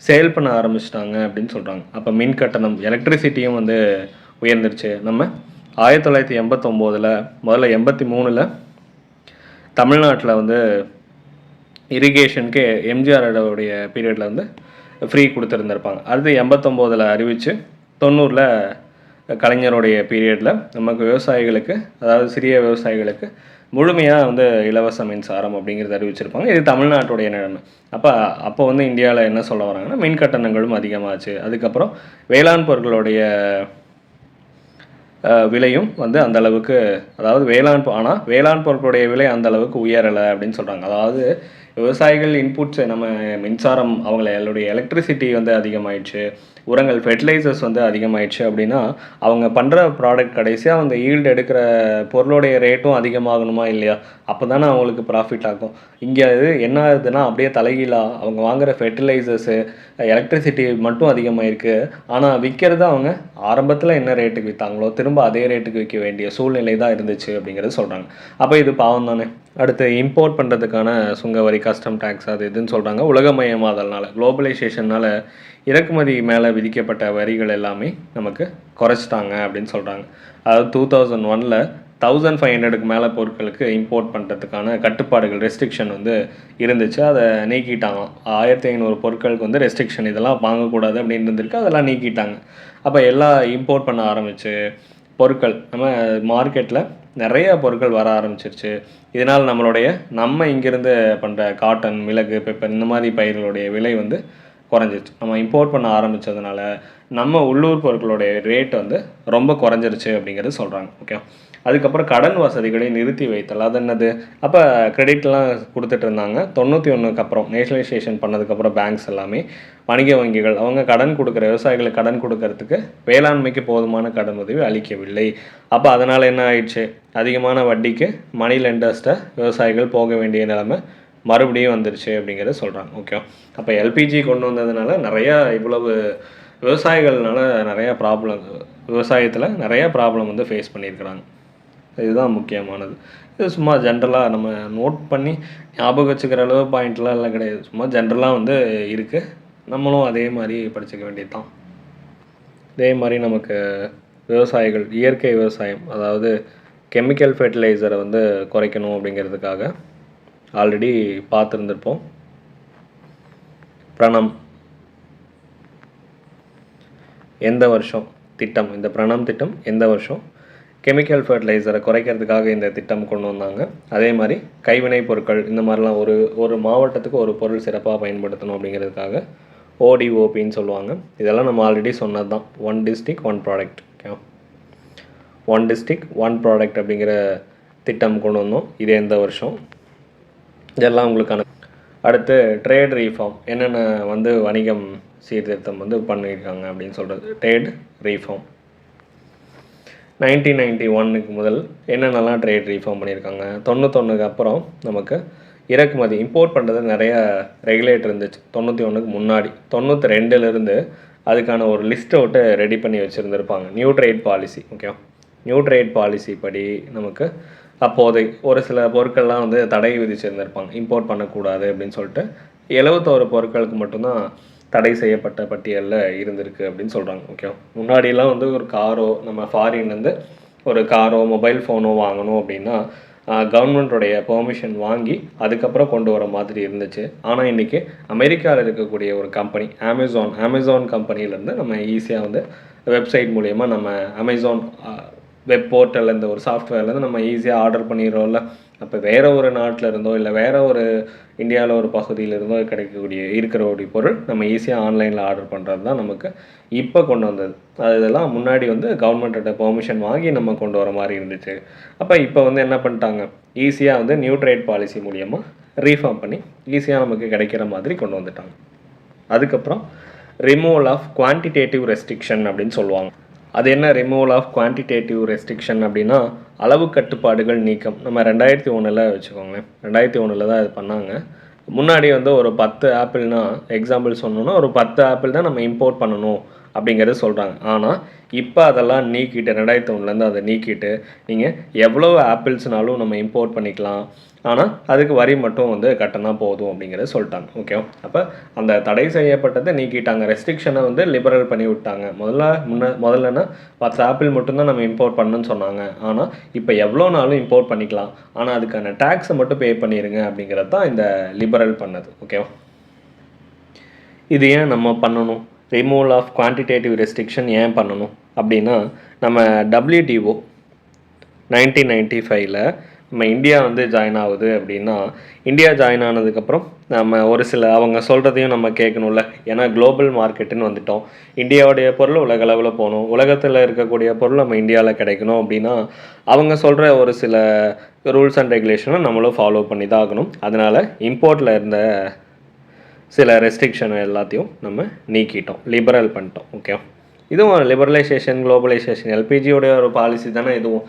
சேல் பண்ண ஆரம்பிச்சிட்டாங்க அப்படின்னு சொல்கிறாங்க. அப்போ மின் கட்டணம், எலக்ட்ரிசிட்டியும் வந்து உயர்ந்துருச்சு. நம்ம 1989 முதல்ல 83 தமிழ்நாட்டில் வந்து இரிகேஷனுக்கு எம்ஜிஆரோடைய பீரியடில் வந்து ஃப்ரீ கொடுத்துருந்துருப்பாங்க. அடுத்து 89 அறிவித்து 90 கலைஞருடைய பீரியடில் நமக்கு விவசாயிகளுக்கு, அதாவது சிறிய விவசாயிகளுக்கு முழுமையாக வந்து இலவச மின்சாரம் அப்படிங்கிறது அறிவிச்சிருப்பாங்க. இது தமிழ்நாட்டுடைய நிலைமை. அப்போ வந்து இந்தியாவில் என்ன சொல்ல வராங்கன்னா மின் கட்டணங்களும் அதிகமாச்சு. அதுக்கப்புறம் வேளாண் பொருட்களுடைய விலையும் வந்து அந்தளவுக்கு, அதாவது வேளாண் பொருட்களுடைய விலை அந்தளவுக்கு உயரலை அப்படின்னு சொல்கிறாங்க. அதாவது விவசாயிகள் இன்புட்ஸ் நம்ம மின்சாரம் அவங்களுடைய எலக்ட்ரிசிட்டி வந்து அதிகமாயிடுச்சு, உரங்கள் ஃபெர்டிலைசர்ஸ் வந்து அதிகமாயிடுச்சு அப்படின்னா அவங்க பண்ணுற ப்ராடக்ட் கடைசியாக அவங்க ஈல்டு எடுக்கிற பொருளுடைய ரேட்டும் அதிகமாகணுமா இல்லையா? அப்போ தானே அவங்களுக்கு ப்ராஃபிட் ஆகும். இங்கே அது என்ன ஆகுதுன்னா அப்படியே தலைகீழாக அவங்க வாங்குகிற ஃபெர்டிலைசர்ஸு, எலக்ட்ரிசிட்டி மட்டும் அதிகமாகிருக்கு. ஆனால் விற்கிறது அவங்க ஆரம்பத்தில் என்ன ரேட்டுக்கு விற்றாங்களோ திரும்ப அதே ரேட்டுக்கு விற்க வேண்டிய சூழ்நிலை தான் இருந்துச்சு அப்படிங்கிறது சொல்கிறாங்க. அப்போ இது பாவம் தானே. அடுத்து இம்போர்ட் பண்ணுறதுக்கான சுங்கவரி, கஸ்டம் டேக்ஸ் அது இதுன்னு சொல்கிறாங்க. உலகமயமாதல்னால, குளோபலைசேஷனால் இறக்குமதி மேலே விதிக்கப்பட்ட வரிகள் எல்லாமே நமக்கு குறைச்சிட்டாங்க அப்படின்னு சொல்கிறாங்க. அதாவது 2001 1500க்கு மேலே பொருட்களுக்கு இம்போர்ட் பண்ணுறதுக்கான கட்டுப்பாடுகள், ரெஸ்ட்ரிக்ஷன் வந்து இருந்துச்சு. அதை நீக்கிட்டாங்களாம். 1500 பொருட்களுக்கு வந்து ரெஸ்ட்ரிக்ஷன், இதெல்லாம் வாங்கக்கூடாது அப்படின்னு இருந்திருக்கு, அதெல்லாம் நீக்கிட்டாங்க. அப்போ எல்லாம் இம்போர்ட் பண்ண ஆரம்பிச்சு பொருட்கள் நம்ம மார்க்கெட்டில் நிறைய பொருட்கள் வர ஆரம்பிச்சிருச்சு. இதனால் நம்ம இங்கேருந்து பண்ணுற காட்டன், மிளகு, பெப்பர் இந்த மாதிரி பயிர்களுடைய விலை வந்து குறைஞ்சிருச்சு. நம்ம இம்போர்ட் பண்ண ஆரம்பித்ததுனால நம்ம உள்ளூர் பொருட்களுடைய ரேட் வந்து ரொம்ப குறைஞ்சிருச்சு அப்படிங்கிறது சொல்கிறாங்க. ஓகே, அதுக்கப்புறம் கடன் வசதிகளை நிறுத்தி வைத்தல், அது என்னது? அப்போ கிரெடிட்லாம் கொடுத்துட்டு இருந்தாங்க. 91க்கு அப்புறம் நேஷனலைசேஷன் பண்ணதுக்கப்புறம் பேங்க்ஸ் எல்லாமே, வணிக வங்கிகள் அவங்க கடன் கொடுக்குற விவசாயிகளுக்கு கடன் கொடுக்கறதுக்கு வேளாண்மைக்கு போதுமான கடன் உதவி அளிக்கவில்லை. அப்போ அதனால் என்ன ஆயிடுச்சு, அதிகமான வட்டிக்கு மணி லெண்டர்ஸ்ட்டை விவசாயிகள் போக வேண்டிய நிலைமை மறுபடியும் வந்துருச்சு அப்படிங்கிறத சொல்கிறாங்க. ஓகே, அப்போ எல்பிஜி கொண்டு வந்ததுனால நிறையா இவ்வளவு விவசாயிகள்னால நிறையா விவசாயத்தில் நிறையா ப்ராப்ளம் வந்து ஃபேஸ் பண்ணியிருக்கிறாங்க. இதுதான் முக்கியமானது. இது சும்மா ஜென்ரலாக நம்ம நோட் பண்ணி ஞாபகம் வச்சுக்கிற அளவு பாயிண்ட்லாம் எல்லாம் கிடையாது. சும்மா ஜென்ரலாக வந்து இருக்குது, நம்மளும் அதே மாதிரி படிச்சுக்க வேண்டியது தான். இதே மாதிரி நமக்கு விவசாயிகள் இயற்கை விவசாயம், அதாவது கெமிக்கல் ஃபெர்டிலைசரை வந்து குறைக்கணும் அப்படிங்கிறதுக்காக ஆல்ரெடி பார்த்துருந்துருப்போம். பிரணம் எந்த வருஷம் திட்டம், இந்த பிரணம் திட்டம் எந்த வருஷம் கெமிக்கல் ஃபெர்டிலைசரை குறைக்கிறதுக்காக இந்த திட்டம் கொண்டு வந்தாங்க. அதே மாதிரி கைவினை பொருட்கள் இந்த மாதிரிலாம் ஒரு மாவட்டத்துக்கு ஒரு பொருள் சிறப்பாக பயன்படுத்தணும் அப்படிங்கிறதுக்காக ஓடிஓபின்னு சொல்லுவாங்க. இதெல்லாம் நம்ம ஆல்ரெடி சொன்னது தான். 1 district 1 product. Okay, 1 district 1 product அப்படிங்கிற திட்டம் கொண்டு வந்தோம். இது எந்த வருஷம், இதெல்லாம் உங்களுக்கான. அடுத்து ட்ரேட் ரீஃபார்ம், என்னென்ன வந்து வணிகம் சீர்திருத்தம் வந்து பண்ணியிருக்காங்க அப்படின்னு சொல்கிறது. ட்ரேட் ரீஃபார்ம் 1991க்கு முதல் என்னென்னலாம் ட்ரேட் ரீஃபார்ம் பண்ணியிருக்காங்க. 91க்கு அப்புறம் நமக்கு இறக்குமதி இம்போர்ட் பண்ணுறது நிறைய ரெகுலேட் இருந்துச்சு. 91க்கு முன்னாடி 92லேருந்து அதுக்கான ஒரு லிஸ்ட்டை விட்டு ரெடி பண்ணி வச்சுருந்துருப்பாங்க. New trade policy. Okay, new trade policy படி நமக்கு அப்போதை ஒரு சில பொருட்கள்லாம் வந்து தடை விதிச்சிருந்திருப்பாங்க. இம்போர்ட் பண்ணக்கூடாது அப்படின்னு சொல்லிட்டு 71 பொருட்களுக்கு மட்டும்தான் தடை செய்யப்பட்ட பட்டியலில் இருந்திருக்கு அப்படின்னு சொல்கிறாங்க. ஓகே, முன்னாடியெல்லாம் வந்து ஒரு காரோ நம்ம ஃபாரின்லேருந்து ஒரு காரோ மொபைல் ஃபோனோ வாங்கணும் அப்படின்னா கவர்மெண்ட்டோடைய பெர்மிஷன் வாங்கி அதுக்கப்புறம் கொண்டு வர மாதிரி இருந்துச்சு. ஆனால் இன்றைக்கி அமெரிக்காவில் இருக்கக்கூடிய ஒரு கம்பெனி அமேசான் கம்பெனிலேருந்து நம்ம ஈஸியாக வந்து வெப்சைட் மூலயமா நம்ம அமேசான் வெப் போர்ட்டல் இந்த ஒரு சாஃப்ட்வேர்லேருந்து நம்ம ஈஸியாக ஆர்டர் பண்ணிடுறோம்ல. அப்போ வேறு ஒரு நாட்டில் இருந்தோ இல்லை வேறு ஒரு இந்தியாவில் ஒரு பகுதியில் இருந்தோ இருக்கிற ஒரு பொருள் நம்ம ஈஸியாக ஆன்லைனில் ஆர்டர் பண்ணுறது தான் நமக்கு இப்போ கொண்டு வந்தது. இதெல்லாம் முன்னாடி வந்து கவர்மெண்ட்டோட பெர்மிஷன் வாங்கி நம்ம கொண்டு வர மாதிரி இருந்துச்சு. அப்போ இப்போ வந்து என்ன பண்ணிட்டாங்க, ஈஸியாக வந்து நியூ ட்ரேட் பாலிசி மூலியமாக ரீஃபார்ம் பண்ணி ஈஸியாக நமக்கு கிடைக்கிற மாதிரி கொண்டு வந்துட்டாங்க. அதுக்கப்புறம் ரிமூவல் ஆஃப் குவான்டிடேட்டிவ் ரெஸ்ட்ரிக்ஷன் அப்படின்னு சொல்லுவாங்க. அது என்ன ரிமூவல் ஆஃப் குவான்டிடேட்டிவ் ரெஸ்ட்ரிக்ஷன் அப்படின்னா அளவு கட்டுப்பாடுகள் நீக்கம். நம்ம 2001 வச்சுக்கோங்களேன், 2001 தான் இது பண்ணாங்க. முன்னாடி வந்து ஒரு 10 ஆப்பிள்னா எக்ஸாம்பிள் சொன்னோன்னா ஒரு 10 ஆப்பிள் தான் நம்ம இம்போர்ட் பண்ணணும் அப்படிங்கிறது சொல்கிறாங்க. ஆனால் இப்போ அதெல்லாம் நீக்கிட்டு 2001 அதை நீக்கிட்டு நீங்கள் எவ்வளோ ஆப்பிள்ஸ்னாலும் நம்ம இம்போர்ட் பண்ணிக்கலாம், ஆனால் அதுக்கு வரி மட்டும் வந்து கட்டினா போதும் அப்படிங்கிறத சொல்லிட்டாங்க. ஓகே, அப்போ அந்த தடை செய்யப்பட்டதை நீக்கிட்டாங்க, ரெஸ்ட்ரிக்ஷனை வந்து லிபரல் பண்ணி விட்டாங்க. முதல்லன்னா 10 ஆப்பிள் மட்டும்தான் நம்ம இம்போர்ட் பண்ணணும்னு சொன்னாங்க. ஆனால் இப்போ எவ்வளோ நாளும் இம்போர்ட் பண்ணிக்கலாம், ஆனால் அதுக்கான டேக்ஸை மட்டும் பே பண்ணிடுங்க அப்படிங்கிறது தான் இந்த லிபரல் பண்ணது. ஓகேவா, இது ஏன் நம்ம பண்ணணும், ரிமூவல் ஆஃப் குவான்டிடேட்டிவ் ரெஸ்ட்ரிக்ஷன் ஏன் பண்ணணும் அப்படின்னா, நம்ம WTO 1995 நம்ம இந்தியா வந்து ஜாயின் ஆகுது அப்படின்னா, இந்தியா ஜாயின் ஆனதுக்கப்புறம் நம்ம ஒரு சில அவங்க சொல்கிறதையும் நம்ம கேட்கணும்ல. ஏன்னா குளோபல் மார்க்கெட்டுன்னு வந்துட்டோம், இந்தியாவுடைய பொருள் உலகளவில் போகணும், உலகத்தில் இருக்கக்கூடிய பொருள் நம்ம இந்தியாவில் கிடைக்கணும் அப்படின்னா அவங்க சொல்கிற ஒரு சில ரூல்ஸ் அண்ட் ரெகுலேஷனை நம்மளும் ஃபாலோ பண்ணி தான் ஆகணும். அதனால் இம்போர்ட்டில் இருந்த சில ரெஸ்ட்ரிக்ஷன் எல்லாத்தையும் நம்ம நீக்கிட்டோம், லிபரல் பண்ணிட்டோம். ஓகே, இதுவும் லிபரலைசேஷன் குளோபலைசேஷன் எல்பிஜியோடைய ஒரு பாலிசி தானே இதுவும்.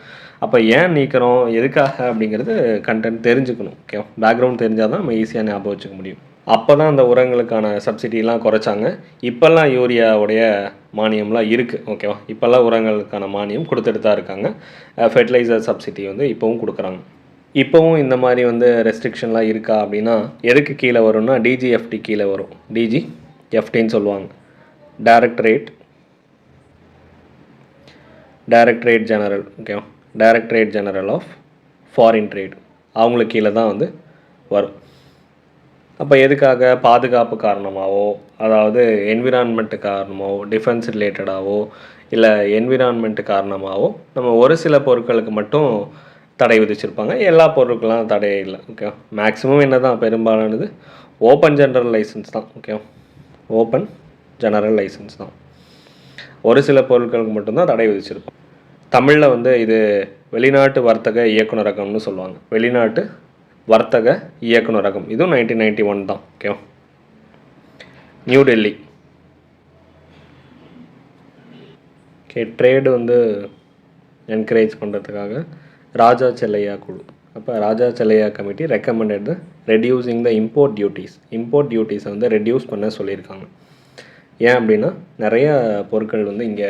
அப்போ ஏன் நீக்கிறோம், எதுக்காக அப்படிங்கிறது கண்டென்ட் தெரிஞ்சுக்கணும். ஓகே, பேக்ரவுண்ட் தெரிஞ்சால் தான் நம்ம ஈஸியாக ஞாபகம் வச்சுக்க முடியும். அப்போ தான் அந்த உரங்களுக்கான சப்சிடிலாம் குறைச்சாங்க. இப்போல்லாம் யூரியாவுடைய மானியம்லாம் இருக்குது. ஓகேவா, இப்போல்லாம் உரங்களுக்கான மானியம் கொடுத்துட்டு தான் இருக்காங்க. ஃபெர்டிலைசர் சப்சிடி வந்து இப்போவும் கொடுக்குறாங்க. இப்போவும் இந்த மாதிரி வந்து ரெஸ்ட்ரிக்ஷன்லாம் இருக்கா அப்படின்னா எதுக்கு கீழே வரும்னா டிஜிஎஃப்டி கீழே வரும். டிஜிஎஃப்டின்னு சொல்லுவாங்க, டைரக்டரேட் ஜெனரல். ஓகேவா, directorate general of foreign trade, அவங்களுக்கு கீழே தான் வந்து வரும். அப்போ எதுக்காக, பாதுகாப்பு காரணமாகவோ, அதாவது என்விரான்மெண்ட்டு காரணமாகவோ, டிஃபென்ஸ் ரிலேட்டடாகவோ இல்லை என்விரான்மெண்ட்டு காரணமாகவோ நம்ம ஒரு சில பொருட்களுக்கு மட்டும் தடை விதிச்சிருப்பாங்க. எல்லா பொருட்கள்லாம் தடையே இல்லை. ஓகே, மேக்ஸிமம் என்ன தான் பெரும்பாலானது ஓப்பன் ஜெனரல் லைசன்ஸ் தான். ஓகே, ஓப்பன் ஜெனரல் லைசன்ஸ் தான். ஒரு சில பொருட்களுக்கு மட்டும்தான் தடை விதிச்சிருப்போம். தமிழில் வந்து இது வெளிநாட்டு வர்த்தக இயக்குநரகம்னு சொல்லுவாங்க. வெளிநாட்டு வர்த்தக இயக்குநரகம், இதுவும் 1991 தான். Okay, New Delhi. Okay, trade வந்து என்கரேஜ் பண்ணுறதுக்காக ராஜா செல்லையா குழு. அப்போ Raja Chelliah committee recommended reducing the import டியூட்டிஸை வந்து ரெடியூஸ் பண்ண சொல்லியிருக்காங்க. ஏன் அப்படின்னா நிறைய பொருட்கள் வந்து இங்கே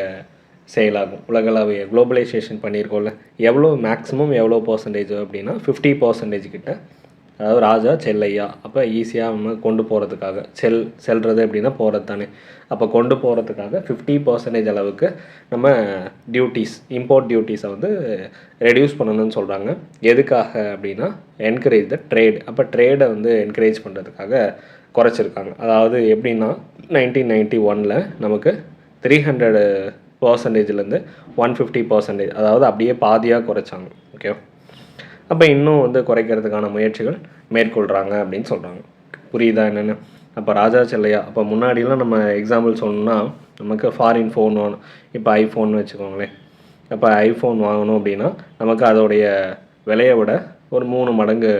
சேலாகும். உலகளவைய குளோபலைசேஷன் பண்ணியிருக்கோம்ல, எவ்வளோ மேக்ஸிமம் எவ்வளோ பர்சன்டேஜ் அப்படின்னா 50% கிட்ட, அதாவது ராஜா செல்லையா. அப்போ ஈஸியாக நம்ம கொண்டு போகிறதுக்காக, செல்றது அப்படின்னா போகிறது தானே, அப்போ கொண்டு போகிறதுக்காக 50% அளவுக்கு நம்ம இம்போர்ட் டியூட்டிஸை வந்து ரெடியூஸ் பண்ணணும்னு சொல்கிறாங்க. எதுக்காக அப்படின்னா என்கரேஜ் த ட்ரேட். அப்போ ட்ரேடை வந்து என்கரேஜ் பண்ணுறதுக்காக குறைச்சிருக்காங்க. அதாவது எப்படின்னா 1991 நமக்கு 300%லேருந்து 150%, அதாவது அப்படியே பாதியாக குறைச்சாங்க. ஓகே, அப்போ இன்னும் வந்து குறைக்கிறதுக்கான முயற்சிகள் மேற்கொள்கிறாங்க அப்படின்னு சொல்கிறாங்க. புரியுதா என்னென்னு? அப்போ ராஜா செல்லையா, அப்போ முன்னாடிலாம் நம்ம எக்ஸாம்பிள் சொல்லணும்னா நமக்கு ஃபாரின் ஃபோன் வாங்கணும். இப்போ ஐஃபோன் வச்சுக்கோங்களேன். அப்போ ஐஃபோன் வாங்கணும் அப்படின்னா நமக்கு அதோடைய விலையை விட ஒரு 3 மடங்கு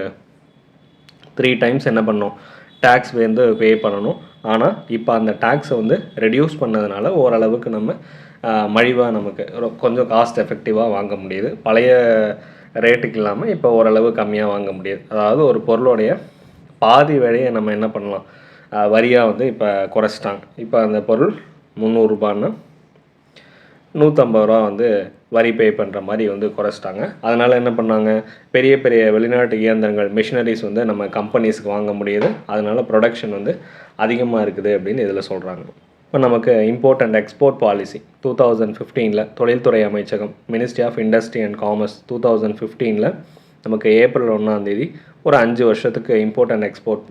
3 டைம்ஸ் என்ன பண்ணணும், டேக்ஸ் வந்து பே பண்ணணும். ஆனால் இப்போ அந்த டேக்ஸை வந்து ரெடியூஸ் பண்ணதுனால ஓரளவுக்கு நம்ம மலிவாக நமக்கு கொஞ்சம் காஸ்ட் எஃபெக்டிவாக வாங்க முடியுது. பழைய ரேட்டுக்கு இல்லாமல் இப்போ ஓரளவு கம்மியாக வாங்க முடியுது. அதாவது ஒரு பொருளுடைய பாதி விலையை நம்ம என்ன பண்ணலாம், வரியாக வந்து இப்போ குறைச்சிட்டாங்க. இப்போ அந்த பொருள் ரூ. 150 வந்து வரி பே பண்ணுற மாதிரி வந்து குறைச்சிட்டாங்க. அதனால் என்ன பண்ணாங்க, பெரிய பெரிய வெளிநாட்டு இயந்திரங்கள் மிஷினரிஸ் வந்து நம்ம கம்பெனிஸ்க்கு வாங்க முடியுது. அதனால் ப்ரொடக்ஷன் வந்து அதிகமாக இருக்குது அப்படின்னு இதில் சொல்கிறாங்க. இப்போ நமக்கு இம்போர்ட் அண்ட் எக்ஸ்போர்ட் பாலிசி 2015 தொழில்துறை அமைச்சகம் ministry of industry and commerce 2015 நமக்கு ஏப்ரல் 1 ஒரு 5 வருஷத்துக்கு import and export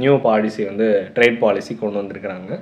new policy வந்து ட்ரேட் பாலிசி கொண்டு வந்திருக்கிறாங்க.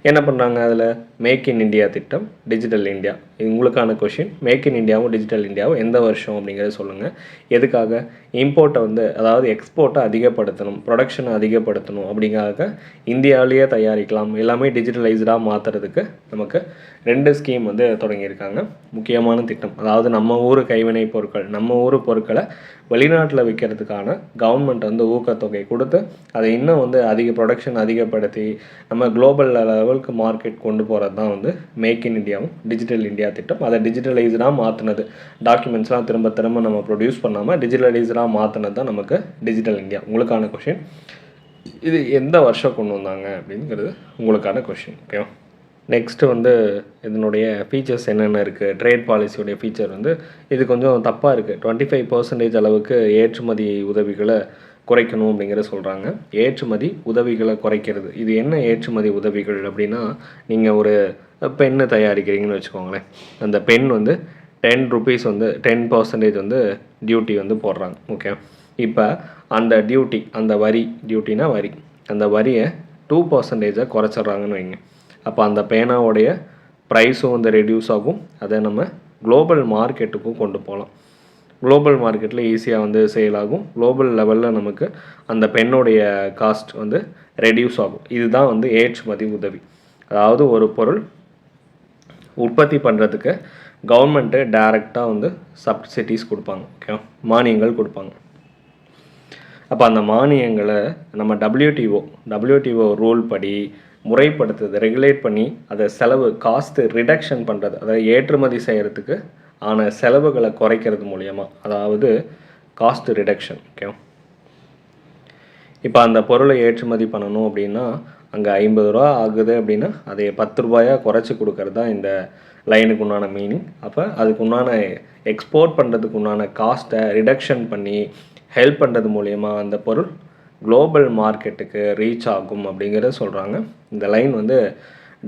என்ன பண்ணுறாங்க, அதில் மேக் இன் இந்தியா திட்டம், டிஜிட்டல் இந்தியா. இது உங்களுக்கான கொஷின். மேக் இன் இந்தியாவும் டிஜிட்டல் இந்தியாவும் எந்த வருஷம் அப்படிங்கிறத சொல்லுங்கள். எதுக்காக? இம்போர்ட்டை வந்து அதாவது எக்ஸ்போர்ட்டை அதிகப்படுத்தணும், ப்ரொடக்ஷனை அதிகப்படுத்தணும். அப்படிங்கிறதுக்காக இந்தியாவிலேயே தயாரிக்கலாம், எல்லாமே டிஜிட்டலைஸ்டாக மாற்றுறதுக்கு நமக்கு 2 ஸ்கீம் வந்து தொடங்கியிருக்காங்க. முக்கியமான திட்டம். அதாவது நம்ம ஊர் கைவினை பொருட்கள், நம்ம ஊர் பொருட்களை வெளிநாட்டில் விற்கிறதுக்கான கவர்மெண்ட் வந்து ஊக்கத்தொகை கொடுத்து அதை இன்னும் வந்து ப்ரொடக்ஷன் அதிகப்படுத்தி நம்ம குளோபல் லெவலுக்கு மார்க்கெட் கொண்டு போகிறது தான் வந்து மேக் இன் இந்தியாவும் டிஜிட்டல் இந்தியா திட்டம். அதை டிஜிட்டலைஸ்டாக மாற்றினது, டாக்குமெண்ட்ஸ்லாம் திரும்ப நம்ம ப்ரொடியூஸ் பண்ணாமல் டிஜிட்டலைஸ்டாக மாற்றினது தான் நமக்கு டிஜிட்டல் இந்தியா. உங்களுக்கான கொஷின். இது எந்த வருஷம் கொண்டு வந்தாங்க அப்படிங்கிறது உங்களுக்கான கொஷின். ஓகேவா? நெக்ஸ்ட்டு வந்து இதனுடைய ஃபீச்சர்ஸ் என்னென்ன இருக்குது. ட்ரேட் பாலிசியோடைய ஃபீச்சர் வந்து இது கொஞ்சம் தப்பாக இருக்குது. 25% அளவுக்கு ஏற்றுமதி உதவிகளை குறைக்கணும் அப்படிங்கிறத சொல்கிறாங்க. ஏற்றுமதி உதவிகளை குறைக்கிறது, இது என்ன ஏற்றுமதி உதவிகள் அப்படின்னா, நீங்கள் ஒரு பென்னு தயாரிக்கிறீங்கன்னு வச்சுக்கோங்களேன். அந்த பென் வந்து 10 ருபீஸ் வந்து 10% வந்து டியூட்டி வந்து போடுறாங்க. ஓகே, இப்போ அந்த டியூட்டி, அந்த வரி, டியூட்டினா வரி, அந்த வரியை 2% குறைச்சிட்றாங்கன்னு வைங்க. அப்போ அந்த பேனாவுடைய ப்ரைஸும் வந்து ரெடியூஸ் ஆகும். அதை நம்ம குளோபல் மார்க்கெட்டுக்கும் கொண்டு போகலாம். குளோபல் மார்க்கெட்டில் ஈஸியாக வந்து சேல் ஆகும். குளோபல் லெவலில் நமக்கு அந்த பெண்ணுடைய காஸ்ட் வந்து ரெடியூஸ் ஆகும். இதுதான் வந்து ஏற்றுமதி உதவி. அதாவது ஒரு பொருள் உற்பத்தி பண்ணுறதுக்கு கவர்மெண்ட்டு டைரெக்டாக வந்து சப்சிடிஸ் கொடுப்பாங்க. ஓகே, மானியங்கள் கொடுப்பாங்க. அப்போ அந்த மானியங்களை நம்ம WTO ரூல் படி முறைப்படுத்துறது, ரெகுலேட் பண்ணி அதை செலவு காஸ்ட்டு ரிடக்ஷன் பண்ணுறது, அதாவது ஏற்றுமதி செய்கிறதுக்கு ஆன செலவுகளை குறைக்கிறது மூலியமாக, அதாவது காஸ்ட் ரிடக்ஷன். ஓகே, இப்போ அந்த பொருளை ஏற்றுமதி பண்ணணும் அப்படின்னா அங்கே 50 ரூபா ஆகுது அப்படின்னா அதை 10 ரூபாயாக குறைச்சி கொடுக்கறது தான் இந்த லைனுக்கு உண்டான மீனிங். அப்போ அதுக்கு உண்டான எக்ஸ்போர்ட் பண்ணுறதுக்கு உண்டான காஸ்ட்டை ரிடக்ஷன் பண்ணி ஹெல்ப் பண்ணுறது மூலயமா அந்த பொருள் குளோபல் மார்க்கெட்டுக்கு ரீச் ஆகும் அப்படிங்கிறத சொல்கிறாங்க. இந்த லைன் வந்து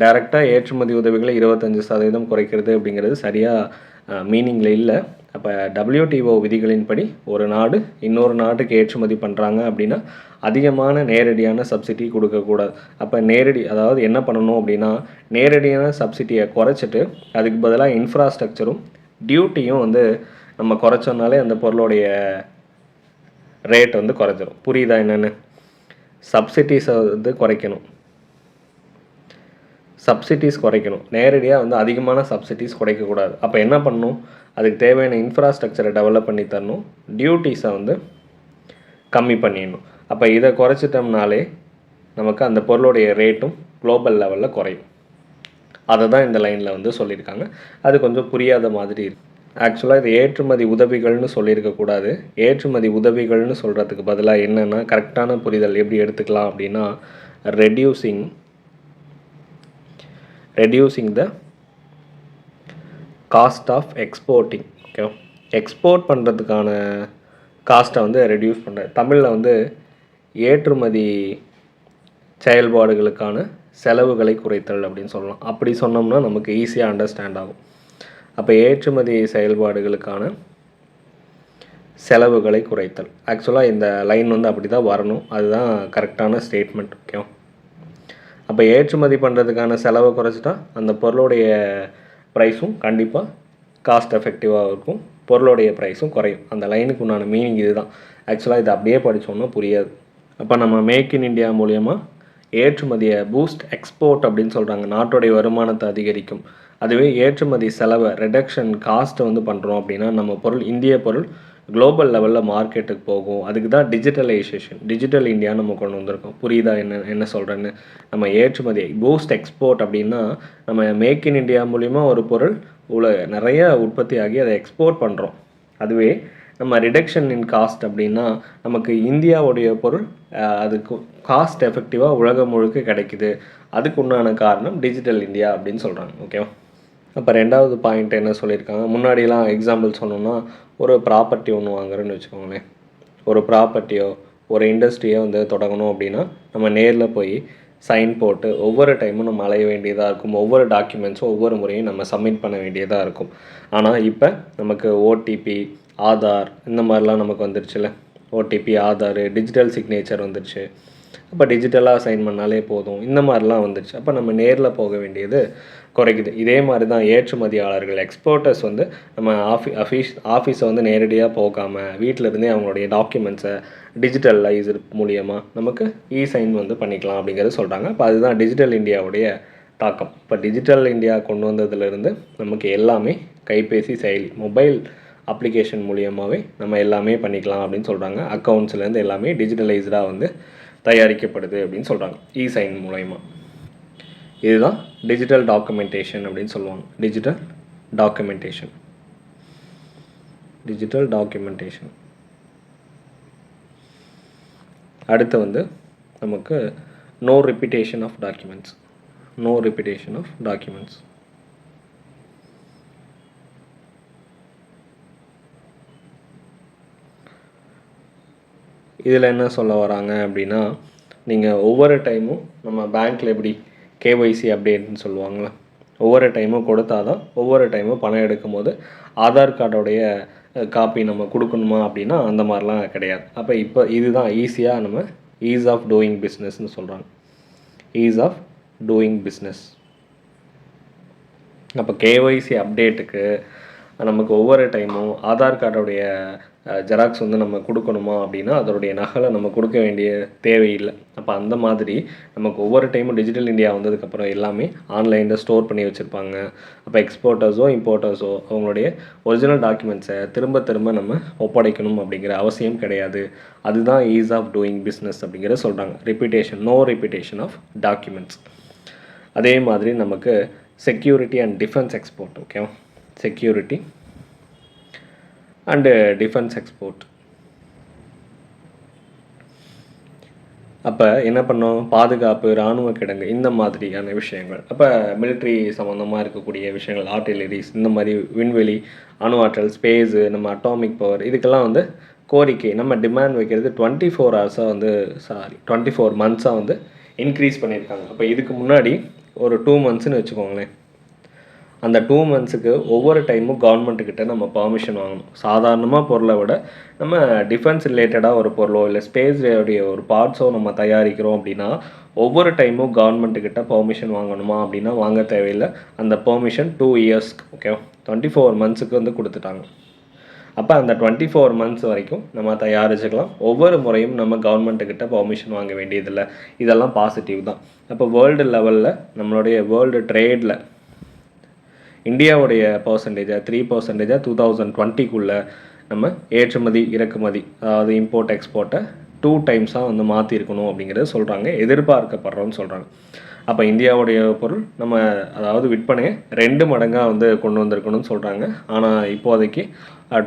டைரெக்டாக ஏற்றுமதி உதவிகளை 25% குறைக்கிறது அப்படிங்கிறது சரியாக மீனிங்கில் இல்லை. அப்போ WTO விதிகளின்படி ஒரு நாடு இன்னொரு நாட்டுக்கு ஏற்றுமதி பண்ணுறாங்க அப்படின்னா அதிகமான நேரடியான சப்சிடி கொடுக்கக்கூடாது. அப்போ அதாவது என்ன பண்ணணும் அப்படின்னா, நேரடியான சப்சிடியை குறைச்சிட்டு அதுக்கு பதிலாக இன்ஃப்ராஸ்ட்ரக்சரும் டியூட்டியும் வந்து நம்ம குறைச்சோம்னாலே அந்த பொருளுடைய ரேட் வந்து குறைஞ்சிரும். புரியுதா என்னென்னு? சப்சிடிஸை வந்து குறைக்கணும். நேரடியாக வந்து அதிகமான சப்சிடிஸ் குறைக்கக்கூடாது. அப்போ என்ன பண்ணணும், அதுக்கு தேவையான இன்ஃப்ராஸ்ட்ரக்சரை டெவலப் பண்ணி தரணும், டியூட்டிஸை வந்து கம்மி பண்ணிடணும். அப்போ இதை குறைச்சிட்டோம்னாலே நமக்கு அந்த பொருளுடைய ரேட்டும் குளோபல் லெவலில் குறையும். அதை தான் இந்த லைனில் வந்து சொல்லியிருக்காங்க. அது கொஞ்சம் புரியாத மாதிரி இருக்குது. ஆக்சுவலாக இது ஏற்றுமதி உதவிகள்னு சொல்லியிருக்கக்கூடாது. ஏற்றுமதி உதவிகள்னு சொல்கிறதுக்கு பதிலாக என்னென்னா, கரெக்டான புரிதல் எப்படி எடுத்துக்கலாம் அப்படின்னா, reducing the cost of exporting. Okay, export பண்ணுறதுக்கான காஸ்ட்டை வந்து ரெடியூஸ் பண்ணுறது. தமிழில் வந்து ஏற்றுமதி செயல்பாடுகளுக்கான செலவுகளை குறைத்தல் அப்படின்னு சொல்லலாம். அப்படி சொன்னோம்னா நமக்கு ஈஸியாக அண்டர்ஸ்டாண்ட் ஆகும். அப்போ ஏற்றுமதி செயல்பாடுகளுக்கான செலவுகளை குறைத்தல். ஆக்சுவலாக இந்த லைன் வந்து அப்படி தான் வரணும். அதுதான் கரெக்டான ஸ்டேட்மெண்ட். ஓகே, அப்போ ஏற்றுமதி பண்ணுறதுக்கான செலவை குறைச்சிட்டா அந்த பொருளுடைய ப்ரைஸும் கண்டிப்பாக காஸ்ட் எஃபெக்டிவாக இருக்கும், பொருளுடைய ப்ரைஸும் குறையும். அந்த லைனுக்கு உண்டான மீனிங் இது தான். ஆக்சுவலாக இதை அப்படியே படித்தோன்னா புரியாது. அப்போ நம்ம மேக் இன் இந்தியா மூலயமா ஏற்றுமதியை பூஸ்ட் எக்ஸ்போர்ட் அப்படின்னு சொல்கிறாங்க. நாட்டுடைய வருமானத்தை அதிகரிக்கும். அதுவே ஏற்றுமதி செலவை ரிடக்ஷன் காஸ்ட்டை வந்து பண்ணுறோம் அப்படின்னா நம்ம பொருள், இந்திய பொருள் குளோபல் லெவலில் மார்க்கெட்டுக்கு போகும். அதுக்கு தான் டிஜிட்டலைசேஷன், டிஜிட்டல் இந்தியா நம்ம கொண்டு வந்திருக்கோம். புரியுதா என்ன சொல்கிறேன்னு? நம்ம ஏற்றுமதி பூஸ்ட் எக்ஸ்போர்ட் அப்படின்னா நம்ம மேக் இன் இந்தியா மூலிமா ஒரு பொருள் நிறைய உற்பத்தி ஆகி அதை எக்ஸ்போர்ட் பண்ணுறோம். அதுவே நம்ம ரிடக்ஷன் இன் காஸ்ட் அப்படின்னா நமக்கு இந்தியாவுடைய பொருள் அதுக்கு காஸ்ட் எஃபெக்டிவாக உலகம் முழுக்க கிடைக்குது. அதுக்கு உண்டான காரணம் டிஜிட்டல் இந்தியா அப்படின்னு சொல்கிறாங்க. ஓகேவா? அப்போ 2வது பாயிண்ட் என்ன சொல்லியிருக்காங்க, முன்னாடிலாம் எக்ஸாம்பிள் சொன்னோன்னா ஒரு ப்ராப்பர்ட்டி ஒன்று வாங்குறோன்னு வச்சுக்கோங்களேன். ஒரு ப்ராப்பர்ட்டியோ ஒரு இண்டஸ்ட்ரியோ வந்து தொடங்கணும் அப்படின்னா நம்ம நேரில் போய் சைன் போட்டு ஒவ்வொரு டைமும் நம்ம அலைய வேண்டியதாக இருக்கும். ஒவ்வொரு டாக்குமெண்ட்ஸும் ஒவ்வொரு முறையும் நம்ம சப்மிட் பண்ண வேண்டியதாக இருக்கும். ஆனால் இப்போ நமக்கு ஓடிபி, ஆதார் இந்த மாதிரிலாம் நமக்கு வந்துருச்சுல்ல. ஓடிபி, ஆதார், டிஜிட்டல் சிக்னேச்சர் வந்துருச்சு. அப்போ டிஜிட்டலாக சைன் பண்ணாலே போதும். இந்த மாதிரிலாம் வந்துருச்சு. அப்போ நம்ம நேரில் போக வேண்டியது குறைக்குது. இதே மாதிரி தான் ஏற்றுமதியாளர்கள், எக்ஸ்போர்ட்டர்ஸ் வந்து நம்ம ஆஃபீஸை வந்து நேரடியாக போகாமல் வீட்டில் இருந்தே அவங்களுடைய டாக்குமெண்ட்ஸை டிஜிட்டலைஸ் மூலியமாக நமக்கு சைன் வந்து பண்ணிக்கலாம் அப்படிங்கிறத சொல்கிறாங்க. அப்போ அதுதான் டிஜிட்டல் இந்தியாவுடைய தாக்கம். இப்போ டிஜிட்டல் இந்தியா கொண்டு வந்ததுலேருந்து நமக்கு எல்லாமே கைபேசி செயலி, மொபைல் அப்ளிகேஷன் மூலியமாகவே நம்ம எல்லாமே பண்ணிக்கலாம் அப்படின்னு சொல்கிறாங்க. அக்கௌண்ட்ஸ்லேருந்து எல்லாமே டிஜிட்டலைஸ்டாக வந்து தயாரிக்கப்படுது அப்படின்னு சொல்கிறாங்க சைன் மூலயமா. இதுதான் டிஜிட்டல் டாக்குமெண்டேஷன் அப்படின்னு சொல்லுவாங்க. Digital documentation. அடுத்து வந்து நமக்கு நோ ரிப்பீட்டேஷன் ஆஃப் டாக்குமெண்ட்ஸ். இதில் என்ன சொல்ல வராங்க அப்படின்னா, நீங்கள் ஒவ்வொரு டைமும் நம்ம பேங்க்கில் எப்படி கேஒய்சி அப்டேட்னு சொல்லுவாங்களே, ஒவ்வொரு டைமும் கொடுத்தா தான் ஒவ்வொரு டைமும் பணம் எடுக்கும் போது ஆதார் கார்டோடைய காப்பி நம்ம கொடுக்கணுமா அப்படின்னா அந்த மாதிரிலாம் கிடையாது. அப்போ இப்போ இதுதான் ஈஸியாக நம்ம ஈஸ் ஆஃப் டூயிங் பிஸ்னஸ்ன்னு சொல்கிறாங்க. அப்போ கேஒய்சி அப்டேட்டுக்கு நமக்கு ஒவ்வொரு டைமும் ஆதார் கார்டோடைய ஜெராக்ஸ் வந்து நம்ம கொடுக்கணுமா அப்படின்னா அதோடைய நகலை நம்ம கொடுக்க வேண்டிய தேவையில்லை. அப்போ அந்த மாதிரி நமக்கு ஒவ்வொரு டைமும் டிஜிட்டல் இந்தியா வந்ததுக்கப்புறம் எல்லாமே ஆன்லைனில் ஸ்டோர் பண்ணி வச்சுருப்பாங்க. அப்போ எக்ஸ்போர்ட்டர்ஸோ இம்போர்ட்டர்ஸோ அவங்களுடைய ஒரிஜினல் டாக்குமெண்ட்ஸை திரும்ப திரும்ப நம்ம ஒப்படைக்கணும் அப்படிங்கிற அவசியம் கிடையாது. அதுதான் ஈஸ் ஆஃப் டூயிங் பிஸ்னஸ் அப்படிங்கிறத சொல்கிறாங்க. No repetition of documents. அதே மாதிரி நமக்கு செக்யூரிட்டி அண்ட் டிஃபென்ஸ் எக்ஸ்போர்ட். ஓகேவா? Security and defence export. அப்போ என்ன பண்ணோம், பாதுகாப்பு, இராணுவ கிடங்கு இந்த மாதிரியான விஷயங்கள். அப்போ மிலிட்ரி சம்மந்தமாக இருக்கக்கூடிய விஷயங்கள், ஆர்டிலரிஸ், இந்த மாதிரி விண்வெளி, அணு ஆற்றல், ஸ்பேஸு, நம்ம அட்டாமிக் பவர், இதுக்கெல்லாம் வந்து கோரிக்கை நம்ம டிமாண்ட் வைக்கிறது 24 மந்த்ஸாக வந்து இன்க்ரீஸ் பண்ணியிருக்காங்க. அப்போ இதுக்கு முன்னாடி ஒரு 2 மந்த்ஸ்னு வச்சுக்கோங்களேன். அந்த 2 மந்த்ஸுக்கு ஒவ்வொரு டைமும் கவர்மெண்ட்டுக்கிட்ட நம்ம பர்மிஷன் வாங்கணும். சாதாரணமாக பொருளை விட நம்ம டிஃபென்ஸ் ரிலேட்டடாக ஒரு பொருளோ இல்லை ஸ்பேஸுடைய ஒரு பார்ட்ஸோ நம்ம தயாரிக்கிறோம் அப்படின்னா ஒவ்வொரு டைமும் கவர்மெண்ட்டுக்கிட்ட பர்மிஷன் வாங்கணுமா அப்படின்னா வாங்க தேவையில்லை. அந்த பர்மிஷன் 2 இயர்ஸ்க்கு, ஓகேவா, 24 மந்த்ஸுக்கு வந்து கொடுத்துட்டாங்க. அப்போ அந்த 24 மந்த்ஸ் வரைக்கும் நம்ம தயாரிச்சுக்கலாம். ஒவ்வொரு முறையும் நம்ம கவர்மெண்ட்டுக்கிட்ட பர்மிஷன் வாங்க வேண்டியதில்லை. இதெல்லாம் பாசிட்டிவ் தான். அப்போ வேர்ல்டு லெவலில் நம்மளுடைய வேர்ல்டு ட்ரேடில் இந்தியாவுடைய பர்சன்டேஜாக 3% 2020க்குள்ளே நம்ம ஏற்றுமதி இறக்குமதி, அதாவது இம்போர்ட் எக்ஸ்போர்ட்டை 2 டைம்ஸாக வந்து மாற்றிருக்கணும் அப்படிங்கிறத சொல்கிறாங்க, எதிர்பார்க்கப்படுறோன்னு சொல்கிறாங்க. அப்போ இந்தியாவுடைய பொருள் நம்ம அதாவது விற்பனையை 2 மடங்காக வந்து கொண்டு வந்திருக்கணும்னு சொல்கிறாங்க. ஆனால் இப்போதைக்கு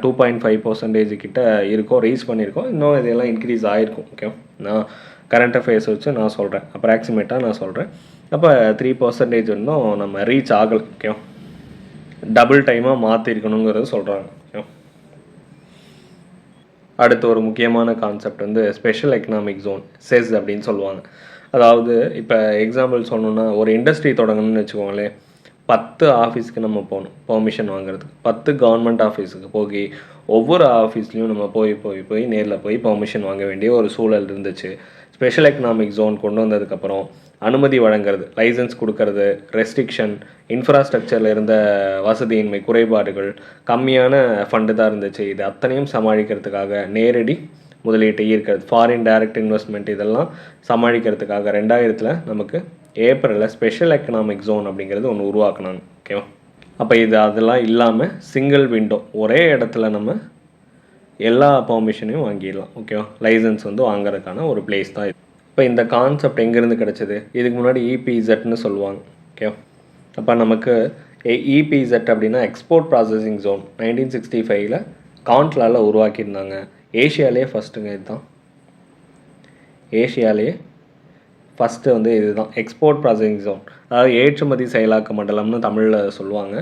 2.5% கிட்ட இருக்கோம், ரீச் பண்ணியிருக்கோம். இன்னும் இதெல்லாம் இன்க்ரீஸ் ஆகிருக்கும். ஓகே, நான் கரண்ட் அஃபேர்ஸ் வச்சு நான் சொல்கிறேன், அப்ராக்சிமேட்டாக நான் சொல்கிறேன். அப்போ 3% இன்னும் நம்ம ரீச் ஆகலை. ஓகே, டபுள் டைமாக மாற்றிருக்கணுங்கிறது சொல்கிறாங்க. அடுத்து ஒரு முக்கியமான கான்செப்ட் வந்து ஸ்பெஷல் எக்கனாமிக் ஜோன், செஸ் அப்படின்னு சொல்லுவாங்க. அதாவது இப்போ எக்ஸாம்பிள் சொல்லணுன்னா ஒரு இண்டஸ்ட்ரி தொடங்கணும்னு வச்சுக்கோங்களேன், 10 ஆஃபீஸ்க்கு நம்ம போகணும் பெர்மிஷன் வாங்குறதுக்கு. 10 கவர்மெண்ட் ஆஃபீஸுக்கு போய் ஒவ்வொரு ஆஃபீஸ்லேயும் நம்ம போய் நேரில் போய் பெர்மிஷன் வாங்க வேண்டிய ஒரு சூழல் இருந்துச்சு. ஸ்பெஷல் எக்கனாமிக் ஜோன் கொண்டு வந்ததுக்கப்புறம் அனுமதி வழங்குறது, லைசன்ஸ் கொடுக்கறது, ரெஸ்ட்ரிக்ஷன், இன்ஃப்ராஸ்ட்ரக்சரில் இருந்த வசதியின்மை, குறைபாடுகள், கம்மியான ஃபண்டு தான் இருந்துச்சு. இது அத்தனையும் சமாளிக்கிறதுக்காக நேரடி முதலீட்டை ஈர்க்கிறது, ஃபாரின் டைரக்ட் இன்வெஸ்ட்மெண்ட், இதெல்லாம் சமாளிக்கிறதுக்காக 2000 நமக்கு ஏப்ரலில் ஸ்பெஷல் எக்கனாமிக் ஜோன் அப்படிங்கிறது ஒன்று உருவாக்குனாங்க. ஓகேவா? அப்போ அதெல்லாம் இல்லாமல் சிங்கிள் விண்டோ, ஒரே இடத்துல நம்ம எல்லா பெர்மிஷனையும் வாங்கிடலாம். ஓகேவா? லைசன்ஸ் வந்து வாங்குறதுக்கான ஒரு பிளேஸ் தான் இது. இப்போ இந்த கான்செப்ட் எங்கேருந்து கிடச்சிது? இதுக்கு முன்னாடி இபிஇசட்னு சொல்லுவாங்க. ஓகேவா? அப்போ நமக்கு இபிஇசட் அப்படின்னா எக்ஸ்போர்ட் ப்ராசஸிங் ஜோன் 1965 கான்ட்லாவில் உருவாக்கியிருந்தாங்க. ஏஷியாலேயே ஃபஸ்ட்டுங்க. இதுதான் ஏஷியாலேயே ஃபஸ்ட்டு வந்து இதுதான் எக்ஸ்போர்ட் ப்ராசஸிங் ஜோன். அதாவது ஏற்றுமதி செயலாக்க மண்டலம்னு தமிழில் சொல்லுவாங்க.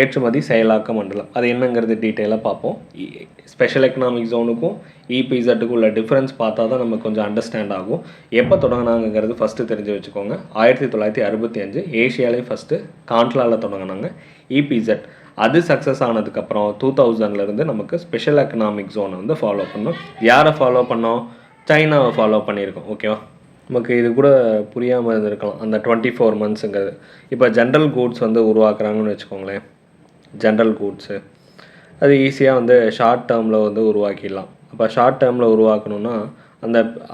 ஏற்றுமதி செயலாக்க மண்டலம் அது என்னங்கிறது டீட்டெயிலாக பார்ப்போம். ஸ்பெஷல் எக்கனாமிக் ஜோனுக்கும் இபிஇசட்டுக்கும் உள்ள டிஃப்ரென்ஸ் பார்த்தா தான் நமக்கு கொஞ்சம் அண்டர்ஸ்டாண்ட் ஆகும். எப்போ தொடங்கினாங்கிறது ஃபஸ்ட்டு தெரிஞ்சு வச்சுக்கோங்க. 1965 ஏஷியாலே ஃபஸ்ட்டு காண்ட்லாவில் தொடங்கினாங்க இபிஇசட். அது சக்ஸஸ் ஆனதுக்கப்புறம் 2000லேருந்து நமக்கு ஸ்பெஷல் எக்கனாமிக் ஜோனை வந்து ஃபாலோ பண்ணோம். யாரை ஃபாலோ பண்ணோம்? சைனாவை ஃபாலோ பண்ணியிருக்கோம். ஓகேவா? நமக்கு இது கூட புரியாமல் இருந்திருக்கலாம் அந்த 24 மந்த்ஸுங்கிறது. இப்போ ஜென்ரல் கூட்ஸ் வந்து உருவாக்குறாங்கன்னு வச்சுக்கோங்களேன். ஜென்ரல் கூட்ஸு அது ஈஸியாக வந்து ஷார்ட் டேர்மில் வந்து உருவாக்கிடலாம். அப்போ ஷார்ட் டேர்மில் உருவாக்கணுன்னா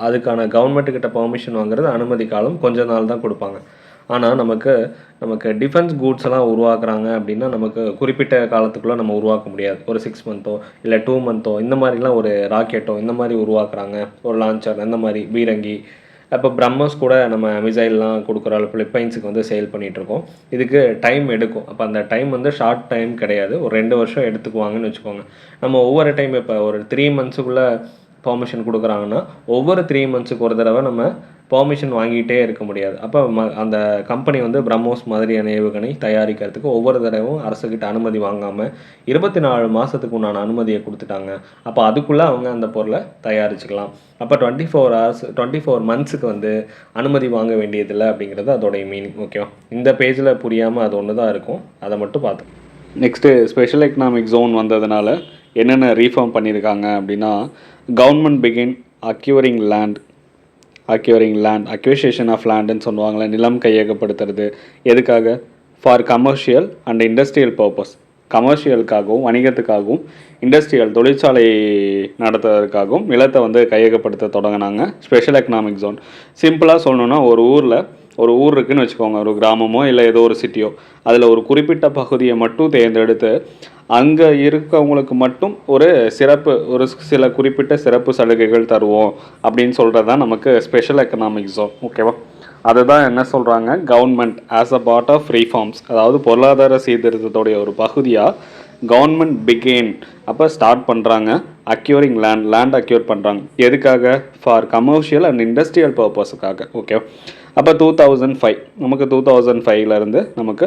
அதுக்கான கவர்மெண்ட்டுக்கிட்ட பெர்மிஷன் வாங்குறது அனுமதி காலம் கொஞ்ச நாள் தான் கொடுப்பாங்க. ஆனால் நமக்கு டிஃபென்ஸ் கூட்ஸ் எல்லாம் உருவாக்குறாங்க அப்படின்னா நமக்கு குறிப்பிட்ட காலத்துக்குள்ளே நம்ம உருவாக்க முடியாது. ஒரு 6 மந்த்தோ இல்லை 2 மந்த்தோ இந்த மாதிரிலாம் ஒரு ராக்கெட்டோ இந்த மாதிரி உருவாக்குறாங்க. ஒரு லான்ச்சர் இந்த மாதிரி பீரங்கி. அப்போ பிரம்மோஸ் கூட நம்ம மிசைல்லாம் கொடுக்குற பிலிப்பைன்ஸுக்கு வந்து சேல் பண்ணிகிட்ருக்கோம். இதுக்கு டைம் எடுக்கும். அப்போ அந்த டைம் வந்து ஷார்ட் டைம் கிடையாது. ஒரு 2 வருஷம் எடுத்துக்குவாங்கன்னு வச்சுக்கோங்க. நம்ம ஒவ்வொரு டைம் இப்போ ஒரு 3 மந்த்ஸுக்குள்ளே பெர்மிஷன் கொடுக்குறாங்கன்னா ஒவ்வொரு 3 மந்த்ஸுக்கு ஒரு தடவை நம்ம பெர்மிஷன் வாங்கிட்டே இருக்க முடியாது. அப்போ அந்த கம்பெனி வந்து பிரம்மோஸ் மாதிரியான ஏவுகணை தயாரிக்கிறதுக்கு ஒவ்வொரு தடவையும் அரசுக்கிட்ட அனுமதி வாங்காமல் 24 மாதத்துக்கு உண்டான அனுமதியை கொடுத்துட்டாங்க. அப்போ அதுக்குள்ளே அவங்க அந்த பொருளை தயாரிச்சுக்கலாம். அப்போ 24 மந்த்ஸுக்கு வந்து அனுமதி வாங்க வேண்டியதில்லை அப்படிங்கிறது அதோடைய மீனிங். ஓகேவா? இந்த பேஜில் புரியாமல் அது ஒன்று தான் இருக்கும். அதை மட்டும் பார்த்தோம். நெக்ஸ்ட்டு ஸ்பெஷல் எக்கனாமிக் ஜோன் வந்ததுனால என்னென்ன ரீஃபார்ம் பண்ணியிருக்காங்க அப்படின்னா, government begin acquiring land acquisition of லேண்டுன்னு சொல்லுவாங்களே, நிலம் கையகப்படுத்துறது. எதுக்காக? For commercial and industrial purpose. கமர்ஷியலுக்காகவும் வணிகத்துக்காகவும் இண்டஸ்ட்ரியல் தொழிற்சாலை நடத்துவதற்காகவும் நிலத்தை வந்து கையகப்படுத்த தொடங்கினாங்க ஸ்பெஷல் எக்கனாமிக் ஜோன். சிம்பிளாக சொல்லணுன்னா ஒரு ஊர் இருக்குதுன்னு வச்சுக்கோங்க. ஒரு கிராமமோ இல்லை ஏதோ ஒரு சிட்டியோ, அதில் ஒரு குறிப்பிட்ட பகுதியை மட்டும் தேர்ந்தெடுத்து அங்கே இருக்கவங்களுக்கு மட்டும் ஒரு சில குறிப்பிட்ட சிறப்பு சலுகைகள் தருவோம் அப்படின்னு சொல்கிறது தான் நமக்கு ஸ்பெஷல் எக்கனாமிக் ஜோன். ஓகேவா? அதுதான் என்ன சொல்கிறாங்க, government as a part of reforms, அதாவது பொருளாதார சீர்திருத்தத்துடைய ஒரு பகுதியாக கவர்மெண்ட் பிகேன் அப்போ ஸ்டார்ட் பண்ணுறாங்க அக்யூரிங் லேண்ட் அக்யூர் பண்ணுறாங்க. எதுக்காக? ஃபார் கமர்ஷியல் அண்ட் இண்டஸ்ட்ரியல் பர்பஸுக்காக. ஓகே. அப்போ 2005 நமக்கு 2005லேருந்து நமக்கு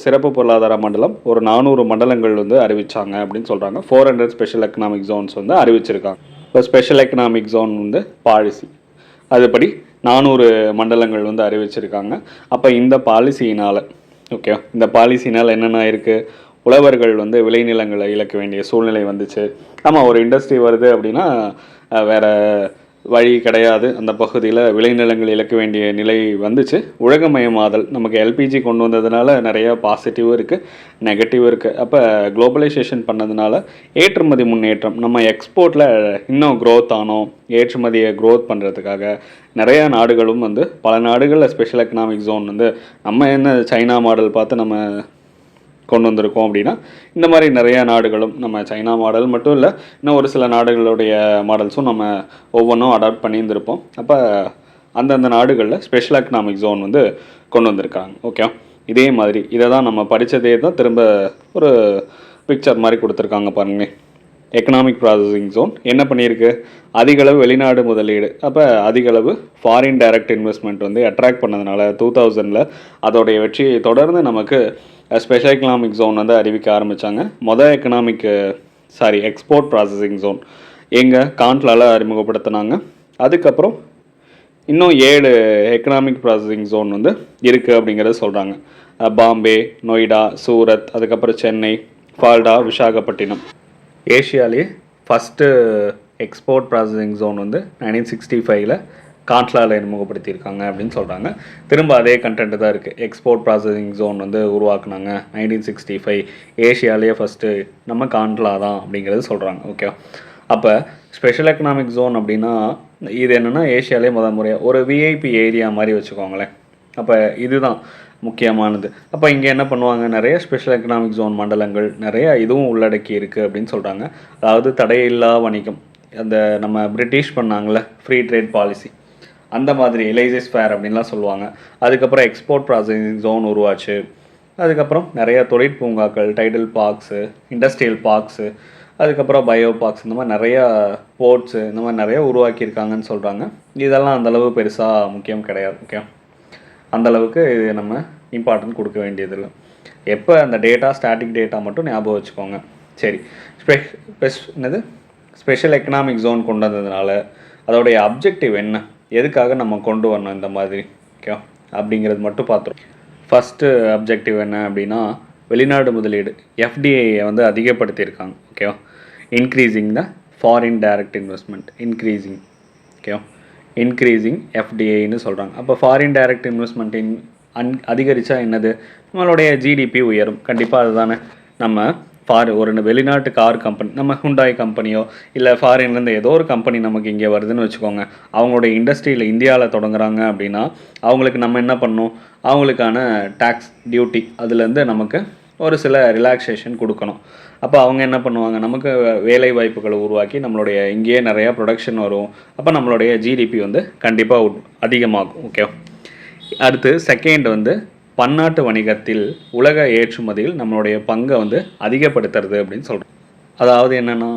சிறப்பு பொருளாதார மண்டலம் ஒரு 400 மண்டலங்கள் வந்து அறிவித்தாங்க அப்படின்னு சொல்கிறாங்க. 400 ஸ்பெஷல் எக்கனாமிக் ஜோன்ஸ் வந்து அறிவிச்சிருக்காங்க. இப்போ ஸ்பெஷல் எக்கனாமிக் ஜோன் வந்து பாலிசி அதுபடி 400 மண்டலங்கள் வந்து அறிவிச்சிருக்காங்க. அப்போ இந்த பாலிசியினால் என்னென்ன இருக்குது, உழவர்கள் வந்து விளைநிலங்களை இழக்க வேண்டிய சூழ்நிலை வந்துச்சு. ஆமாம், ஒரு இண்டஸ்ட்ரி வருது அப்படின்னா வேறு வழி கிடையாது, அந்த பகுதியில் விளைநிலங்கள் இழக்க வேண்டிய நிலை வந்துச்சு. உலகமயமாதல் நமக்கு எல்பிஜி கொண்டு வந்ததுனால நிறையா பாசிட்டிவும் இருக்குது, நெகட்டிவும் இருக்குது. அப்போ குளோபலைசேஷன் பண்ணதுனால ஏற்றுமதி முன்னேற்றம், நம்ம எக்ஸ்போர்ட்டில் இன்னும் க்ரோத் ஆனோம். ஏற்றுமதியை க்ரோத் பண்ணுறதுக்காக நிறையா நாடுகளும் வந்து பல நாடுகளில் ஸ்பெஷல் எக்கனாமிக் ஜோன் வந்து நம்ம என்ன சைனா மாடல் பார்த்து நம்ம கொண்டு வந்திருக்கோம் அப்படின்னா, இந்த மாதிரி நிறையா நாடுகளும் நம்ம சைனா மாடல் மட்டும் இல்லை, இன்னும் ஒரு சில நாடுகளுடைய மாடல்ஸும் நம்ம ஒவ்வொன்றும் அடாப்ட் பண்ணியிருந்திருப்போம். அப்போ அந்தந்த நாடுகளில் ஸ்பெஷல் எக்கனாமிக் ஜோன் வந்து கொண்டு வந்திருக்காங்க. ஓகே, இதே மாதிரி இதை தான் நம்ம படித்ததே தான் திரும்ப ஒரு பிக்சர் மாதிரி கொடுத்துருக்காங்க பாருங்க. எக்கனாமிக் ப்ராசஸிங் ஜோன் என்ன பண்ணியிருக்கு, அதிகளவு வெளிநாடு முதலீடு, அப்போ அதிகளவு ஃபாரின் டைரக்ட் இன்வெஸ்ட்மெண்ட் வந்து அட்ராக்ட் பண்ணதுனால 2000 அதோடைய வெற்றியை தொடர்ந்து நமக்கு ஸ்பெஷல் எக்கனாமிக் ஜோன் வந்து அறிவிக்க ஆரம்பித்தாங்க. எக்ஸ்போர்ட் ப்ராசஸிங் ஜோன் எங்கள் காண்ட்லால் அறிமுகப்படுத்தினாங்க. அதுக்கப்புறம் இன்னும் 7 எக்கனாமிக் ப்ராசஸிங் ஜோன் வந்து இருக்குது அப்படிங்கிறத சொல்கிறாங்க. பாம்பே, நொய்டா, சூரத், அதுக்கப்புறம் சென்னை, ஃபால்டா, விசாகப்பட்டினம். ஏஷியாலேயே ஃபஸ்ட்டு எக்ஸ்போர்ட் ப்ராசஸிங் ஜோன் வந்து 1965 காண்ட்லாவில் அறிமுகப்படுத்தியிருக்காங்க அப்படின்னு சொல்கிறாங்க. திரும்ப அதே கண்டென்ட் தான் இருக்குது. எக்ஸ்போர்ட் ப்ராசஸிங் ஜோன் வந்து உருவாக்குனாங்க 1965, ஏஷியாலேயே ஃபஸ்ட்டு நம்ம காண்ட்லா தான் அப்படிங்கிறது சொல்கிறாங்க. ஓகே, அப்போ ஸ்பெஷல் எக்கனாமிக் ஜோன் அப்படின்னா இது என்னென்னா ஏஷியாலே முறையாக ஒரு விஐபி ஏரியா மாதிரி வச்சுக்கோங்களேன். அப்போ இதுதான் முக்கியமானது. அப்போ இங்கே என்ன பண்ணுவாங்க, நிறைய ஸ்பெஷல் எக்கனாமிக் ஜோன் மண்டலங்கள் நிறையா இதுவும் உள்ளடக்கி இருக்குது அப்படின்னு சொல்கிறாங்க. அதாவது தடையில்லா வணிகம், அந்த நம்ம பிரிட்டிஷ் பண்ணாங்களே ஃப்ரீ ட்ரேட் பாலிசி, அந்த மாதிரி லைசன்ஸ் ஃபேர் அப்படின்லாம் சொல்லுவாங்க. அதுக்கப்புறம் எக்ஸ்போர்ட் ப்ராசஸிங் ஜோன் உருவாச்சு. அதுக்கப்புறம் நிறைய தொழிற்பூங்காக்கள், டைடல் பார்க்ஸு, இண்டஸ்ட்ரியல் பார்க்ஸு, அதுக்கப்புறம் பயோ பார்க்ஸ் இந்த மாதிரி நிறையா போர்ட்ஸு இந்த மாதிரி நிறைய உருவாக்கியிருக்காங்கன்னு சொல்கிறாங்க. இதெல்லாம் அந்தளவு பெருசாக முக்கியம் கிடையாது. ஓகே, அந்தளவுக்கு இது நம்ம இம்பார்ட்டன்ட் கொடுக்க வேண்டியதில்லை. எப்போ அந்த டேட்டா ஸ்டாட்டிக் டேட்டா மட்டும் ஞாபகம் வச்சுக்கோங்க. சரி, என்னது ஸ்பெஷல் எக்கனாமிக் ஜோன் கொண்டு வந்ததுனால அதோடைய அப்ஜெக்டிவ் என்ன, எதுக்காக நம்ம கொண்டு வரணும் இந்த மாதிரி, ஓகே அப்படிங்கிறது மட்டும் பார்த்துரும். ஃபஸ்ட்டு அப்ஜெக்டிவ் என்ன அப்படின்னா, வெளிநாடு முதலீடு எஃப்டிஐயை வந்து அதிகப்படுத்தியிருக்காங்க. ஓகேவா, increasing the foreign direct investment, ஓகேவா, இன்க்ரீஸிங் எஃப்டிஐன்னு சொல்கிறாங்க. அப்போ ஃபாரின் டைரக்ட் இன்வெஸ்ட்மெண்ட் அதிகரித்தா என்னது, நம்மளுடைய ஜிடிபி உயரும். கண்டிப்பாக அதுதானே. நம்ம ஒரு வெளிநாட்டு கார் கம்பெனி, நம்ம ஹுண்டாய் கம்பெனியோ இல்லை ஃபாரின்லேருந்து ஏதோ ஒரு கம்பெனி நமக்கு இங்கே வருதுன்னு வச்சுக்கோங்க, அவங்களுடைய இண்டஸ்ட்ரியில் இந்தியாவில் தொடங்குறாங்க அப்படின்னா அவங்களுக்கு நம்ம என்ன பண்ணணும், அவங்களுக்கான டேக்ஸ் டியூட்டி அதுலேருந்து நமக்கு ஒரு சில ரிலாக்ஸேஷன் கொடுக்கணும். அப்போ அவங்க என்ன பண்ணுவாங்க, நமக்கு வேலை வாய்ப்புகளை உருவாக்கி நம்மளுடைய இங்கேயே நிறையா ப்ரொடக்ஷன் வரும். அப்போ நம்மளுடைய ஜிடிபி வந்து கண்டிப்பாக அதிகமாகும். ஓகே, அடுத்து செகண்ட் வந்து பன்னாட்டு வணிகத்தில் உலக ஏற்றுமதியில் நம்மளுடைய பங்கை வந்து அதிகப்படுத்துறது அப்படின்னு சொல்கிறோம். அதாவது என்னென்னா,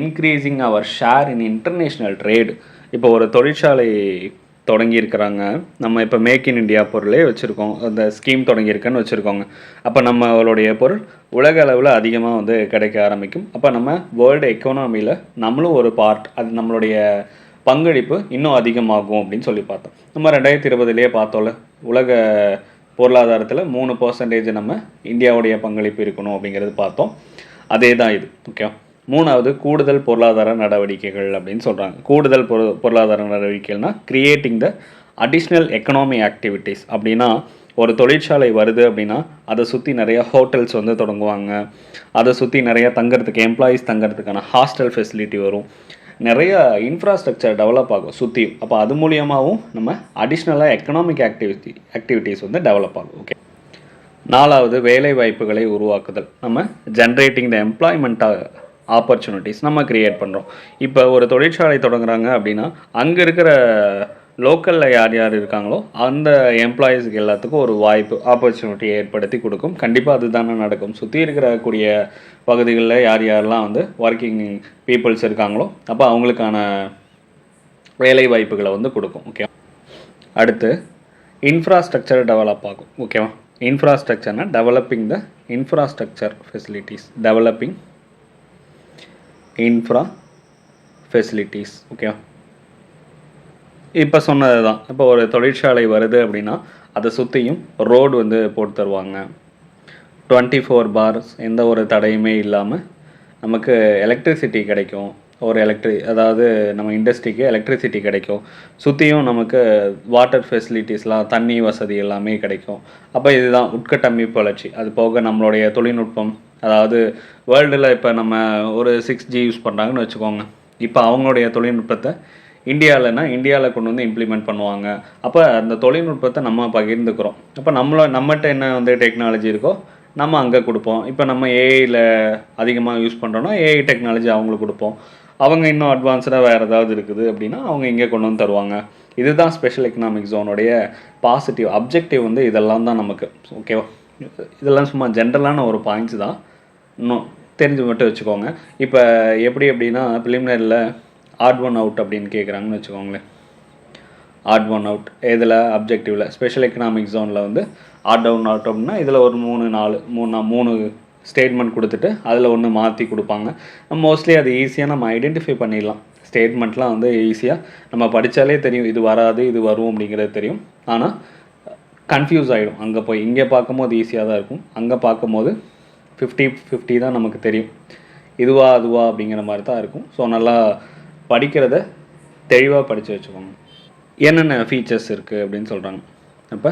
increasing our share in international trade. இப்போ ஒரு தொழிற்சாலை தொடங்கியிருக்கிறாங்க, நம்ம இப்போ மேக் இன் இண்டியா பொருளே வச்சுருக்கோம், அந்த ஸ்கீம் தொடங்கியிருக்குன்னு வச்சுருக்கோங்க. அப்போ நம்மளுடைய பொருள் உலக அளவில் அதிகமாக வந்து கிடைக்க ஆரம்பிக்கும். அப்போ நம்ம வேர்ல்டு எக்கானமியில் நம்மளும் ஒரு பார்ட், அது நம்மளுடைய பங்களிப்பு இன்னும் அதிகமாகும் அப்படின்னு சொல்லி பார்த்தோம். நம்ம 2020 பார்த்தோம்ல, உலக பொருளாதாரத்தில் 3% நம்ம இந்தியாவுடைய பங்களிப்பு இருக்கணும் அப்படிங்கிறது பார்த்தோம். அதே தான் இது. ஓகே, மூணாவது கூடுதல் பொருளாதார நடவடிக்கைகள் அப்படின்னு சொல்கிறாங்க. கூடுதல் பொருளாதார நடவடிக்கைகள்னால் creating the additional economy activities. அப்படின்னா ஒரு தொழிற்சாலை வருது அப்படின்னா அதை சுற்றி நிறையா ஹோட்டல்ஸ் வந்து தொடங்குவாங்க, அதை சுற்றி நிறையா தங்கிறதுக்கு எம்ப்ளாயீஸ் தங்கிறதுக்கான ஹாஸ்டல் ஃபெசிலிட்டி வரும், நிறைய இன்ஃப்ராஸ்ட்ரக்சர் டெவலப் ஆகும் சுற்றியும். அப்போ அது மூலியமாகவும் நம்ம அடிஷ்னலாக எக்கனாமிக் ஆக்டிவிட்டீஸ் வந்து டெவலப் ஆகும். ஓகே, நாலாவது வேலை வாய்ப்புகளை உருவாக்குதல். நம்ம ஜென்ரேட்டிங் த எம்ப்ளாய்மெண்ட் ஆப்பர்ச்சுனிட்டிஸ் நம்ம க்ரியேட் பண்ணுறோம். இப்போ ஒரு தொழிற்சாலை தொடங்குறாங்க அப்படின்னா அங்கே இருக்கிற லோக்கலில் யார் யார் இருக்காங்களோ அந்த எம்ப்ளாயீஸுக்கு எல்லாத்துக்கும் ஒரு வாய்ப்பு, ஆப்பர்ச்சுனிட்டி ஏற்படுத்தி கொடுக்கும். கண்டிப்பாக அதுதானே நடக்கும். சுற்றி இருக்கக்கூடிய பகுதிகளில் யார் யாரெல்லாம் வந்து ஒர்க்கிங் பீப்புள்ஸ் இருக்காங்களோ அப்போ அவங்களுக்கான வேலை வாய்ப்புகளை வந்து கொடுக்கும். ஓகே, அடுத்து இன்ஃப்ராஸ்ட்ரக்சர் டெவலப் ஆகும். ஓகேவா, இன்ஃப்ராஸ்ட்ரக்சர்னால் developing the infrastructure facilities, developing infra facilities. ஓகேவா, இப்போ சொன்னது தான். இப்போ ஒரு தொழிற்சாலை வருது அப்படின்னா அதை சுற்றியும் ரோடு வந்து போட்டு தருவாங்க. 24 bars எந்த ஒரு தடையுமே இல்லாமல் நமக்கு எலக்ட்ரிசிட்டி கிடைக்கும். ஒரு அதாவது நம்ம இண்டஸ்ட்ரிக்கு எலக்ட்ரிசிட்டி கிடைக்கும். சுற்றியும் நமக்கு வாட்டர் ஃபெசிலிட்டிஸ்லாம், தண்ணி வசதி எல்லாமே கிடைக்கும். அப்போ இதுதான் உட்கட்டமைப்பு வளர்ச்சி. அது போக நம்மளுடைய தொழில்நுட்பம், அதாவது வேர்ல்டில் இப்போ நம்ம ஒரு 6G யூஸ் பண்ணுறாங்கன்னு வச்சுக்கோங்க. இப்போ அவங்களுடைய தொழில்நுட்பத்தை இந்தியாவில் கொண்டு வந்து இம்ப்ளிமெண்ட் பண்ணுவாங்க. அப்போ அந்த தொழில்நுட்பத்தை நம்ம பகிர்ந்துக்கிறோம். அப்போ நம்மகிட்ட என்ன வந்து டெக்னாலஜி இருக்கோ நம்ம அங்கே கொடுப்போம். இப்போ நம்ம ஏஐயில் அதிகமாக யூஸ் பண்ணுறோன்னா ஏஐ டெக்னாலஜி அவங்களுக்கு கொடுப்போம். அவங்க இன்னும் அட்வான்ஸ்டாக வேறு ஏதாவது இருக்குது அப்படின்னா அவங்க இங்கே கொண்டு வந்து தருவாங்க. இதுதான் ஸ்பெஷல் எக்கனாமிக் ஜோனுடைய பாசிட்டிவ் அப்ஜெக்டிவ் வந்து இதெல்லாம் தான் நமக்கு. ஓகேவா, இதெல்லாம் சும்மா ஜென்ரலான ஒரு பாயிண்ட்ஸ் தான், இன்னும் தெரிஞ்சு மட்டும் வச்சுக்கோங்க. இப்போ எப்படி அப்படின்னா ப்ரிலிமினரியில் ஆட் ஒன் அவுட் அப்படின்னு கேட்குறாங்கன்னு வச்சுக்கோங்களேன். ஆட் ஒன் அவுட் இதில் அப்ஜெக்டிவில் ஸ்பெஷல் எக்கனாமிக் ஜோனில் வந்து ஆட் டவுன் அவுட் அப்படின்னா இதில் ஒரு 3 ஸ்டேட்மெண்ட் கொடுத்துட்டு அதில் ஒன்று மாற்றி கொடுப்பாங்க. மோஸ்ட்லி அது ஈஸியாக நம்ம ஐடென்டிஃபை பண்ணிடலாம். ஸ்டேட்மெண்ட்லாம் வந்து ஈஸியாக நம்ம படித்தாலே தெரியும், இது வராது இது வரும் அப்படிங்கிறது தெரியும். ஆனால் கன்ஃபியூஸ் ஆகிடும். அங்கே போய் இங்கே பார்க்கும்போது ஈஸியாக தான் இருக்கும், அங்கே பார்க்கும்போது 50-50 தான் நமக்கு தெரியும், இதுவா அதுவா அப்படிங்கிற மாதிரி தான் இருக்கும். ஸோ நல்லா படிக்கிறத தெளிவாக படித்து வச்சுக்கோங்க. என்னென்ன ஃபீச்சர்ஸ் இருக்குது அப்படின்னு சொல்கிறாங்க. அப்போ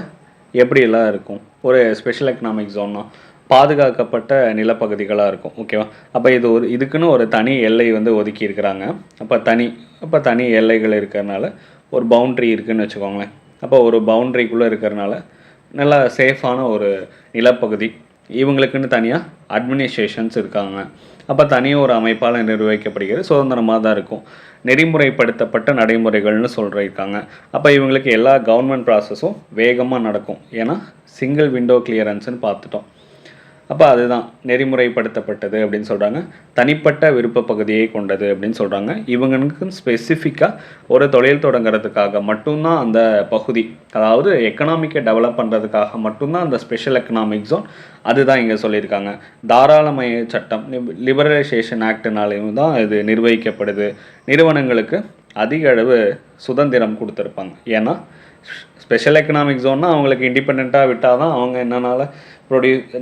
எப்படியெல்லாம் இருக்கும், ஒரு ஸ்பெஷல் எக்கனாமிக் ஜோன்னா பாதுகாக்கப்பட்ட நிலப்பகுதிகளாக இருக்கும். ஓகேவா, அப்போ இதுக்குன்னு ஒரு தனி எல்லை வந்து ஒதுக்கி இருக்கிறாங்க. அப்போ தனி எல்லைகள் இருக்கிறதுனால ஒரு பவுண்ட்ரி இருக்குதுன்னு வச்சுக்கோங்களேன். அப்போ ஒரு பவுண்ட்ரிக்குள்ளே இருக்கிறதுனால நல்லா சேஃபான ஒரு நிலப்பகுதி. இவங்களுக்குன்னு தனியாக அட்மினிஸ்ட்ரேஷன்ஸ் இருக்காங்க. அப்போ தனியாக ஒரு அமைப்பால் நிர்வகிக்கப்படுகிறது, சுதந்திரமாக தான் இருக்கும். நெறிமுறைப்படுத்தப்பட்ட நடைமுறைகள்னு சொல்லியிருக்காங்க. அப்போ இவங்களுக்கு எல்லா கவர்மெண்ட் ப்ராசஸும் வேகமாக நடக்கும். ஏன்னா சிங்கிள் விண்டோ கிளியரன்ஸ்னு பார்த்துட்டோம். அப்போ அதுதான் நெறிமுறைப்படுத்தப்பட்டது அப்படின்னு சொல்கிறாங்க. தனிப்பட்ட விருப்ப பகுதியை கொண்டது அப்படின்னு சொல்கிறாங்க. இவங்களுக்கு ஸ்பெசிஃபிக்காக ஒரு தொழில் தொடங்குறதுக்காக மட்டும்தான் அந்த பகுதி, அதாவது எக்கனாமிக்கை டெவலப் பண்ணுறதுக்காக மட்டும்தான் அந்த ஸ்பெஷல் எக்கனாமிக் ஜோன், அதுதான் இங்கே சொல்லியிருக்காங்க. தாராளமய சட்டம் லிபரலைசேஷன் ஆக்ட்னாலையும் தான் இது நிர்வகிக்கப்படுது. நிறுவனங்களுக்கு அதிக அளவு சுதந்திரம் கொடுத்துருப்பாங்க. ஏன்னா ஸ்பெஷல் எக்கனாமிக் ஜோன்னா அவங்களுக்கு இண்டிபெண்ட்டாக விட்டால் தான் அவங்க என்னென்னால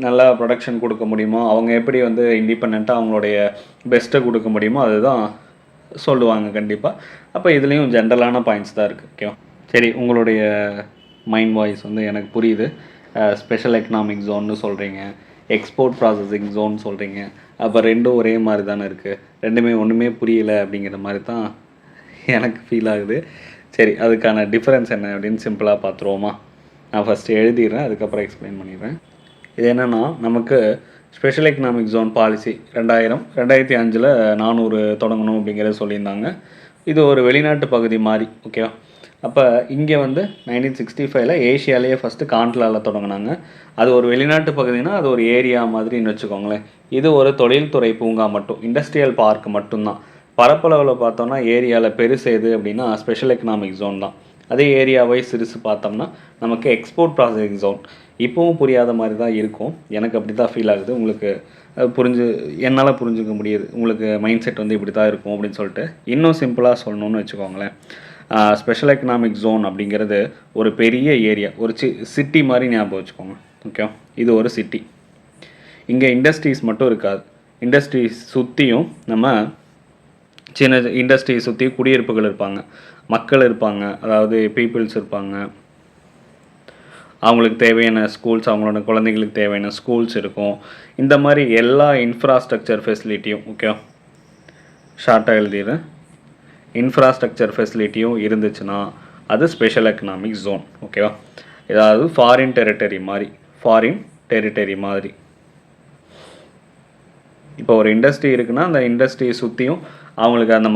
நல்லா ப்ரொடக்ஷன் கொடுக்க முடியுமோ, அவங்க எப்படி வந்து இண்டிபெண்ட்டாக அவங்களுடைய பெஸ்ட்டை கொடுக்க முடியுமோ அதுதான் சொல்லுவாங்க கண்டிப்பாக. அப்போ இதுலேயும் ஜென்ரலான பாயிண்ட்ஸ் தான் இருக்குது. ஓகேவா? சரி, உங்களுடைய மைண்ட் வாய்ஸ் வந்து எனக்கு புரியுது. ஸ்பெஷல் எக்கனாமிக் ஜோன்னு சொல்கிறீங்க, எக்ஸ்போர்ட் ப்ராசஸிங் ஜோன் சொல்கிறீங்க. அப்போ ரெண்டும் ஒரே மாதிரி தானே இருக்குது, ரெண்டுமே ஒன்றுமே புரியலை அப்படிங்கிற மாதிரி தான் எனக்கு ஃபீல் ஆகுது. சரி, அதுக்கான டிஃப்ரென்ஸ் என்ன அப்படின்னு சிம்பிளாக பார்த்துருவோமா? நான் ஃபஸ்ட்டு எழுதிடுறேன், அதுக்கப்புறம் எக்ஸ்பிளைன் பண்ணிடுறேன். இது என்னென்னா, நமக்கு ஸ்பெஷல் எக்கனாமிக் ஜோன் பாலிசி 2005 400 தொடங்கணும் அப்படிங்கிறத சொல்லியிருந்தாங்க. இது ஒரு வெளிநாட்டு பகுதி மாதிரி. ஓகேவா? அப்போ இங்கே வந்து 1965 ஏஷியாலேயே ஃபஸ்ட்டு காண்ட்லாவில் தொடங்கினாங்க. அது ஒரு வெளிநாட்டு பகுதினா அது ஒரு ஏரியா மாதிரின்னு வச்சுக்கோங்களேன். இது ஒரு தொழில்துறை பூங்கா மட்டும், இண்டஸ்ட்ரியல் பார்க் மட்டும்தான். பரப்பளவில் பார்த்தோம்னா ஏரியாவில் பெருசு எது அப்படின்னா ஸ்பெஷல் எக்கனாமிக் ஜோன் தான். அதே ஏரியாவை சிறுசு பார்த்தோம்னா நமக்கு எக்ஸ்போர்ட் ப்ராசஸிங் ஜோன். இப்போவும் புரியாத மாதிரி தான் இருக்கும், எனக்கு அப்படி தான் ஃபீல் ஆகுது. உங்களுக்கு என்னால் புரிஞ்சுக்க முடியுது, உங்களுக்கு மைண்ட் செட் வந்து இப்படி தான் இருக்கும் அப்படின்னு சொல்லிட்டு. இன்னும் சிம்பிளாக சொல்லணும்னு வச்சுக்கோங்களேன், ஸ்பெஷல் எக்கனாமிக் ஜோன் அப்படிங்கிறது ஒரு பெரிய ஏரியா, ஒரு சிட்டி மாதிரி ஞாபகம் வச்சுக்கோங்க. ஓகே, இது ஒரு சிட்டி. இங்கே இண்டஸ்ட்ரீஸ் மட்டும் இருக்காது, இண்டஸ்ட்ரீஸ் சுற்றியும் நம்ம சின்ன இண்டஸ்ட்ரி சுற்றி குடியிருப்புகள் இருப்பாங்க, மக்கள் இருப்பாங்க, அதாவது பீப்புள்ஸ் இருப்பாங்க. அவங்களுக்கு தேவையான ஸ்கூல்ஸ், அவங்களோட குழந்தைங்களுக்கு தேவையான ஸ்கூல்ஸ் இருக்கும். இந்த மாதிரி எல்லா இன்ஃப்ராஸ்ட்ரக்சர் ஃபெசிலிட்டியும், ஓகே, ஷார்ட்டாக எழுதிடுறேன், இன்ஃப்ராஸ்ட்ரக்சர் ஃபெசிலிட்டியும் இருந்துச்சுன்னா அது ஸ்பெஷல் எக்கனாமிக் ஜோன். ஓகேவா? ஏதாவது ஃபாரின் டெரிட்டரி மாதிரி. இப்போ ஒரு இண்டஸ்ட்ரி இருக்குன்னா அந்த இண்டஸ்ட்ரியை சுற்றியும் அவங்களுக்கு அந்த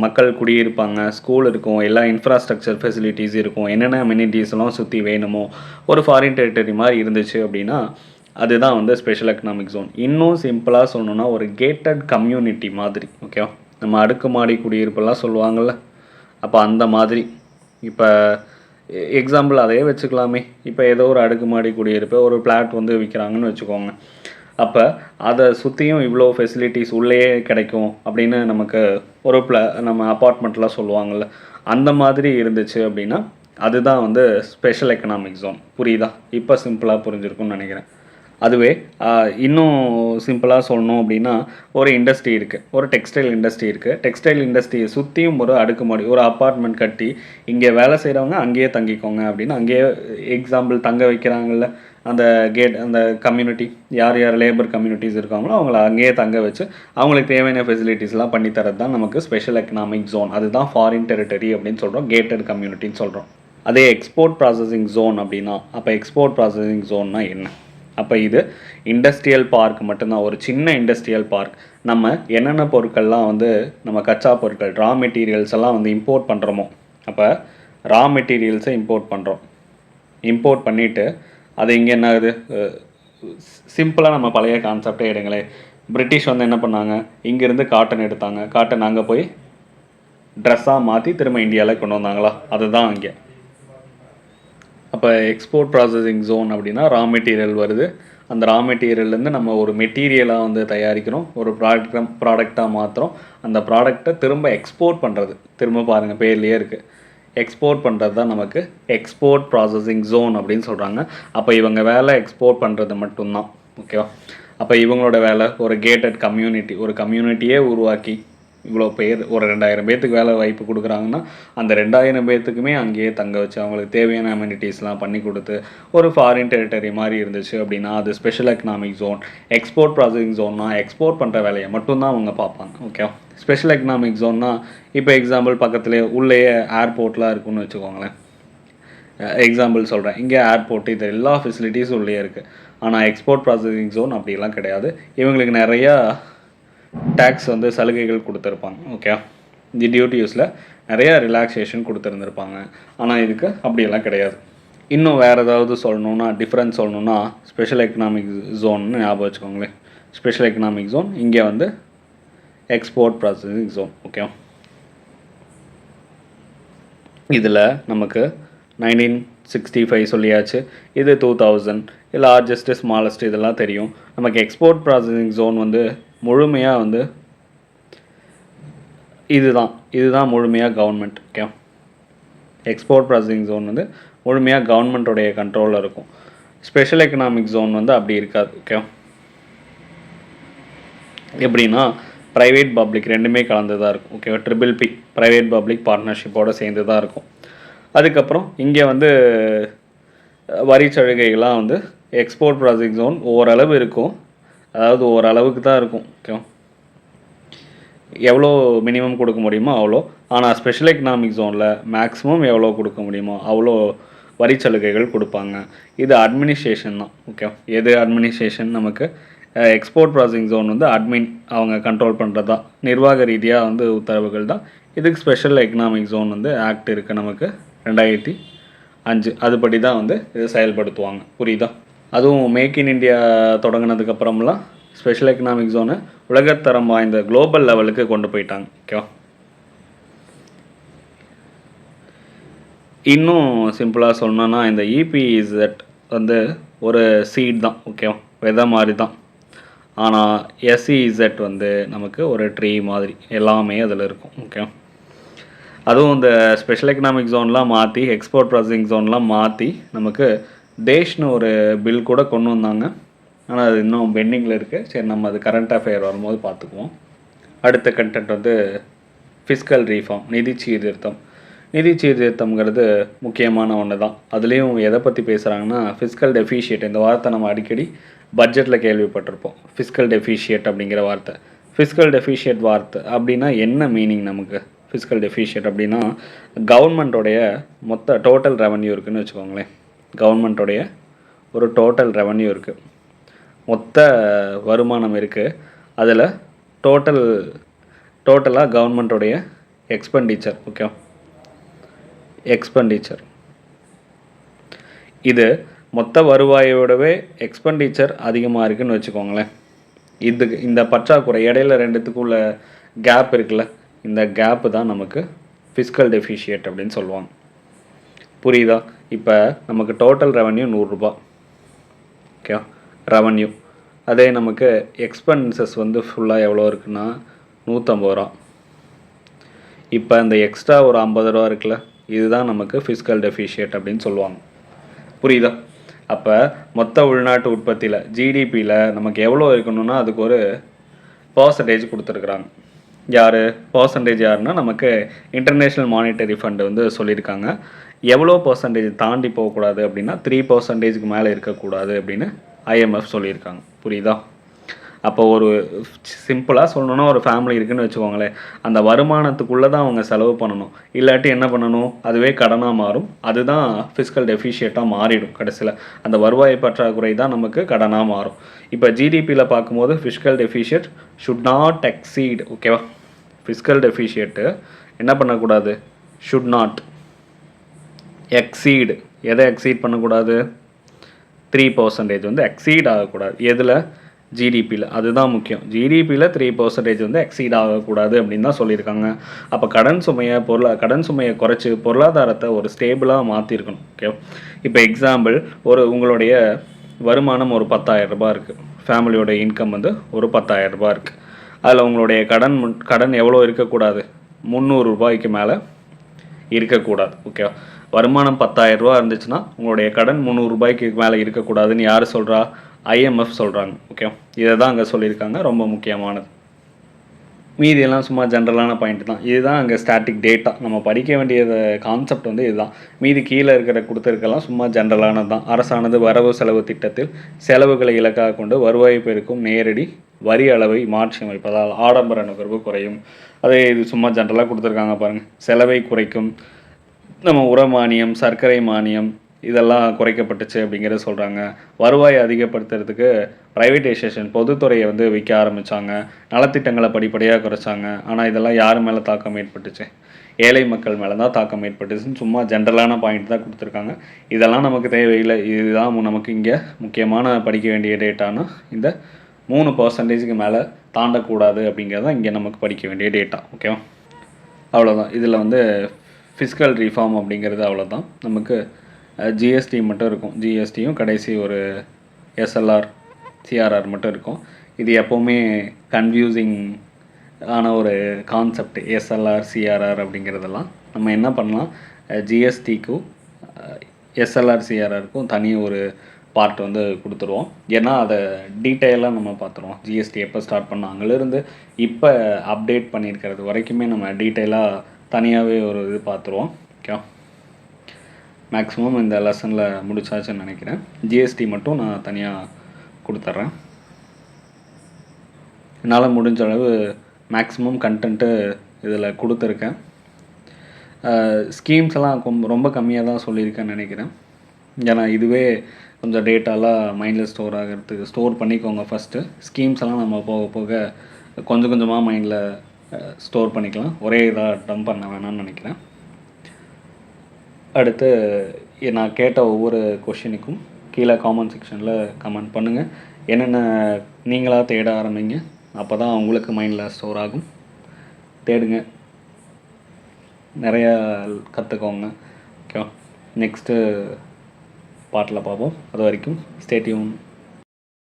மக்கள் குடியிருப்பாங்க, ஸ்கூல் இருக்கும், எல்லா இன்ஃப்ராஸ்ட்ரக்சர் ஃபெசிலிட்டிஸ் இருக்கும், என்னென்ன அம்யூனிட்டிஸ்லாம் சுற்றி வேணுமோ ஒரு ஃபாரின் டெரிட்டரி மாதிரி இருந்துச்சு அப்படின்னா அதுதான் வந்து ஸ்பெஷல் எக்கனாமிக் ஜோன். இன்னும் சிம்பிளாக சொல்லணுன்னா ஒரு கேட்டட் கம்யூனிட்டி மாதிரி. ஓகேவா? நம்ம அடுக்குமாடி குடியிருப்பெல்லாம் சொல்லுவாங்கள்ல, அப்போ அந்த மாதிரி. இப்போ எக்ஸாம்பிள் அதே வச்சுக்கலாமே. இப்போ ஏதோ ஒரு அடுக்குமாடி குடியிருப்பு, ஒரு பிளாட் வந்து விற்கிறாங்கன்னு வச்சுக்கோங்க. அப்போ அதை சுற்றியும் இவ்வளோ ஃபெசிலிட்டிஸ் உள்ளேயே கிடைக்கும் அப்படின்னு நமக்கு ஒரு நம்ம அப்பார்ட்மெண்ட்லாம் சொல்லுவாங்கள்ல, அந்த மாதிரி இருந்துச்சு அப்படின்னா அதுதான் வந்து ஸ்பெஷல் எக்கனாமிக் ஜோன். புரியுதா? இப்போ சிம்பிளாக புரிஞ்சிருக்கும்னு நினைக்கிறேன். அதுவே இன்னும் சிம்பிளாக சொல்லணும் அப்படின்னா ஒரு இண்டஸ்ட்ரி இருக்குது, ஒரு டெக்ஸ்டைல் இண்டஸ்ட்ரி இருக்குது. டெக்ஸ்டைல் இண்டஸ்ட்ரியை சுற்றியும் ஒரு அடுக்குமாடி, ஒரு அப்பார்ட்மெண்ட் கட்டி இங்கே வேலை செய்கிறவங்க அங்கேயே தங்கிக்கோங்க அப்படின்னு அங்கேயே எக்ஸாம்பிள் தங்க வைக்கிறாங்கல்ல, அந்த அந்த கம்யூனிட்டி யார் லேபர் கம்யூனிட்டிஸ் இருக்காங்களோ அவங்கள அங்கேயே தங்க வச்சு அவங்களுக்கு தேவையான ஃபெசிலிட்டிஸ்லாம் பண்ணித்தரது தான் நமக்கு ஸ்பெஷல் எக்கனாமிக் ஜோன். அதுதான் ஃபாரின் டெரிட்டரி அப்படின்னு சொல்கிறோம், கேட்டட் கம்யூனிட்டின்னு சொல்கிறோம். அதே எக்ஸ்போர்ட் ப்ராசஸிங் ஜோன் அப்படின்னா, அப்போ எக்ஸ்போர்ட் ப்ராசஸிங் ஜோன்னா என்ன? அப்போ இது இண்டஸ்ட்ரியல் பார்க் மட்டும்தான், ஒரு சின்ன இண்டஸ்ட்ரியல் பார்க். நம்ம என்னென்ன பொருட்கள்லாம் வந்து நம்ம கச்சா பொருட்கள், ரா மெட்டீரியல்ஸ் எல்லாம் வந்து இம்போர்ட் பண்ணுறோமோ, அப்போ ரா மெட்டீரியல்ஸை இம்போர்ட் பண்ணிவிட்டு அது இங்கே என்ன ஆகுது, சிம்பிளாக நம்ம பழைய கான்செப்டே எடுங்களேன். பிரிட்டிஷ் வந்து என்ன பண்ணாங்க, இங்கேருந்து காட்டன் எடுத்தாங்க, காட்டன் அங்கே போய் ட்ரெஸ்ஸாக மாற்றி திரும்ப இந்தியாவில் கொண்டு வந்தாங்களா, அதுதான் இங்கே. அப்போ எக்ஸ்போர்ட் ப்ராசஸிங் ஜோன் அப்படின்னா ரா மெட்டீரியல் வருது, அந்த ரா மெட்டீரியல்லேருந்து நம்ம ஒரு மெட்டீரியலாக வந்து தயாரிக்கிறோம், ஒரு ப்ராடக்டாக மாற்றுறோம், அந்த ப்ராடக்டை திரும்ப எக்ஸ்போர்ட் பண்ணுறது. திரும்ப பாருங்கள் பேர்லேயே இருக்குது, எக்ஸ்போர்ட் பண்ணுறது தான் நமக்கு எக்ஸ்போர்ட் ப்ராசஸிங் ஜோன் அப்படின்னு சொல்கிறாங்க. அப்போ இவங்க வேலை எக்ஸ்போர்ட் பண்ணுறது மட்டும்தான். ஓகேவா? அப்போ இவங்களோட வேலை ஒரு கேட்டட் கம்யூனிட்டி, ஒரு கம்யூனிட்டியே உருவாக்கி இவ்வளோ பேர், ஒரு 2000 பேர்த்துக்கு வேலை வாய்ப்பு கொடுக்குறாங்கன்னா அந்த 2000 பேர்த்துக்குமே அங்கேயே தங்க வச்சு அவங்களுக்கு தேவையான அம்யூனிட்டிஸ்லாம் பண்ணி கொடுத்து ஒரு ஃபாரின் டெரிட்டரி மாதிரி இருந்துச்சு அப்படின்னா அது special economic zone. Export processing ஜோன்னா எக்ஸ்போர்ட் பண்ணுற வேலையை மட்டும்தான் அவங்க பார்ப்பாங்க. ஓகே, ஸ்பெஷல் எக்கனாமிக் ஜோன்னா இப்போ எக்ஸாம்பிள் பக்கத்துலேயே உள்ளேயே ஏர்போர்ட்லாம் இருக்குன்னு வச்சுக்கோங்களேன். எக்ஸாம்பிள் சொல்கிறேன், இங்கே ஏர்போர்ட், இது எல்லா ஃபெசிலிட்டிஸும் உள்ளே இருக்குது. ஆனால் எக்ஸ்போர்ட் ப்ராசஸிங் ஜோன் அப்படிலாம் கிடையாது. இவங்களுக்கு நிறையா டேக்ஸ் வந்து சலுகைகள் கொடுத்துருப்பாங்க. ஓகே, இந்த டியூட்டிஸில் நிறையா ரிலாக்ஸேஷன் கொடுத்துருந்துருப்பாங்க. ஆனால் இதுக்கு அப்படியெல்லாம் கிடையாது. இன்னும் வேறு ஏதாவது சொல்லணுன்னா டிஃப்ரென்ஸ் சொல்லணுன்னா ஸ்பெஷல் எக்கனாமிக் ஜோன்னு ஞாபகம் வச்சுக்கோங்களேன். ஸ்பெஷல் எக்கனாமிக் ஜோன் இங்கே வந்து எக்ஸ்போர்ட் ப்ராசஸிங் ஜோன். ஓகே, இதில் நமக்கு 1965 சொல்லியாச்சு, இது 2000, லார்ஜஸ்ட்டு ஸ்மாலஸ்ட்டு இதெல்லாம் தெரியும். நமக்கு எக்ஸ்போர்ட் ப்ராசஸிங் ஜோன் வந்து முழுமையாக வந்து இதுதான் முழுமையாக government. Okay, export processing zone வந்து முழுமையாக கவர்மெண்ட்டோடைய கண்ட்ரோலில் இருக்கும். ஸ்பெஷல் எக்கனாமிக் ஜோன் வந்து அப்படி இருக்காது. ஓகே, எப்படின்னா ப்ரைவேட் பப்ளிக் ரெண்டுமே கலந்து தான் இருக்கும். ஓகேவா, PPP ப்ரைவேட் பப்ளிக் பார்ட்னர்ஷிப்போடு சேர்ந்து தான் இருக்கும். அதுக்கப்புறம் இங்கே வந்து வரி சலுகைகள்லாம் வந்து எக்ஸ்போர்ட் ப்ராசஸிங் ஜோன் ஓரளவு இருக்கும், அதாவது ஓரளவுக்கு தான் இருக்கும். ஓகே, எவ்வளோ மினிமம் கொடுக்க முடியுமோ அவ்வளோ. ஆனால் ஸ்பெஷல் எக்கனாமிக் ஜோனில் மேக்ஸிமம் எவ்வளோ கொடுக்க முடியுமோ அவ்வளோ வரி சலுகைகள் கொடுப்பாங்க. இது அட்மினிஸ்ட்ரேஷன் தான். ஓகே, எது அட்மினிஸ்ட்ரேஷன்? நமக்கு எக்ஸ்போர்ட் ப்ராசஸிங் ஜோன் வந்து அட்மின் அவங்க கண்ட்ரோல் பண்ணுறது தான், நிர்வாக ரீதியாக வந்து உத்தரவுகள் தான். இதுக்கு ஸ்பெஷல் எக்கனாமிக் ஜோன் வந்து ஆக்ட் இருக்குது நமக்கு 2005, அதுபடி தான் வந்து இதை செயல்படுத்துவாங்க. புரியுதா? அதுவும் மேக் இன் இண்டியா தொடங்கினதுக்கப்புறம்லாம் ஸ்பெஷல் எக்கனாமிக் ஜோனை உலகத்தரம் வாய்ந்த குளோபல் லெவலுக்கு கொண்டு போயிட்டாங்க. ஓகேவா, இன்னும் சிம்பிளாக சொல்லணுன்னா இந்த EPZ வந்து ஒரு சீட் தான். ஓகேவா, விதை மாதிரி தான். ஆனால் SEZ வந்து நமக்கு ஒரு ட்ரீ மாதிரி எல்லாமே அதில் இருக்கும். ஓகே, அதுவும் இந்த ஸ்பெஷல் எக்கனாமிக் ஜோன்லாம் மாற்றி எக்ஸ்போர்ட் ப்ராசஸிங் ஜோன்லாம் மாற்றி நமக்கு தேஷ்னு ஒரு பில் கூட கொண்டு வந்தாங்க. ஆனால் அது இன்னும் பெண்டிங்கில் இருக்குது. சரி, நம்ம அது கரண்ட் அஃபேர் வரும்போது பார்த்துக்குவோம். அடுத்த கண்டென்ட் வந்து ஃபிஸ்கல் ரீஃபார்ம், நிதி சீர்திருத்தம். நிதி சீர்திருத்தம்ங்கிறது முக்கியமான ஒன்று தான். அதுலேயும் எதை பற்றி பேசுகிறாங்கன்னா ஃபிஸ்கல் டெஃபிஷியேட். இந்த வார்த்தை நம்ம அடிக்கடி பட்ஜெட்டில் கேள்விப்பட்டிருப்போம், ஃபிஸ்கல் டெஃபிஷியேட் அப்படிங்கிற வார்த்தை. ஃபிஸ்கல் டெஃபிஷியேட் வார்த்தை அப்படின்னா என்ன மீனிங் நமக்கு? ஃபிஸ்கல் டெஃபிஷியேட் அப்படின்னா கவர்மெண்ட்டோடைய மொத்த டோட்டல் ரெவன்யூ இருக்குதுன்னு வச்சுக்கோங்களேன். கவர்மெண்ட்டோடைய ஒரு டோட்டல் ரெவன்யூ இருக்குது, மொத்த வருமானம் இருக்குது. அதில் டோட்டலாக கவர்மெண்ட்டோடைய எக்ஸ்பெண்டிச்சர். ஓகே, எக்ஸ்பெண்டிச்சர் இது மொத்த வருவாயோடவே எக்ஸ்பெண்டிச்சர் அதிகமாக இருக்குதுன்னு வச்சுக்கோங்களேன். இந்த பற்றாக்குறை இடையில ரெண்டுத்துக்குள்ள கேப் இருக்குல்ல, இந்த கேப்பு தான் நமக்கு ஃபிஸ்கல் டெஃபிஷியேட் அப்படின்னு சொல்லுவாங்க. புரியுதா? இப்போ நமக்கு டோட்டல் ரெவன்யூ 100 ரூபா. Okay, revenue. அதே நமக்கு எக்ஸ்பென்சஸ் வந்து ஃபுல்லாக எவ்வளோ இருக்குன்னா 150 ரூபா. இப்போ இந்த எக்ஸ்ட்ரா ஒரு 50 ரூபா இருக்குல்ல, இதுதான் நமக்கு ஃபிஸ்கல் டெஃபிஷியேட் அப்படின்னு சொல்லுவாங்க. புரியுதா? அப்போ மொத்த உள்நாட்டு உற்பத்தியில் ஜிடிபியில் நமக்கு எவ்வளோ இருக்கணும்னா அதுக்கு ஒரு பர்சன்டேஜ் கொடுத்துருக்குறாங்க. பர்சன்டேஜ் யாருன்னா நமக்கு இன்டர்நேஷ்னல் மானிட்டரி ஃபண்டு வந்து சொல்லியிருக்காங்க. எவ்வளோ பர்சன்டேஜ் தாண்டி போகக்கூடாது அப்படின்னா 3% மேலே இருக்கக்கூடாது அப்படின்னு IMF சொல்லியிருக்காங்க. புரியுதா? அப்போ ஒரு சிம்பிளாக சொல்லணுன்னா ஒரு ஃபேமிலி இருக்குதுன்னு வச்சுக்கோங்களேன், அந்த வருமானத்துக்குள்ளே தான் அவங்க செலவு பண்ணணும். இல்லாட்டி என்ன பண்ணணும்? அதுவே கடனாக மாறும். அதுதான் ஃபிஸ்கல் டெஃபிஷியேட்டாக மாறிடும். கடைசியில் அந்த வருவாய் பற்றாக்குறை தான் நமக்கு கடனாக மாறும். இப்போ ஜிடிபியில் பார்க்கும்போது ஃபிஸ்கல் டெஃபிஷியேட் ஷுட் நாட் எக்ஸீட். ஓகேவா, ஃபிஸ்கல் டெஃபிஷியேட்டு என்ன பண்ணக்கூடாது? Should not exceed. எதை எக்ஸீட் பண்ணக்கூடாது? 3% வந்து எக்ஸீட் ஆகக்கூடாது. எதில்? ஜிடிபியில். அதுதான் முக்கியம். ஜிடிபியில் 3% வந்து எக்ஸீட் ஆகக்கூடாது அப்படின்னு தான் சொல்லியிருக்காங்க. அப்போ கடன் சுமையை குறைச்சி பொருளாதாரத்தை ஒரு ஸ்டேபிளாக மாற்றிருக்கணும். ஓகே, இப்போ எக்ஸாம்பிள், உங்களுடைய வருமானம் ஒரு 10,000 ரூபாய் இருக்குது. ஃபேமிலியோட இன்கம் வந்து ஒரு 10,000 ரூபாய் இருக்குது. அதில் உங்களுடைய கடன் எவ்வளோ இருக்கக்கூடாது? 300 ரூபாய்க்கு மேலே இருக்கக்கூடாது. ஓகே, வருமானம் 10,000 ரூபா இருந்துச்சுன்னா உங்களுடைய கடன் 300 ரூபாய்க்கு மேலே இருக்கக்கூடாதுன்னு யார் சொல்கிறா? IMF சொல்கிறாங்க. ஓகே, இதை தான் அங்கே சொல்லியிருக்காங்க. ரொம்ப முக்கியமானது. மீதியெல்லாம் சும்மா ஜென்ரலான பாயிண்ட் தான். இதுதான் அங்கே ஸ்டாட்டிக் டேட்டா. நம்ம படிக்க வேண்டிய கான்செப்ட் வந்து இதுதான். மீதி கீழே கொடுத்துருக்கெல்லாம் சும்மா ஜென்ரலானது தான். அரசானது வரவு செலவு திட்டத்தில் செலவுகளை இலக்காக கொண்டு வருவாய் பெருக்கும் நேரடி வரி அளவை மாற்றி அமைப்பதால் ஆடம்பர நுகர்வு குறையும். அதே இது சும்மா ஜென்ரலாக கொடுத்துருக்காங்க பாருங்கள். செலவை குறைக்கும். நம்ம உர மானியம், சர்க்கரை மானியம், இதெல்லாம் குறைக்கப்பட்டுச்சு அப்படிங்கிறத சொல்கிறாங்க. வருவாயை அதிகப்படுத்துறதுக்கு ப்ரைவேட்டைசேஷன் பொதுத்துறையை வந்து விற்க ஆரம்பித்தாங்க. நலத்திட்டங்களை படிப்படியாக குறைச்சாங்க. ஆனால் இதெல்லாம் யார் மேலே தாக்கம் ஏற்பட்டுச்சு? ஏழை மக்கள் மேலே தான் தாக்கம் ஏற்பட்டுச்சுன்னு சும்மா ஜென்ரலான பாயிண்ட் தான் கொடுத்துருக்காங்க. இதெல்லாம் நமக்கு தேவையில்லை. இதுதான் நமக்கு இங்கே முக்கியமான படிக்க வேண்டிய டேட்டானா இந்த 3% மேலே தாண்டக்கூடாது அப்படிங்கிறது தான் இங்கே நமக்கு படிக்க வேண்டிய டேட்டா. ஓகேவா? அவ்வளோதான். இதில் வந்து ஃபிஸ்கல் ரீஃபார்ம் அப்படிங்கிறது அவ்வளோதான். நமக்கு ஜிஎஸ்டி மட்டும் இருக்கும். ஜிஎஸ்டியும் கடைசி ஒரு எஸ்எல்ஆர் சிஆர்ஆர் மட்டும் இருக்கும். இது எப்போவுமே கன்ஃபியூசிங் ஆன ஒரு கான்செப்ட். எஸ்எல்ஆர் சிஆர்ஆர் அப்படிங்கிறதெல்லாம் நம்ம என்ன பண்ணலாம், ஜிஎஸ்டிக்கும் எஸ்எல்ஆர் சிஆர்ஆருக்கும் தனி ஒரு பார்ட் வந்து கொடுத்துருவோம். ஏன்னா அதை டீட்டெயிலாக நம்ம பார்த்துருவோம். ஜிஎஸ்டி எப்போ ஸ்டார்ட் பண்ணாங்கலேருந்து இப்போ அப்டேட் பண்ணியிருக்கிறது வரைக்குமே நம்ம டீட்டெயிலாக தனியாகவே ஒரு இது பார்த்துருவோம். ஓகே, மேக்ஸிமம் இந்த லெசனில் முடிச்சாச்சுன்னு நினைக்கிறேன். ஜிஎஸ்டி மட்டும் நான் தனியாக கொடுத்துட்றேன். என்னால் முடிஞ்ச அளவு மேக்ஸிமம் கண்டென்ட்டு இதில் கொடுத்துருக்கேன். ஸ்கீம்ஸ் எல்லாம் ரொம்ப கம்மியாக தான் சொல்லியிருக்கேன்னு நினைக்கிறேன். ஏன்னா இதுவே கொஞ்சம் டேட்டாலாம் மைண்டில் ஸ்டோர் ஆகிறதுக்கு ஸ்டோர் பண்ணிக்கோங்க ஃபஸ்ட்டு. ஸ்கீம்ஸ் எல்லாம் நம்ம போக போக கொஞ்சம் கொஞ்சமாக மைண்டில் ஸ்டோர் பண்ணிக்கலாம். ஒரே இதாக டம்ப் பண்ண வேணாம்னு நினைக்கிறேன். அடுத்து நான் கேட்ட ஒவ்வொரு கொஷினுக்கும் கீழே காமெண்ட் செக்ஷனில் கமெண்ட் பண்ணுங்கள். என்னென்ன நீங்களாக தேட ஆரம்பிங்க. அப்போ தான் உங்களுக்கு மைண்டில் ஸ்டோர் ஆகும். தேடுங்க, நிறையா கற்றுக்கோங்க. ஓகே, நெக்ஸ்ட்டு பார்ட்டில் பார்ப்போம். அது வரைக்கும் ஸ்டே டியூன்.